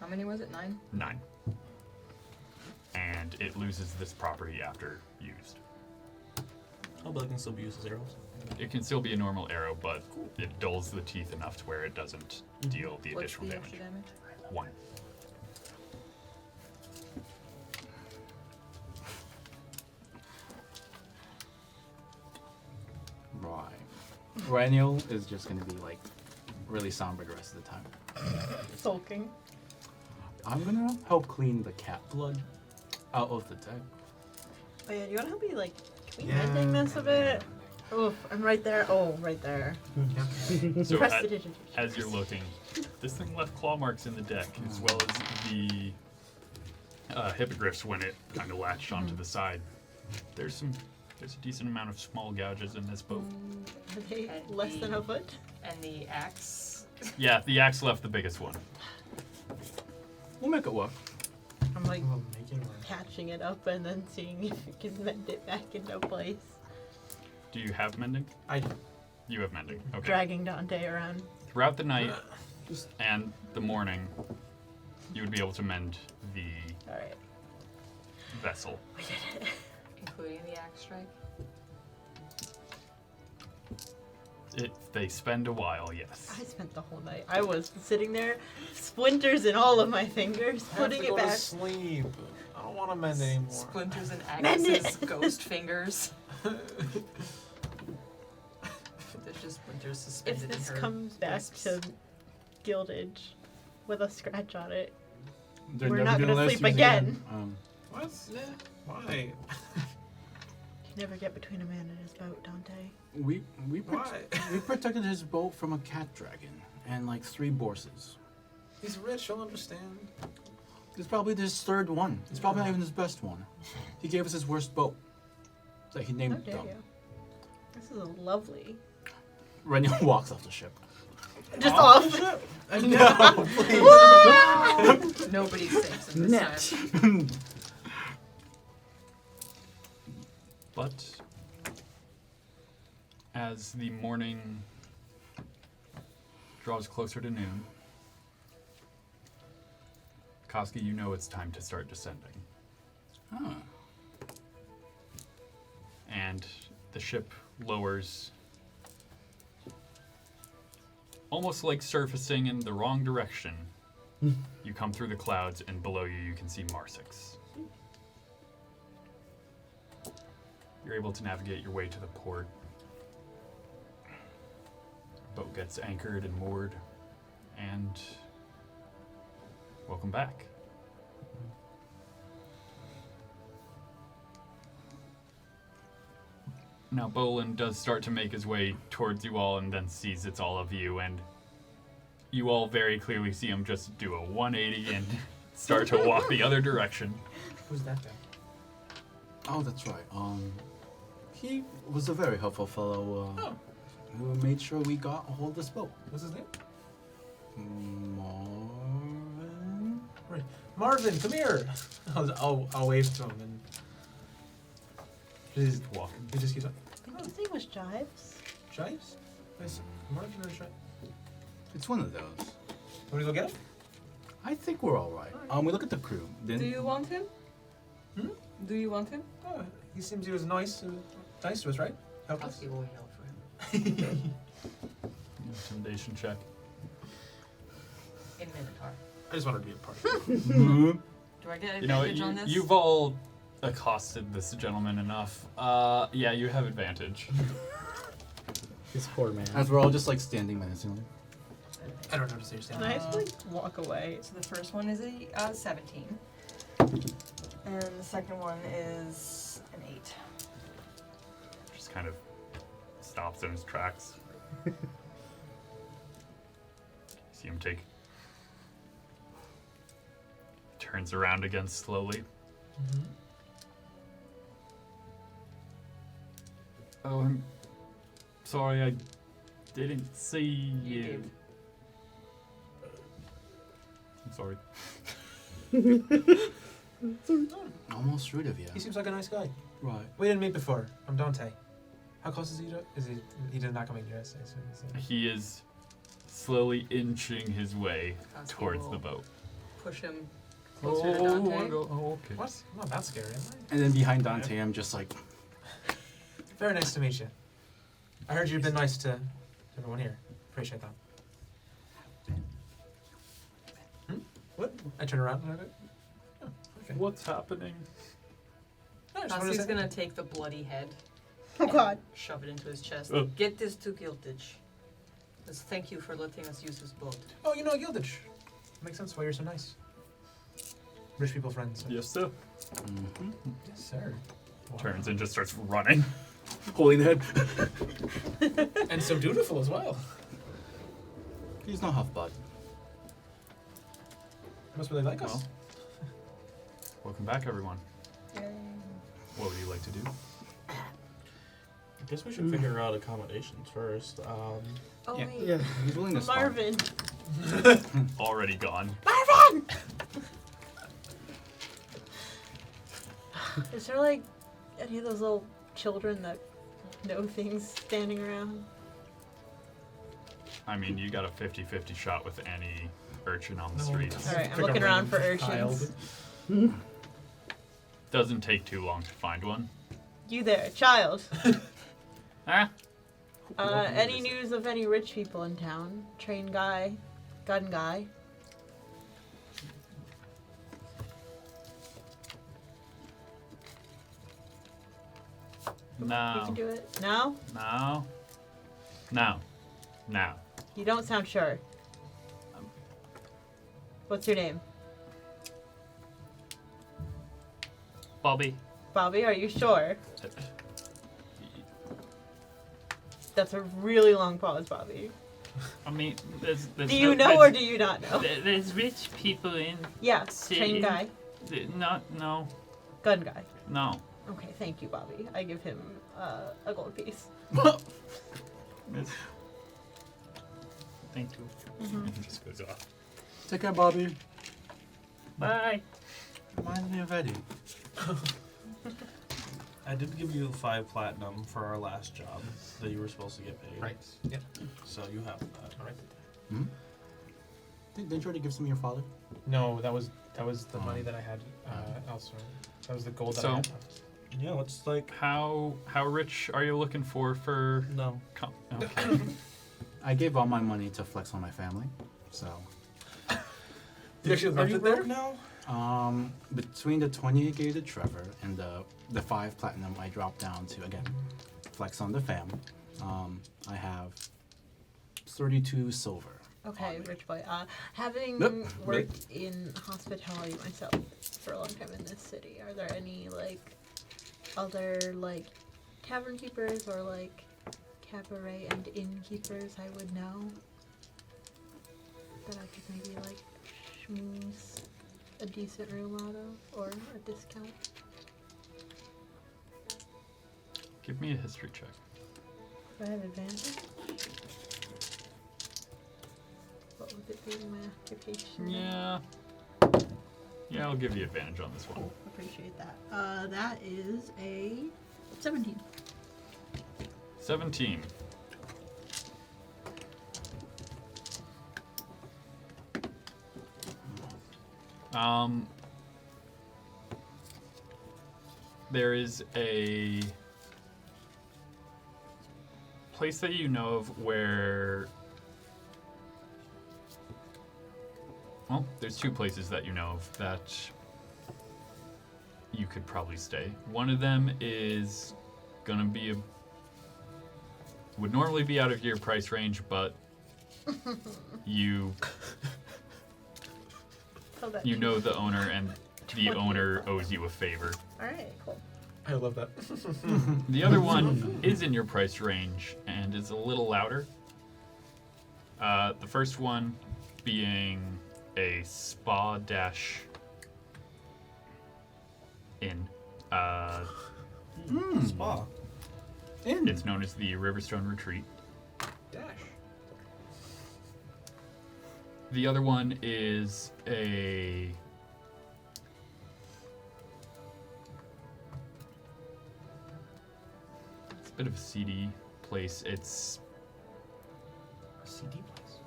How many was it? 9? 9. And it loses this property after used. Oh, but it can still be used as arrows. It can still be a normal arrow, but it dulls the teeth enough to where it doesn't deal the What's additional the damage. extra damage? 1. Right. Raniel is just gonna be like really somber the rest of the time. Sulking. I'm gonna help clean the cat blood out of the deck. Oh yeah, you wanna help me like clean Yeah. ending this a bit? Oof, I'm right there. Oh, right there. So Prestidigitation. as you're looking, this thing left claw marks in the deck, as well as the hippogriffs when it kind of latched onto the side. There's a decent amount of small gouges in this boat. Are they less than a foot? And the axe. Yeah, the axe left the biggest one. We'll make it work. I'm like Oh, making one. catching it up and then seeing if you can mend it back into place. Do you have mending? I do. You have mending. Okay. Dragging Dante around. Throughout the night and the morning, you would be able to mend the Alright. vessel. We did it. Including the axe strike. They spend a while, yes. I spent the whole night. I was sitting there, splinters in all of my fingers, putting it To back. sleep. I don't want to mend anymore. Splinters and Mend it. axes, ghost fingers. There's just splinters suspended If this in her comes back wisps. to Gilded with a scratch on it, They're We're never not gonna let us sleep use it again. What? Why? you never get between a man and his boat, Dante. We Why? we protected his boat from a cat dragon and like 3 borses. He's rich. He'll understand. It's probably his 3rd one. It's probably not even his best one. He gave us his worst boat. So he How named dare dumb. you? This is a lovely. Reniel walks off the ship. Just off. No, please. Nobody sinks in this Net. time. But as the morning draws closer to noon, Koski, you know it's time to start descending. Huh. And the ship lowers, almost like surfacing in the wrong direction. You come through the clouds, and below you can see Marsix. You're able to navigate your way to the port. Boat gets anchored and moored, and welcome back. Now Bolin does start to make his way towards you all and then sees it's all of you, and you all very clearly see him just do a 180 and start to walk the other direction. Who's that guy? Oh, that's right. He was a very helpful fellow who made sure we got a hold of this boat. What's his name? Marvin? Right. Marvin, come here. I'll wave to him and. He just keeps like, I think his name was Jives. Jives? Is Marvin or Jives? It's one of those. Want to go get him? I think we're all right. We look at the crew. Then Do you want him? Do you want him? Oh, he seems he was nice to us, right? Help us. Koski will yell for him. Intimidation check. In Minotaur. I just wanted to be a part. Do I get You know, advantage on this? you've all accosted this gentleman enough. Yeah, you have advantage. This poor man. As we're all just like standing menacingly. I don't know how to say your Can I just like walk away? So the first one is a 17. And the second one is an 8. Just kind of stops in his tracks. See him take. Turns around again slowly. Mm-hmm. Oh, I'm sorry, I didn't see You you. did. I'm sorry. Almost rude of you. He seems like a nice guy. Right. We didn't meet before. I'm Dante. How close is he to? He did not come in here? He is slowly inching his way Koski towards will the boat. Push him closer to Dante. Okay. What? I'm not that scary, am And then behind Dante, I'm just like, I? Very nice to meet you. I heard you've been nice to everyone here. Appreciate that. What? I turn around and I go, oh, okay. What's happening? No, I just wanted to Koski's say- gonna take the bloody head. Oh God. Shove it into his chest. Oh. Get this to Gilded. Thank you for letting us use his boat. Oh, you know Gilded. Makes sense why you're so nice. Rich people friends. Yes, sir. mm-hmm. Yes, sir. Wow. Turns and just starts running. Holding the head. And so dutiful as well. He's no half bud. Must really like us. Well. Welcome back, everyone. What would you like to do? I guess we should figure out accommodations first. Oh Yeah. wait. Yeah. He's willing to start. Marvin. Already gone. Marvin! Is there like any of those little children that know things standing around? I mean, you got a 50-50 shot with any urchin on the No. streets. Alright, I'm Pick a looking around for random urchins. child. Doesn't take too long to find one. You there, child. Ah, Any news of any rich people in town? Train guy? Gun guy? You no, can do it. No? no. You don't sound sure. What's your name? Bobby. Bobby, are you sure? That's a really long pause, Bobby. I mean, there's Do you know or do you not know? There's rich people in. Yeah, See? train guy, No. gun guy. No. Okay, thank you, Bobby. I give him a gold piece. It's, thank you. It just goes off. Take care, Bobby. Bye. Reminds me of Eddie. I did give you 5 platinum for our last job that you were supposed to get paid. Right. Yep. So you have that. All right. Hmm? Didn't you already give some to your father? No, that was the money that I had elsewhere. That was the gold that I So- had. Yeah, let's like How rich are you looking for? no. Okay. I gave all my money to flex on my family, so You actually Are left you it there? broke now? between the 20 I gave to Trevor and the 5 platinum I dropped down to again flex on the fam. I have 32 silver. Okay, on me. rich boy. Having Nope. worked in hospitality myself for a long time in this city, are there any like other like tavern keepers or like cabaret and innkeepers I would know that I could maybe like schmooze a decent room out of or a discount? Give me a history check. Do I have advantage? What would it be in my occupation? Yeah. Yeah, I'll give you advantage on this one. Cool, appreciate that. That is a 17. 17. there is a place that you know of where... Well, there's two places that you know of that you could probably stay. One of them is gonna be would normally be out of your price range, but you know the owner, and the owner owes you a favor. Alright, cool. I love that. The other one is in your price range and is a little louder. The first one being a spa-inn. Spa. It's known as the Riverstone Retreat. Dash. The other one is a... It's a bit of a seedy place. It's... A CD place.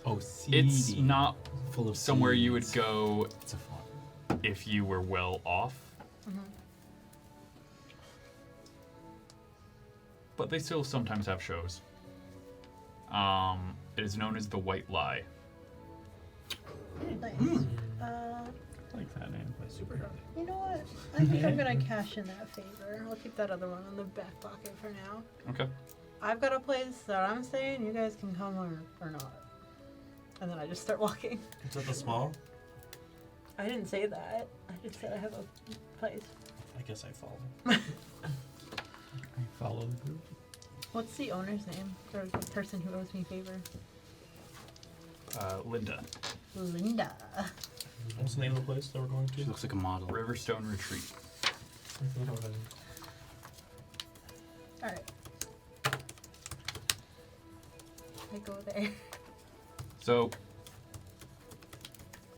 Oh, seedy. It's not Full of somewhere you would seeds. go It's a farm. if you were well off. But they still sometimes have shows. It is known as the White Lie. Nice. I like that name. My superhero. You know what? I think I'm gonna cash in that favor. I'll keep that other one in the back pocket for now. Okay. I've got a place that I'm staying. You guys can come or not. And then I just start walking. Is that the small? I didn't say that. I just said I have a place. I guess I follow. I follow the group. What's the owner's name? Or the person who owes me favor? Linda. Linda. What's the name of the place that we're going She to? looks like a model. Riverstone Retreat. Alright. I go there. So,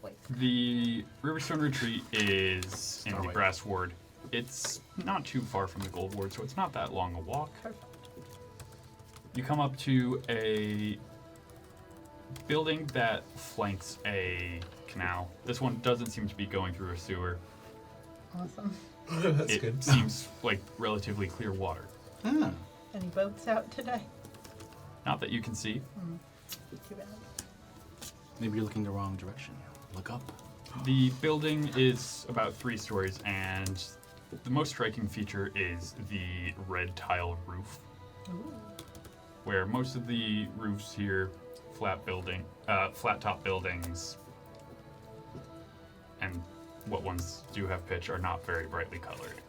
Wait. the Riverstone Retreat is in the Starlight. Grass Ward. It's not too far from the Gold Ward, so it's not that long a walk. Perfect. You come up to a building that flanks a canal. This one doesn't seem to be going through a sewer. Awesome. That's It good. seems like relatively clear water. Ah. Any boats out today? Not that you can see. Too bad. Maybe you're looking the wrong direction. Look up. The building is about 3 stories, and the most striking feature is the red tile roof, Ooh. where most of the roofs here, flat top buildings, and what ones do have pitch are not very brightly colored.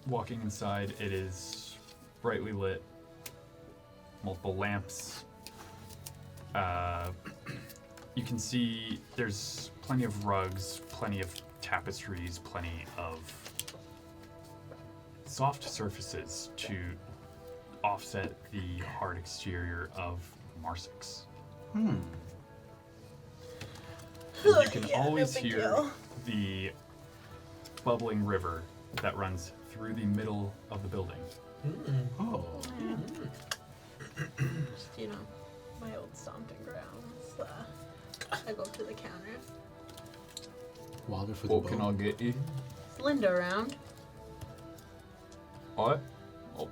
Walking inside, it is brightly lit, multiple lamps. You can see there's plenty of rugs, plenty of tapestries, plenty of soft surfaces to offset the hard exterior of Marsix. And you can Yeah, no always big hear deal. the bubbling river that runs through the middle of the building. Oh. Just, you know, my old stomping grounds. I go up to the counter. Water for the What can I boat. get you? Is Linda around? What? Oh,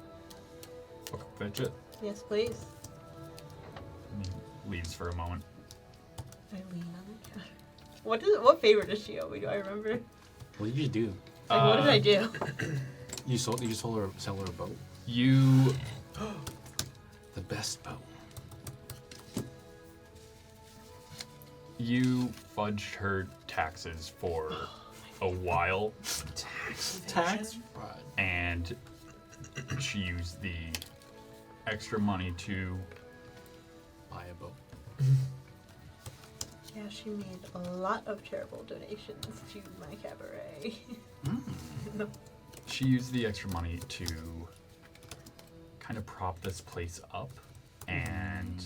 I can fetch it. Yes, please. And he leaves for a moment. I lean on the counter. What favor does she owe me? Do I remember? What did you do? Like, what did I do? You sold her sell her a boat? You The best boat. You fudged her taxes for a while, Tax? and she used the extra money to Buy a boat. Yeah, she made a lot of charitable donations to my cabaret. she used the extra money to kind of prop this place up and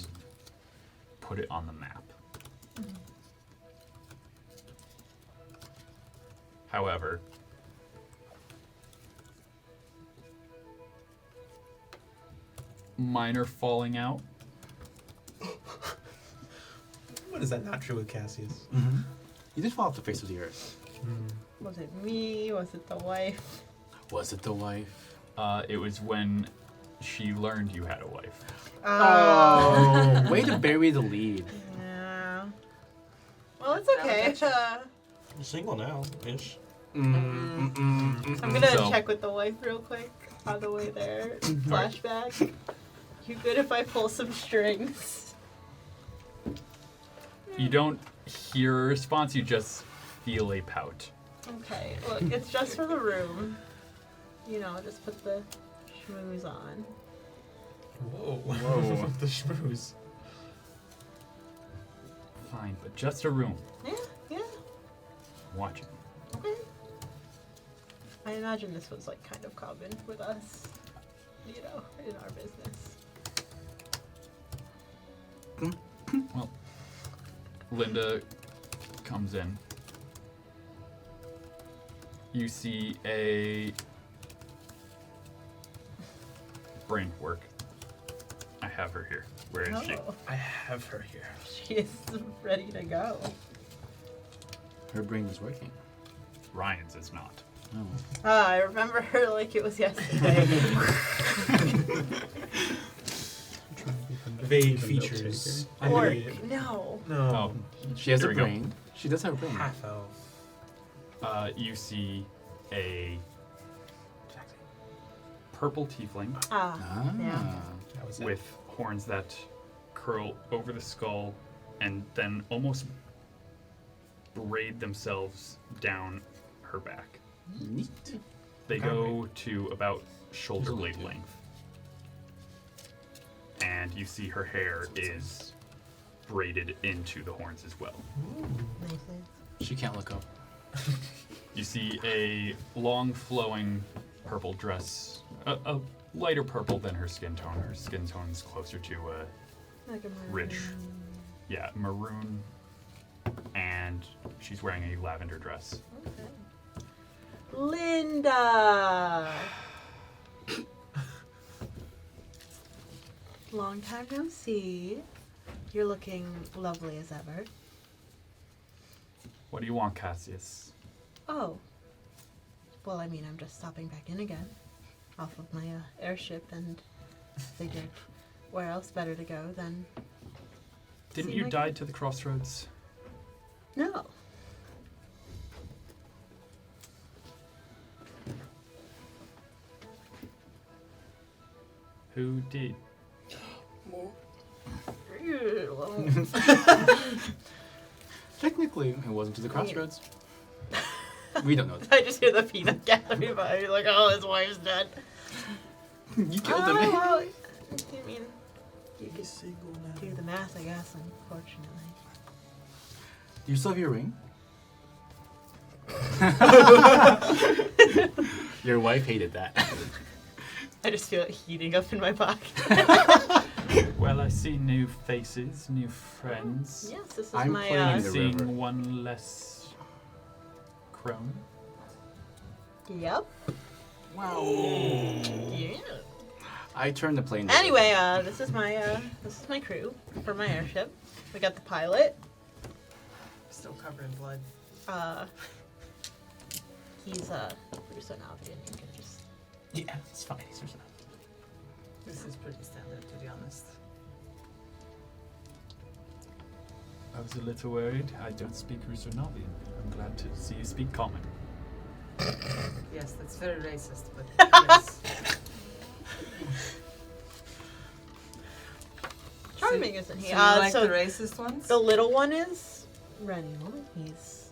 put it on the map. However, minor falling out What is that not true with Cassius? Mm-hmm. You did fall off the face of the earth. Was it me? Was it the wife? Was it the wife? It was when she learned you had a wife. Oh, way to bury the lead. Yeah. Well, it's okay. I'm single now, ish. I'm gonna So- check with the wife real quick on the way there. Flashback. You good if I pull some strings? You don't hear a response, you just feel a pout. Okay, look, it's just for the room. You know, just put the schmooze on. Whoa. Whoa. The schmooze. Fine, but just a room. Yeah. Watching. Okay. I imagine this was like kind of common with us, you know, in our business. Well, Linda comes in. You see a brain work. I have her here. Where is she? Oh, I have her here. she is ready to go. Her brain is working. Ryan's is not. Oh. Ah, I remember her like it was yesterday. Vague features. Or Unrelated. no. No. Oh, She has Here a we go. brain. She does have a brain. Half elf. you see a purple tiefling Ah, Ah. yeah. That was it. with horns that curl over the skull and then almost braid themselves down her back. Neat. They go to about shoulder blade length. And you see her hair is braided into the horns as well. Nice. She can't look up. You see a long flowing purple dress, a lighter purple than her skin tone. Her skin tone is closer to Like a rich, maroon, and she's wearing a lavender dress. Okay. Linda! Long time no see. You're looking lovely as ever. What do you want, Cassius? Oh. Well, I mean, I'm just stopping back in again. Off of my airship and figured where else better to go than... Didn't see you my die kid? to the crossroads? No. Who did? Technically, it wasn't to the crossroads. We don't know that. I just hear the peanut gallery vibe, like, oh, his wife's dead. You killed him. Well, I mean, you could do the math, I guess, unfortunately. You still have your ring? Your wife hated that. I just feel it heating up in my pocket. Well, I see new faces, new friends. Yes, this is I'm my, playing I'm the seeing river. one less crone. Yep. Wow. Yeah. I turned the plane. Anyway, this is my crew for my airship. We got the pilot. Still covered in blood. He's Riverstone Albion. You can just. Yeah, it's fine. He's just This is pretty standard, to be honest. I was a little worried. I don't speak Rusonavian. I'm glad to see you speak common. Yes, that's very racist, but yes. Charming, isn't he? So you like so the racist ones? the little one is Renniel. He's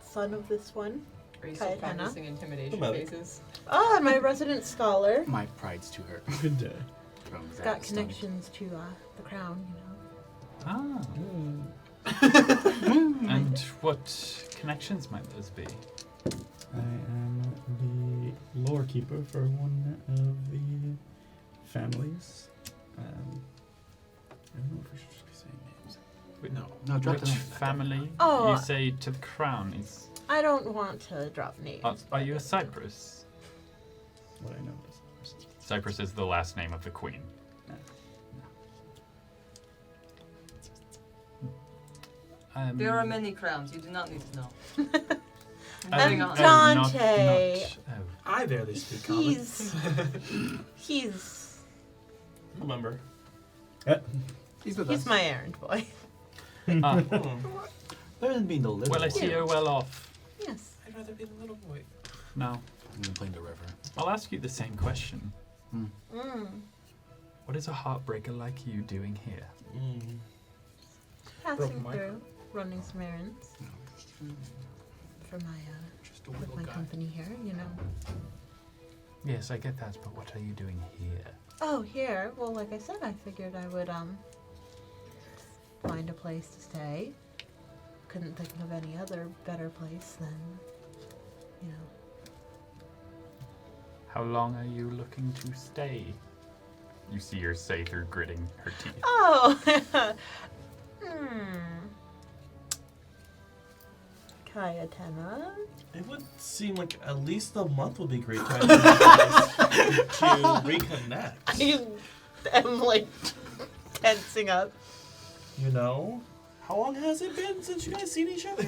son of this one. Are you still Kyotenna. practicing intimidation About- faces? Ah, my resident scholar. My pride's too hurt. Good day. From He's that got stomach. connections to the crown, you know. Ah. Hmm. And what connections might those be? I am the lore keeper for one of the families. I don't know if we should just be saying names. Wait, No, drop Which them. family? Oh, You say to the crown is. I don't want to drop names. Are you a Cypress? What I know is. Cypress is the last name of the queen. There are many crowns. You do not need to know. And Moving on. Dante. I barely speak common. He's Remember. He's with he's us. my errand boy. Hmm. Better than being the little. Well, I see you're well off. Yes. I'd rather be the little boy. Now, I'm gonna play the river. I'll ask you the same question. Mm. What is a heartbreaker like you doing here? Mm. Passing mic. through, running some errands for my Just a with little my guy. company here. You know. Yes, I get that, but what are you doing here? Oh, here. Well, like I said, I figured I would find a place to stay. Couldn't think of any other better place than, you know. How long are you looking to stay? You see her say through gritting her teeth. Oh. Kyotenna. It would seem like at least a month would be great time to reconnect. I am like tensing up. You know? How long has it been since you guys seen each other?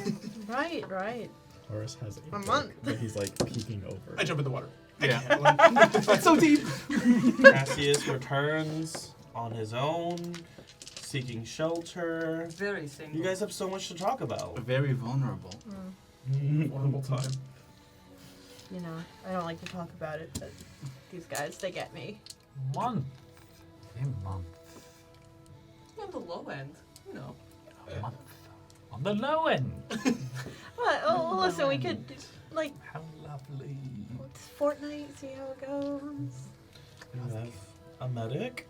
Right, right. Horus has A month. but he's like peeking over. I jump in the water. Yeah. It's so deep. Cassius returns on his own, seeking shelter. Very single. You guys have so much to talk about. Very vulnerable. Horrible time. You know, I don't like to talk about it, but these guys, they get me. Month. A month. On the low end, you know. A month. On the low end. What? Oh, listen, we could, like, How lovely. fortnight, see how it goes. You have a medic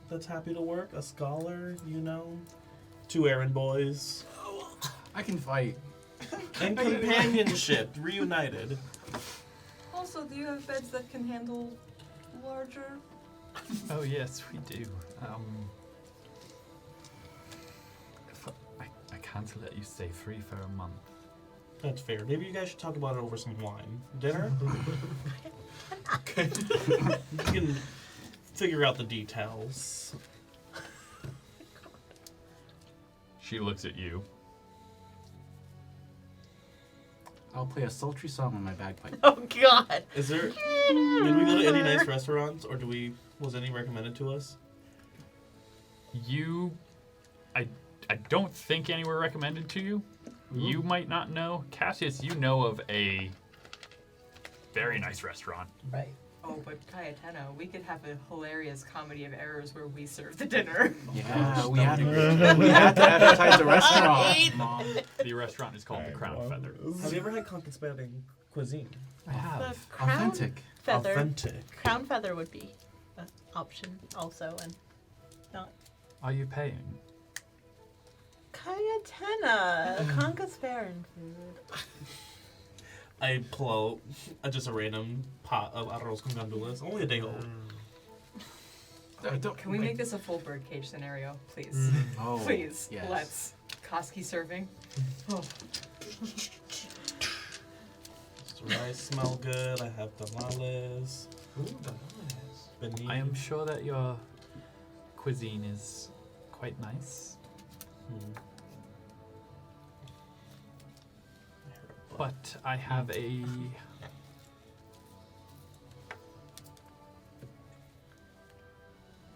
that's happy to work, a scholar, you know, 2 errand boys, I can fight. and companionship reunited. Also, do you have beds that can handle larger? Oh yes, we do. I can't let you stay free for a month. That's fair. Maybe you guys should talk about it over some wine. Dinner? Okay. You can figure out the details. She looks at you. I'll play a sultry song on my bagpipe. Oh, God. Is there... Did we go to any nice restaurants, or was any recommended to us? I don't think any were recommended to you. You might not know. Cassius, you know of a very nice restaurant. Right. Oh, but Kyotenna, we could have a hilarious comedy of errors where we serve the dinner. Yeah, we had to advertise the restaurant, Mom. The restaurant is called the Crown Feather. Have you ever had Conquest-Spanning cuisine? I have. The crown Authentic. feather. Authentic. Crown feather would be an option also, and not. Are you paying? Kyotenna, Conquest-Farin food. I pull out just a random pot of arroz con gandules. Only a day old. Can we make this a full birdcage scenario, please? Oh, Please, yes. let's. Koski serving. Oh. The rice smell good. I have tamales. Ooh, tamales. Benin. I am sure that your cuisine is quite nice, but I have a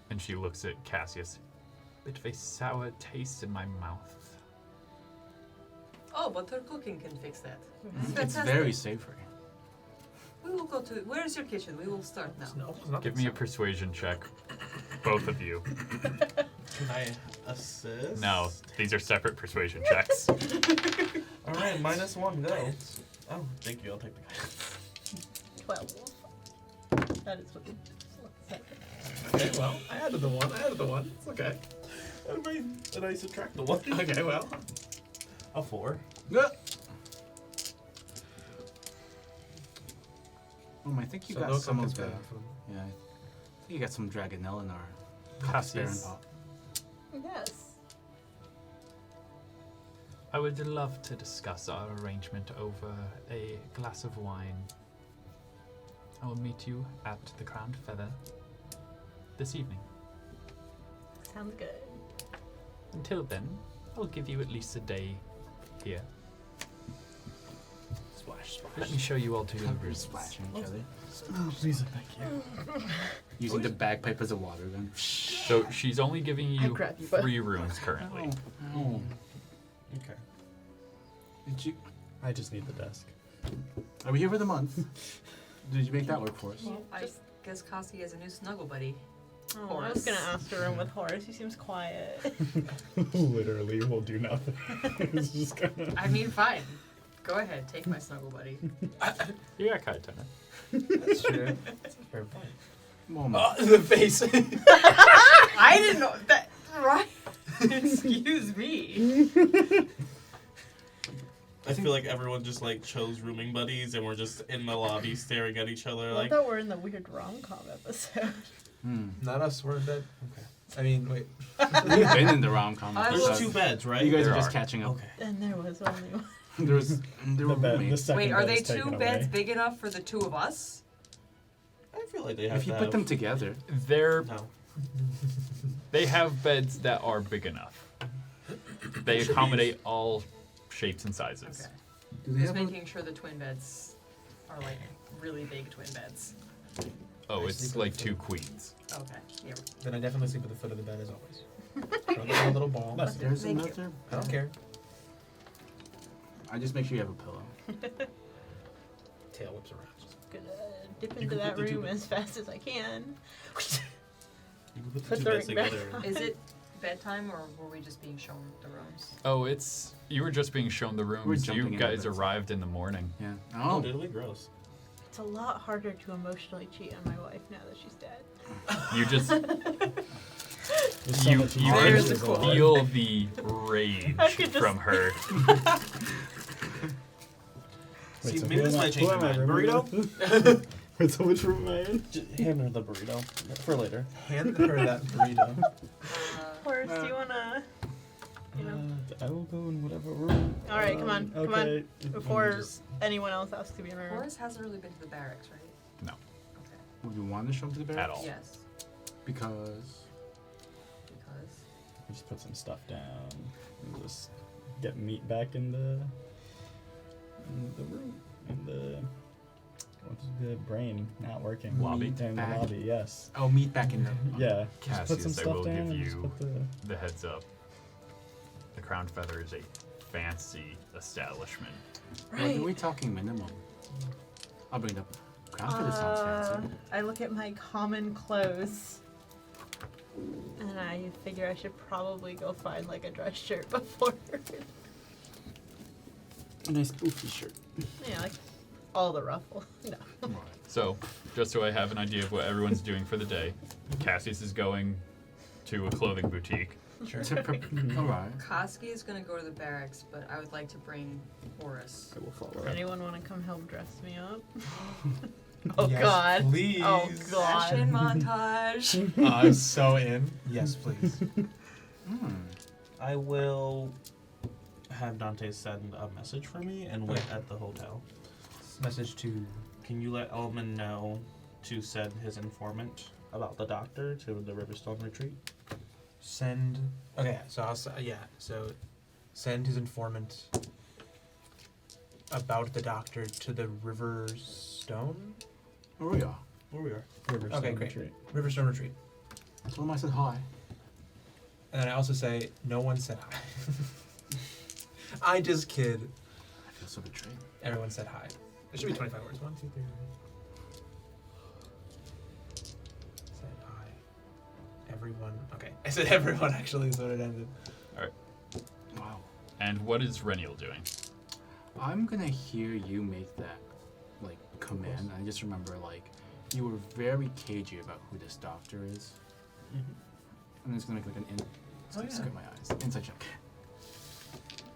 and she looks at Cassius. Bit of a sour taste in my mouth. Oh, but her cooking can fix that. It's Fantastic. very savory. We will go to. Where is your kitchen? We will start now. No, it's not Give me a persuasion check, both of you. Can I assist? No, these are separate persuasion checks. All right, -1, go. Oh, thank you. I'll take the guy. 12. That is what you said. Okay, well, I added the one. It's okay. And I subtract the 1. Okay, well. A 4. I think you So got no some of the. Conquest-Spanning food. Yeah, I think you got some Dragonelle in our Cassius, pot. Yes. I would love to discuss our arrangement over a glass of wine. I will meet you at the Crowned Feather this evening. Sounds good. Until then, I'll give you at least a day here. Splash, splash. Let me show you all to your We're rooms. splashing each other. Oh, please, thank you. Using the bagpipe as a water gun. So she's only giving you grab you by- 3 rooms currently. Oh. Okay. Did you? I just need the desk. Are we here for the month? Did you make that work for us? I guess Koski has a new snuggle buddy. Oh, I was gonna ask to room with Horus. He seems quiet. Literally will do nothing. It's just gonna... I mean, fine. Go ahead, take my snuggle buddy. You got Kyotenna. That's true. That's a fair point. Moment. The face. I didn't know that. Right? Excuse me. I feel like everyone just like chose rooming buddies, and we're just in the lobby staring at each other I like. thought we're in the weird rom-com episode. Not us. We're in bed. Okay. I mean, wait. We've been in the rom-com. I There's will- 2 beds, right? You guys There are just are. catching up. Okay. And there was only one. There were The roommates. second Wait, are bed they is taken 2 beds away. big enough for the 2 of us? I feel like they have If you to put have- them together, No. They have beds that are big enough. They accommodate all shapes and sizes. Okay. do they Just have? making sure the twin beds are like really big twin beds. Oh, it's like 2 queens. Okay. Yeah. Then I definitely sleep at the foot of the bed as always. Throw them in a little ball. There's Thank you. another. I don't care. I just make sure you have a pillow. Tail whips around. Gonna dip You into can that put the 2 room beds. as fast as I can. You can put the Put 2 the beds ring back together. Is it bedtime or were we just being shown the rooms? Oh, you were just being shown the rooms. You jumping into guys beds. arrived in the morning. Yeah. Oh, Oh. did we? Gross. It's a lot harder to emotionally cheat on my wife now that she's dead. You just There's so you much you There's can the quote. feel the rage I could just- from her. See, so maybe who this am I- might change who am my I mind. rooming Burrito? with? Wait, so which room am I in? Hand her the burrito for later. Hand her that burrito. Horus, do you wanna, you know? I will go in whatever room. All right, come on, come on. okay. Before Just- anyone else asks to be in my room. Horus hasn't really been to the barracks, right? No. Okay. Would you want to show them to the At barracks? all. Yes. Because. Because. I just put some stuff down and just get meat back in the room. In the what's the brain not working? Lobby? In the Back. lobby, yes. Oh, meet back in the. Yeah. Just put some Cassius, I stuff will down give and just you put the the heads up. The Crown Feather is a fancy establishment. What are we talking minimum? I'll bring it up. Crown Feather sounds fancy. I look at my common clothes, and I figure I should probably go find like a dress shirt before. a nice poofy shirt. Yeah, like all the ruffle. No. So, just so I have an idea of what everyone's doing for the day, Cassius is going to a clothing boutique. Sure. Alright. Koski is gonna go to the barracks, but I would like to bring Horus. I will follow Anyone want to come help dress me up? Oh Yes, God. Please. Oh God. Fashion montage. I'm so in. Yes, please. I will have Dante send a message for me and wait at the hotel. Message to. Can you let Elman know to send his informant about the doctor to the Riverstone retreat? Send. Okay, so so send his informant about the doctor to the Riverstone. Where we are. Where we are. Riverstone Okay, great. retreat. Riverstone retreat. Tell him I said hi. And then I also say no one said hi. I just kid. I feel so betrayed. Everyone said hi. It should be 25 words. 1, 2, 3. Said hi. Everyone. Okay. I said everyone actually is what it ended. Wow. And what is Reniel doing? I'm gonna hear you make that, like, command. I just remember, like, you were very cagey about who this doctor is. I'm just gonna make, like, an Oh, gonna yeah. squint my eyes. Inside check.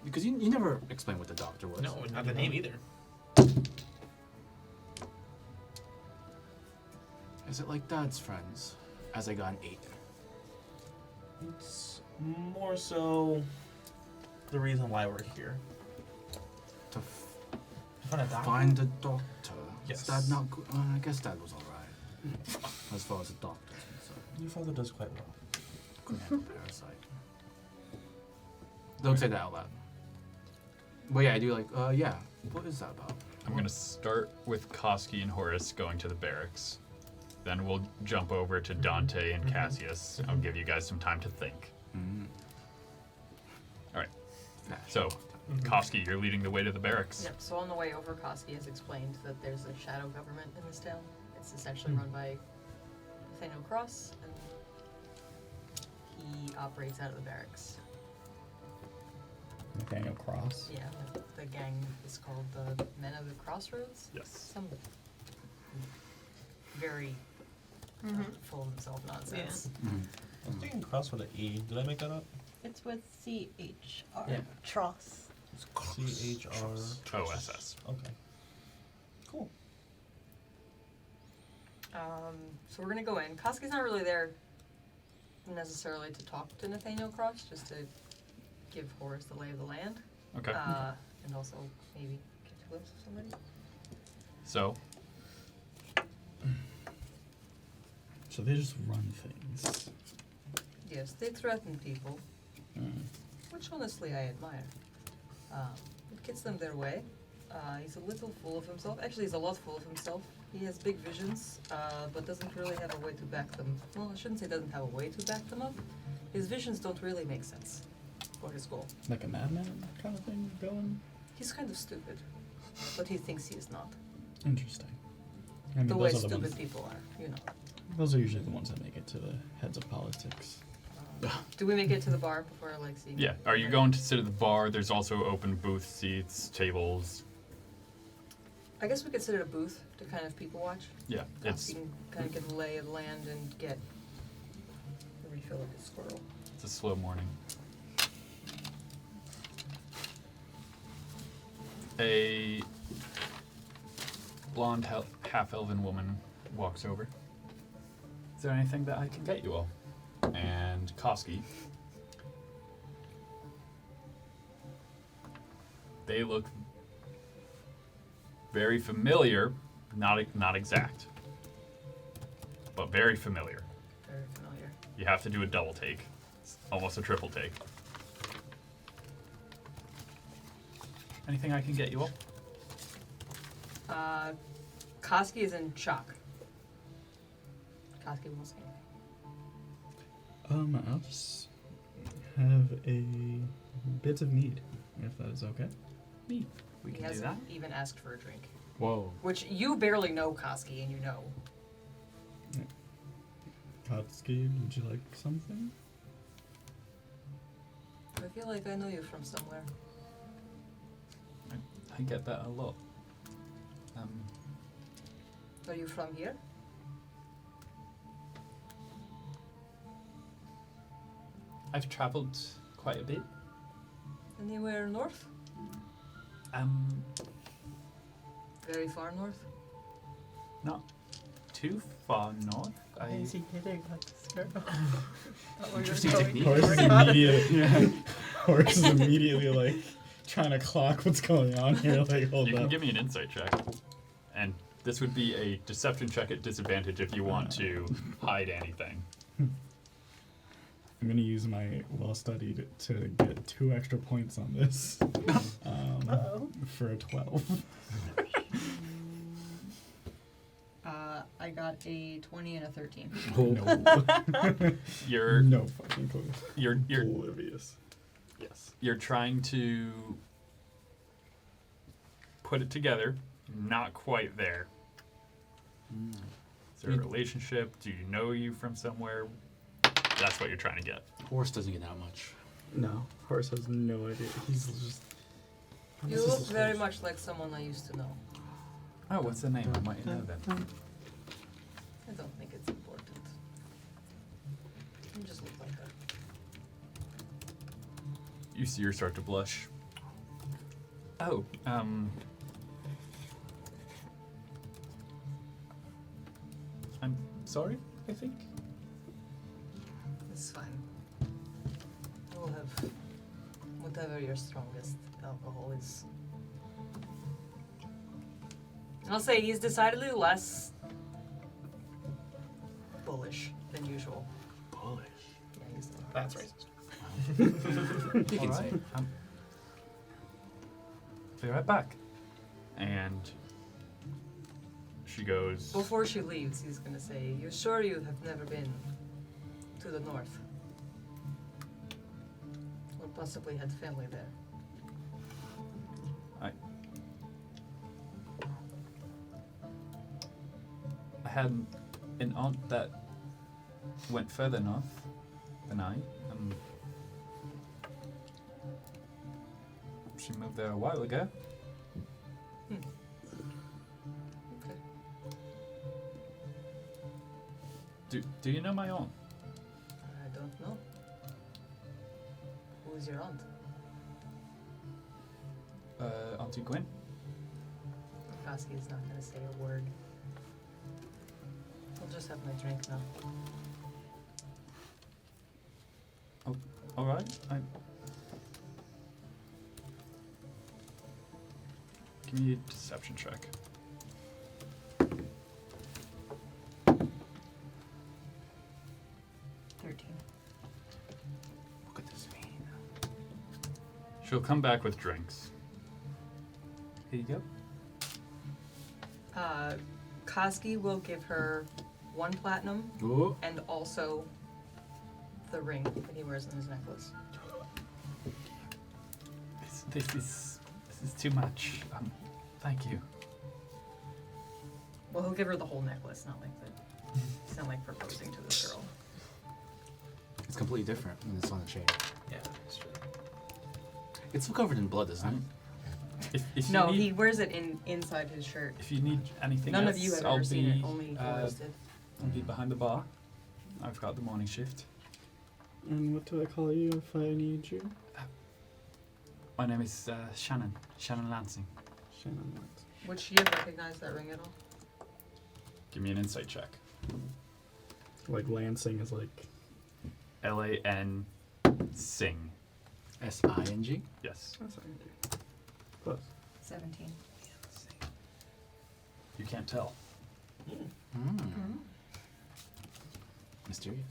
Because you never explained what the doctor was. No, not the name either. Is it like Dad's friends? As I got an 8. It's more so the reason why we're here. To Find a doctor. find a doctor. Yes. Is Dad not good? I guess Dad was alright. As far as the doctor's concerned. Your father does quite well. Couldn't handle parasite. Don't say that out loud. But yeah, I do like, yeah. What is that about? I'm gonna start with Koski and Horus going to the barracks. Then we'll jump over to Dante and Cassius. I'll give you guys some time to think. Mm. Alright. So, Koski, you're leading the way to the barracks. Yep, so on the way over, Koski has explained that there's a shadow government in this town. It's essentially run by Nathaniel Cross, and he operates out of the barracks. Nathaniel Cross. Yeah, the gang is called the Men of the Crossroads. Yes. Some very full of himself nonsense. I was thinking cross with an E. Did I make that up? It's with C-H-R. Yeah. Tross. C-H-R. OSS. Okay. Cool. So we're gonna go in. Koski's not really there necessarily to talk to Nathaniel Cross, just to give Horus the lay of the land. Okay. And also maybe catch a glimpse of somebody. So, So they just run things. Yes, they threaten people, Mm. which honestly I admire. It gets them their way. He's a little full of himself. Actually, he's a lot full of himself. He has big visions, but doesn't really have a way to back them. Well, I shouldn't say doesn't have a way to back them up. His visions don't really make sense for his goal. Like a madman kind of thing going? He's kind of stupid, but he thinks he is not. Interesting. I mean, The way those are the stupid ones, people are, you know. those are usually the ones that make it to the heads of politics. Do we make it to the bar before like seeing? yeah. Are you going to sit at the bar? There's also open booth seats, tables. I guess we could sit at a booth to kind of people watch. Yeah, it's You can kind of get the lay of the land and get a refill of the squirrel. it's a slow morning. A blonde half-elven woman walks over. Is there anything that I can get you all? And Koski. They look very familiar, not exact, but very familiar. Very familiar. You have to do a double take, it's almost a triple take. Anything I can get you all? Koski is in shock. Koski won't say anything. I'll just have a bit of mead, if that is okay. Me. We He can do hasn't that. even asked for a drink. Whoa. Which you barely know Koski, and you know. Koski, would you like something? I feel like I know you from somewhere. I get that a lot. Are you from here? I've traveled quite a bit. Anywhere north? Very far north? Not too far north. Is he hitting like this girl? Interesting technique. Horus is immediately, Horus is immediately like trying to clock what's going on here. Like, hold You up. can give me an insight check. And this would be a deception check at disadvantage if you want to hide anything. I'm gonna use my well-studied to get 2 extra points on this. For a 12. I got a 20 and a 13. No. You're No fucking clue. you're Oblivious. yes. You're trying to put it together. Not quite there. Is there a relationship? Do you know you from somewhere? That's what you're trying to get. Horse doesn't get that much. No, Horus has no idea. He's just. You look very much like someone I used to know. Oh, what's the name? I might know then. I don't think it's important. You just look like her. You see her start to blush. Oh, I'm sorry, I think. It's fine. I will have whatever your strongest alcohol is. I'll say he's decidedly less bullish than usual. Bullish. Yeah, he's not. That's racist. You can All say. right. Be right back. And she goes. Before she leaves, he's gonna say, "You're sure you have never been to the north? Or possibly had family there?" I had an aunt that went further north than I. She moved there a while ago. Okay. Do you know my aunt? I don't know. Who is your aunt? Auntie Gwen? Koski is not gonna say a word. I'll just have my drink now. Oh, all right. Give me a deception check. 13. Look at this vein. She'll come back with drinks. Here you go. Koski will give her 1 platinum Ooh. and also the ring that he wears on his necklace. This is too much. Thank you. Well, he'll give her the whole necklace, not like the. It's not like proposing to this girl. It's completely different when it's on the chain. Yeah, that's true. It's still covered in blood, isn't it? If you No, need, he wears it inside his shirt. If you need anything None else, of you have I'll ever seen be, it. Only Horus did. I'll be behind the bar. I've got the morning shift. And what do I call you if I need you? My name is Shannon. Shannon Lansing. Shannon what? Would she have recognized that ring at all? Give me an insight check. Like Lansing is like... L-A-N Sing. S-I-N-G? Yes. That's what I do. Close. 17. You can't tell. Mysterious.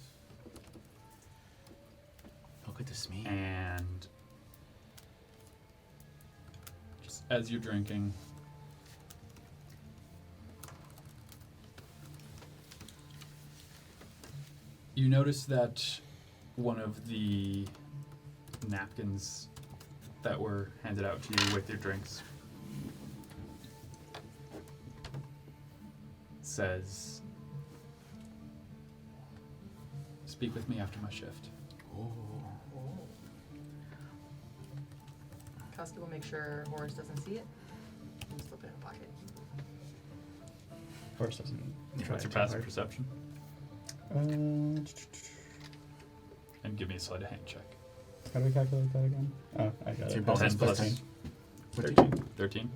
Look at this mean. And just as you're drinking, you notice that one of the napkins that were handed out to you with your drinks says, "Speak with me after my shift." Koski will make sure Horus doesn't see it and slip it in a pocket. Horse doesn't try What's your too passive hard. perception? And give me a sleight of hand check. How do we calculate that again? Oh, I got It's it. your bonus 10 plus 13. 13. 13?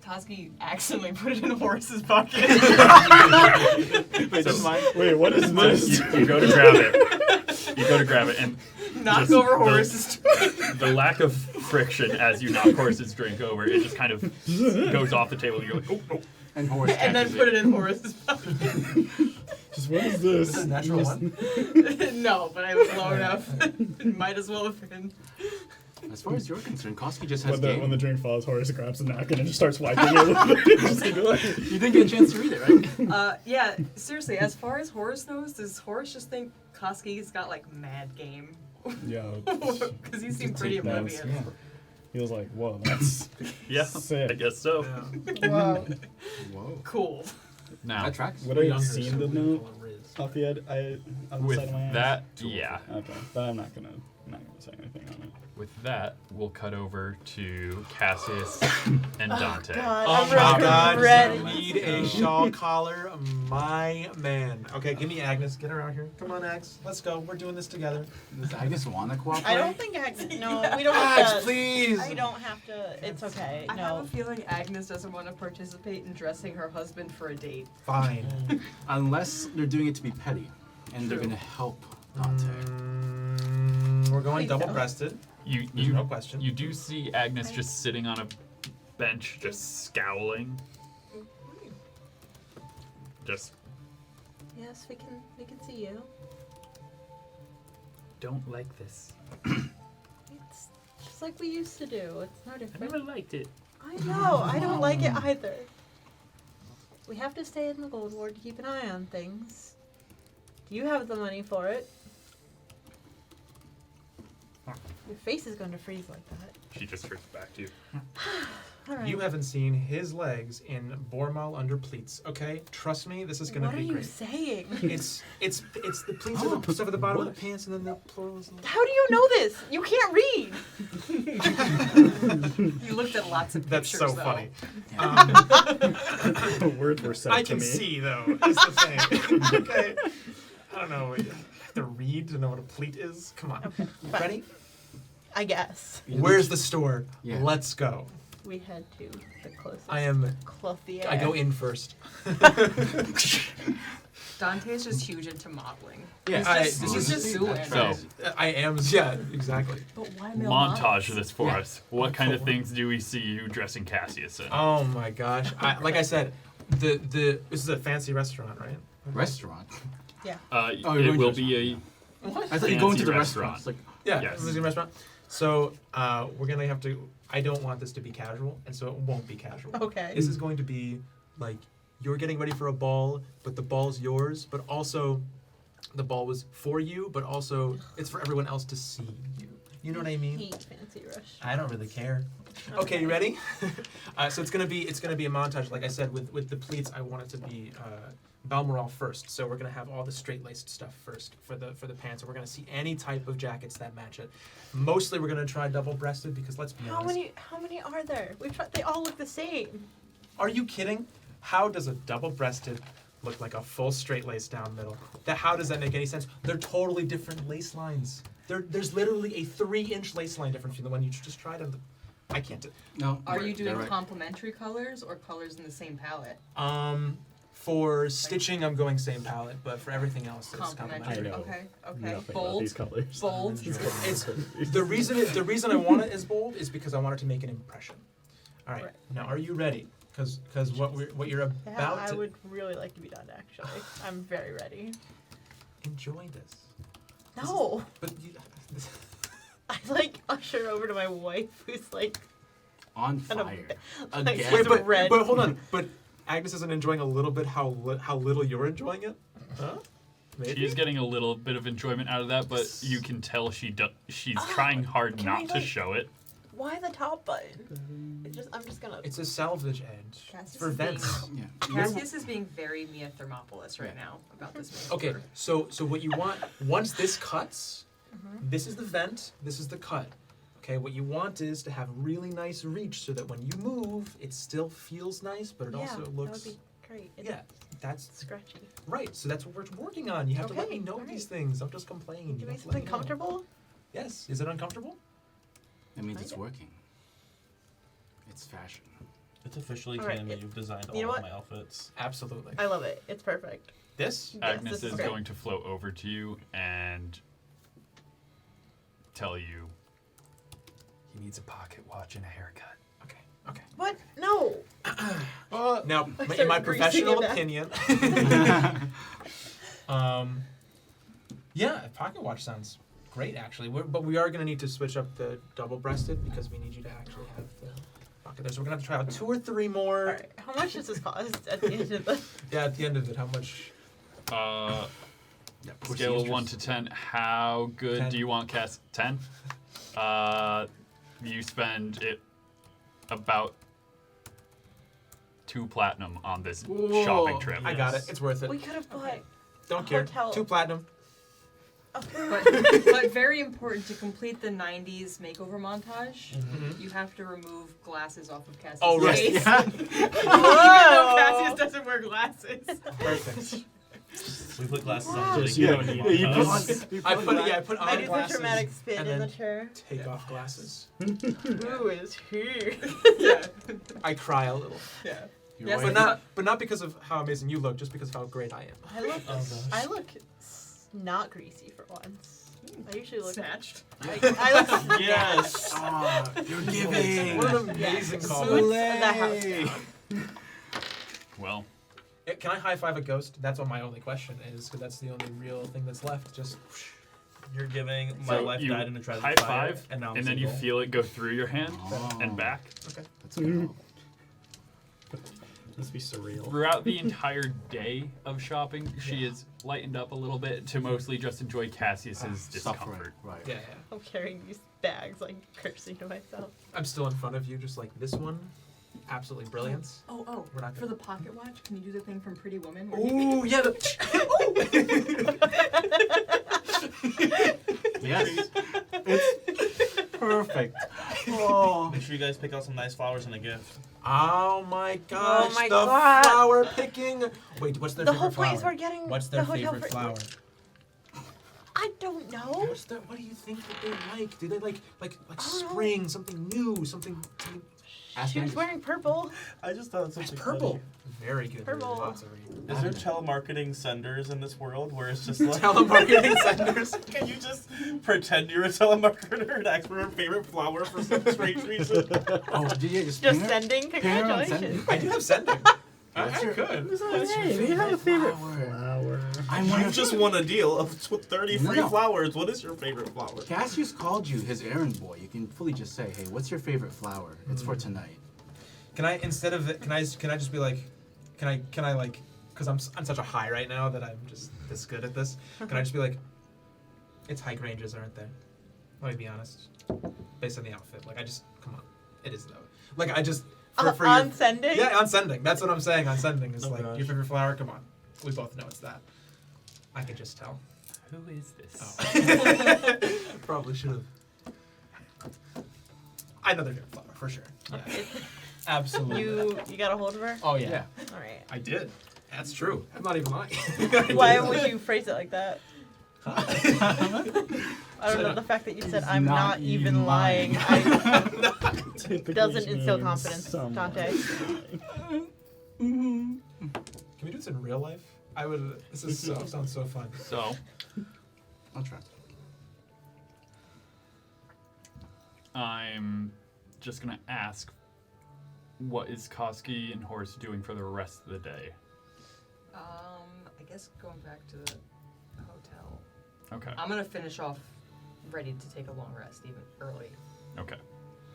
Koski accidentally put it in Horus's pocket. Wait, So- Wait, what is this? You go to grab it. You go to grab it, and Knock just over Horus's the lack of friction as you knock Horus's drink over, it just kind of goes off the table. And you're like, oh, oh. And Horus and then catches put it in Horus's pocket. Just what is this? This is a natural one. No, but I was low enough. It might as well have been. As far as you're concerned, Koski just has When the, game. when the drink falls, Horace grabs the napkin and just starts wiping it. Just keep going. You didn't get a chance to read it, right? Yeah, seriously, as far as Horus knows, does Horus just think Koski's got like mad game? Yeah. Because he seemed pretty Take notes. oblivious. Yeah. He was like, whoa, that's Yeah, sick. I guess so. Wow. Whoa. Cool. Now, That tracks. Would I have Younger, seen so the we note call him Riz. off the head? On the with side of my eyes? that, yeah. Okay, but I'm not gonna say anything on it. With that, we'll cut over to Cassius and Dante. God, Oh I'm my god, ready. I need a shawl collar, my man. Okay, give me Agnes. Get her out here. Come on, Ags. Let's go. We're doing this together. Does Agnes want to cooperate? I don't think no, we don't have Ags, to. please. I don't have to. It's okay. I have No. a feeling Agnes doesn't want to participate in dressing her husband for a date. Fine. Unless they're doing it to be petty, and they're True. gonna help Dante. We're going Please don't. double-breasted. You, There's you, no question. you do see Agnes just sitting on a bench, just scowling. Just Yes, we can see you. Don't like this. It's just like we used to do. It's no I different. never liked it. I know. I don't like it either. We have to stay in the Gold Ward to keep an eye on things. You have the money for it. Your face is going to freeze like that. She just turns back to you. All right. You haven't seen his legs in Bormal under pleats, okay? Trust me, this is gonna What be are you great. saying? It's the pleats are the stuff at the bottom of the pants and then the plurals. How do you know this? You can't read. You looked at lots of That's pictures, so though. funny. The words were said I to can me. see though, is the thing. Okay. I don't know. You have to read to know what a pleat is. Come on. Okay, You fine. ready? I guess. Where's the store? Yeah. Let's go. We head to the closest I am. clothier. I go in first. Dante's just huge into modeling. Yeah, He's just doing. So, I am. Yeah, exactly. But why male montage models? this for us. What kind of things do we see you dressing Cassius in? Oh my gosh! Like I said, the this is a fancy restaurant, right? Restaurant. Yeah. Oh, you're It going will to be What? I thought you go into Fancy the restaurant. restaurant. It's like, Yeah, Yes. this is a restaurant. So we're gonna have to. I don't want this to be casual, and so it won't be casual. Okay. This is going to be like you're getting ready for a ball, but the ball's yours, but also the ball was for you, but also it's for everyone else to see you. You know what I mean? Hate fancy rush. I don't really care. Okay, you ready? So it's gonna be a montage. Like I said, with the pleats, I want it to be Balmoral first. So we're gonna have all the straight laced stuff first for the pants, and we're gonna see any type of jackets that match it. Mostly, we're gonna try double breasted because let's be How honest. many are there? We've tried. They all look the same. Are you kidding? How does a double breasted look like a full straight lace down middle? How does that make any sense? They're totally different lace lines. There's literally a 3-inch lace line difference between the one you just tried and the. I can't do. no. Are you doing right. complementary colors or colors in the same palette? For stitching, I'm going same palette, but for everything else, it's Complementary. I know. Okay. Okay. Nothing about Bold. these colors. Bold. It's the reason I want it as bold is because I want it to make an impression. All right. Right. Now, are you ready? Because what you're about Yeah, I to would really like to be done. Actually, I'm very ready. enjoy this. No, But you, I like usher over to my wife, who's like On kind of fire. like, Again. wait, but red. but hold on. But Agnes isn't enjoying a little bit how little you're enjoying it. Huh? Maybe. She's getting a little bit of enjoyment out of that, but you can tell she's trying hard can not we, to like- show it. Why the top button? I'm just gonna. It's a salvage edge. Cassius It's for is being- vents. Yeah. Cassius is being very Mia Thermopolis right now about this makeover. Okay, so what you want once this cuts, this is the vent, this is the cut. Okay, what you want is to have really nice reach so that when you move, it still feels nice, but it Yeah, also that looks. would be great. It's Yeah, that's scratchy. right. So that's what we're working on. You have to let me Okay, know alright. these things. Don't just complain. You Doing have to let something me know. comfortable? Yes. Is it uncomfortable? That means it's Kinda. working. It's fashion. It's officially All right, canon that it- you've designed you know all of what? my outfits. Absolutely. I love it. It's perfect. This? Yes, Agnes this is great. going to float over to you and tell you he needs a pocket watch and a haircut. Okay. Okay. What? No. Now, I in my started greasing professional it up. opinion, yeah, a pocket watch sounds great actually. But we are going to need to switch up the double-breasted because we need you to actually have the pocket there. So we're going to have to try out 2 or 3 more. All right. How much does this cost at the end of the? Yeah, at the end of it, how much? Yeah, Scale of procedures. 1 to 10. How good 10. do you want, Cass? 10. You spend it about 2 platinum on this shopping trip. I got it. It's worth it. We could have bought. Okay. Don't care. hotel. 2 platinum. But very important to complete the 90s makeover montage, Mhm. you have to remove glasses off of Cassius' Oh, right. face. Yeah. Even though Cassius doesn't wear glasses. Perfect. We put glasses Wow. on. Just, yeah, you put on, I put on I do the glasses dramatic spin and in then the chair. take off glasses. Who is here? Yeah. I cry a little. Yeah. You're Yes, right. But not because of how amazing you look, just because of how great I am. I look not greasy for once. I usually look Snatched. I look Yes. Ah, you're giving. What an Yeah. amazing Boots call. the house down. Well, Can I high five a ghost? That's what my only question is, because that's the only real thing that's left. Just You're giving my So wife you died in a tragic high fire, five, and now I'm and then you single. feel it go through your hand and back. okay. Let's go. Must be surreal. Throughout the entire day of shopping, she is lightened up a little bit to mostly just enjoy Cassius's Suffering. discomfort. Right. Yeah. I'm carrying these bags, like cursing to myself. I'm still in front of you, just like this one. Absolutely brilliant. Oh, We're not for gonna- the pocket watch, can you do the thing from Pretty Woman? Ooh, yeah. Yes. It's perfect. Oh. Make sure you guys pick out some nice flowers and a gift. Oh my gosh, my the God. flower picking. Wait, what's their The favorite whole flower? point is we're getting What's the their hotel favorite for- flower? I don't know. What do you think that they like? Do they like don't know. spring, something new, something Ask She was Angus. wearing purple. I just thought something purple? Very good. Purple. Lots of Is there telemarketing senders in this world where it's just like telemarketing senders? Can you just pretend you're a telemarketer and ask for her favorite flower for some strange reason? Oh, yeah, just Just ping her- sending. ping her on Congratulations. I do have sending. I What's your- could. Hey, we have a favorite flower? flower. You just won a deal of 30 free No. flowers. What is your favorite flower? Cassius called you his errand boy. You can fully just say, "Hey, what's your favorite flower? It's for tonight." Can I instead of it, can I just be like, can I like, because I'm on such a high right now that I'm just this good at this. Can I just be like, it's high ranges, aren't they? Let me be honest. Based on the outfit, like I just come on, it is though. Like I just for on your, sending? Yeah, on sending. That's what I'm saying. On sending is Oh, like gosh. your favorite flower. Come on, we both know it's that. I can just tell. Who is this? Oh. Probably should have. I know their favorite flower for sure. Yeah. Absolutely. You got a hold of her? Oh yeah. All right. I did. That's true. I'm not even lying. Why would you phrase it like that? I don't know. The fact that you said I'm not even lying Typically doesn't instill means confidence, someone Dante. is lying. Can we do this in real life? I would. This is sounds so fun. So, I'll try. I'm just gonna ask, what is Koski and Horus doing for the rest of the day? I guess going back to the hotel. Okay. I'm gonna finish off ready to take a long rest, even early. Okay.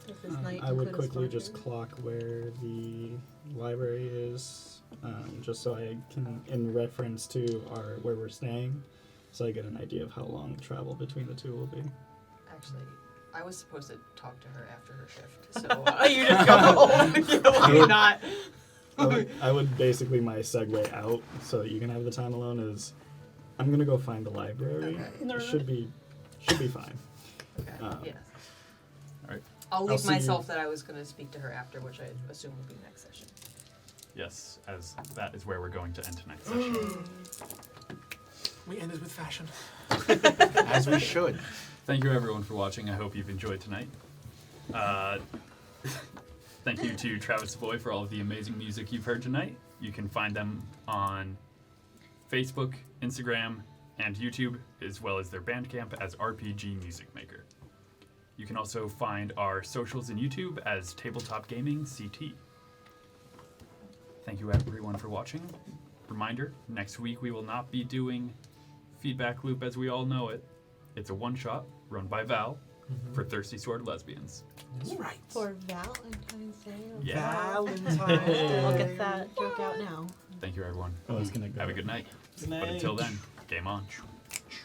Does this night I would include a quickly storm just period? clock where the library is, just so I can, in reference to where we're staying, so I get an idea of how long travel between the two will be. Actually, I was supposed to talk to her after her shift, so You just go home. You're not. I would basically, my segue out so that you can have the time alone is, I'm gonna go find the library. Okay. It should be fine. Okay. Yes. Alright. I'll I'll leave see you- myself that I was going to speak to her after, which I assume will be next session. Yes, as that is where we're going to end tonight's session. We ended with fashion. As we should. Thank you everyone for watching. I hope you've enjoyed tonight. Thank you to Travis Savoy for all of the amazing music you've heard tonight. You can find them on Facebook, Instagram, and YouTube, as well as their Bandcamp as RPG Music Maker. You can also find our socials in YouTube as Tabletop Gaming CT. Thank you everyone for watching. Reminder, next week we will not be doing Feedback Loop as we all know it. It's a one-shot run by Val for Thirsty Sword Lesbians. That's right. For Valentine's Day. Yeah. Valentine's I'll Day. get that joke out now. Thank you everyone. I was gonna go. Have a good night. Good But night. until then, game on.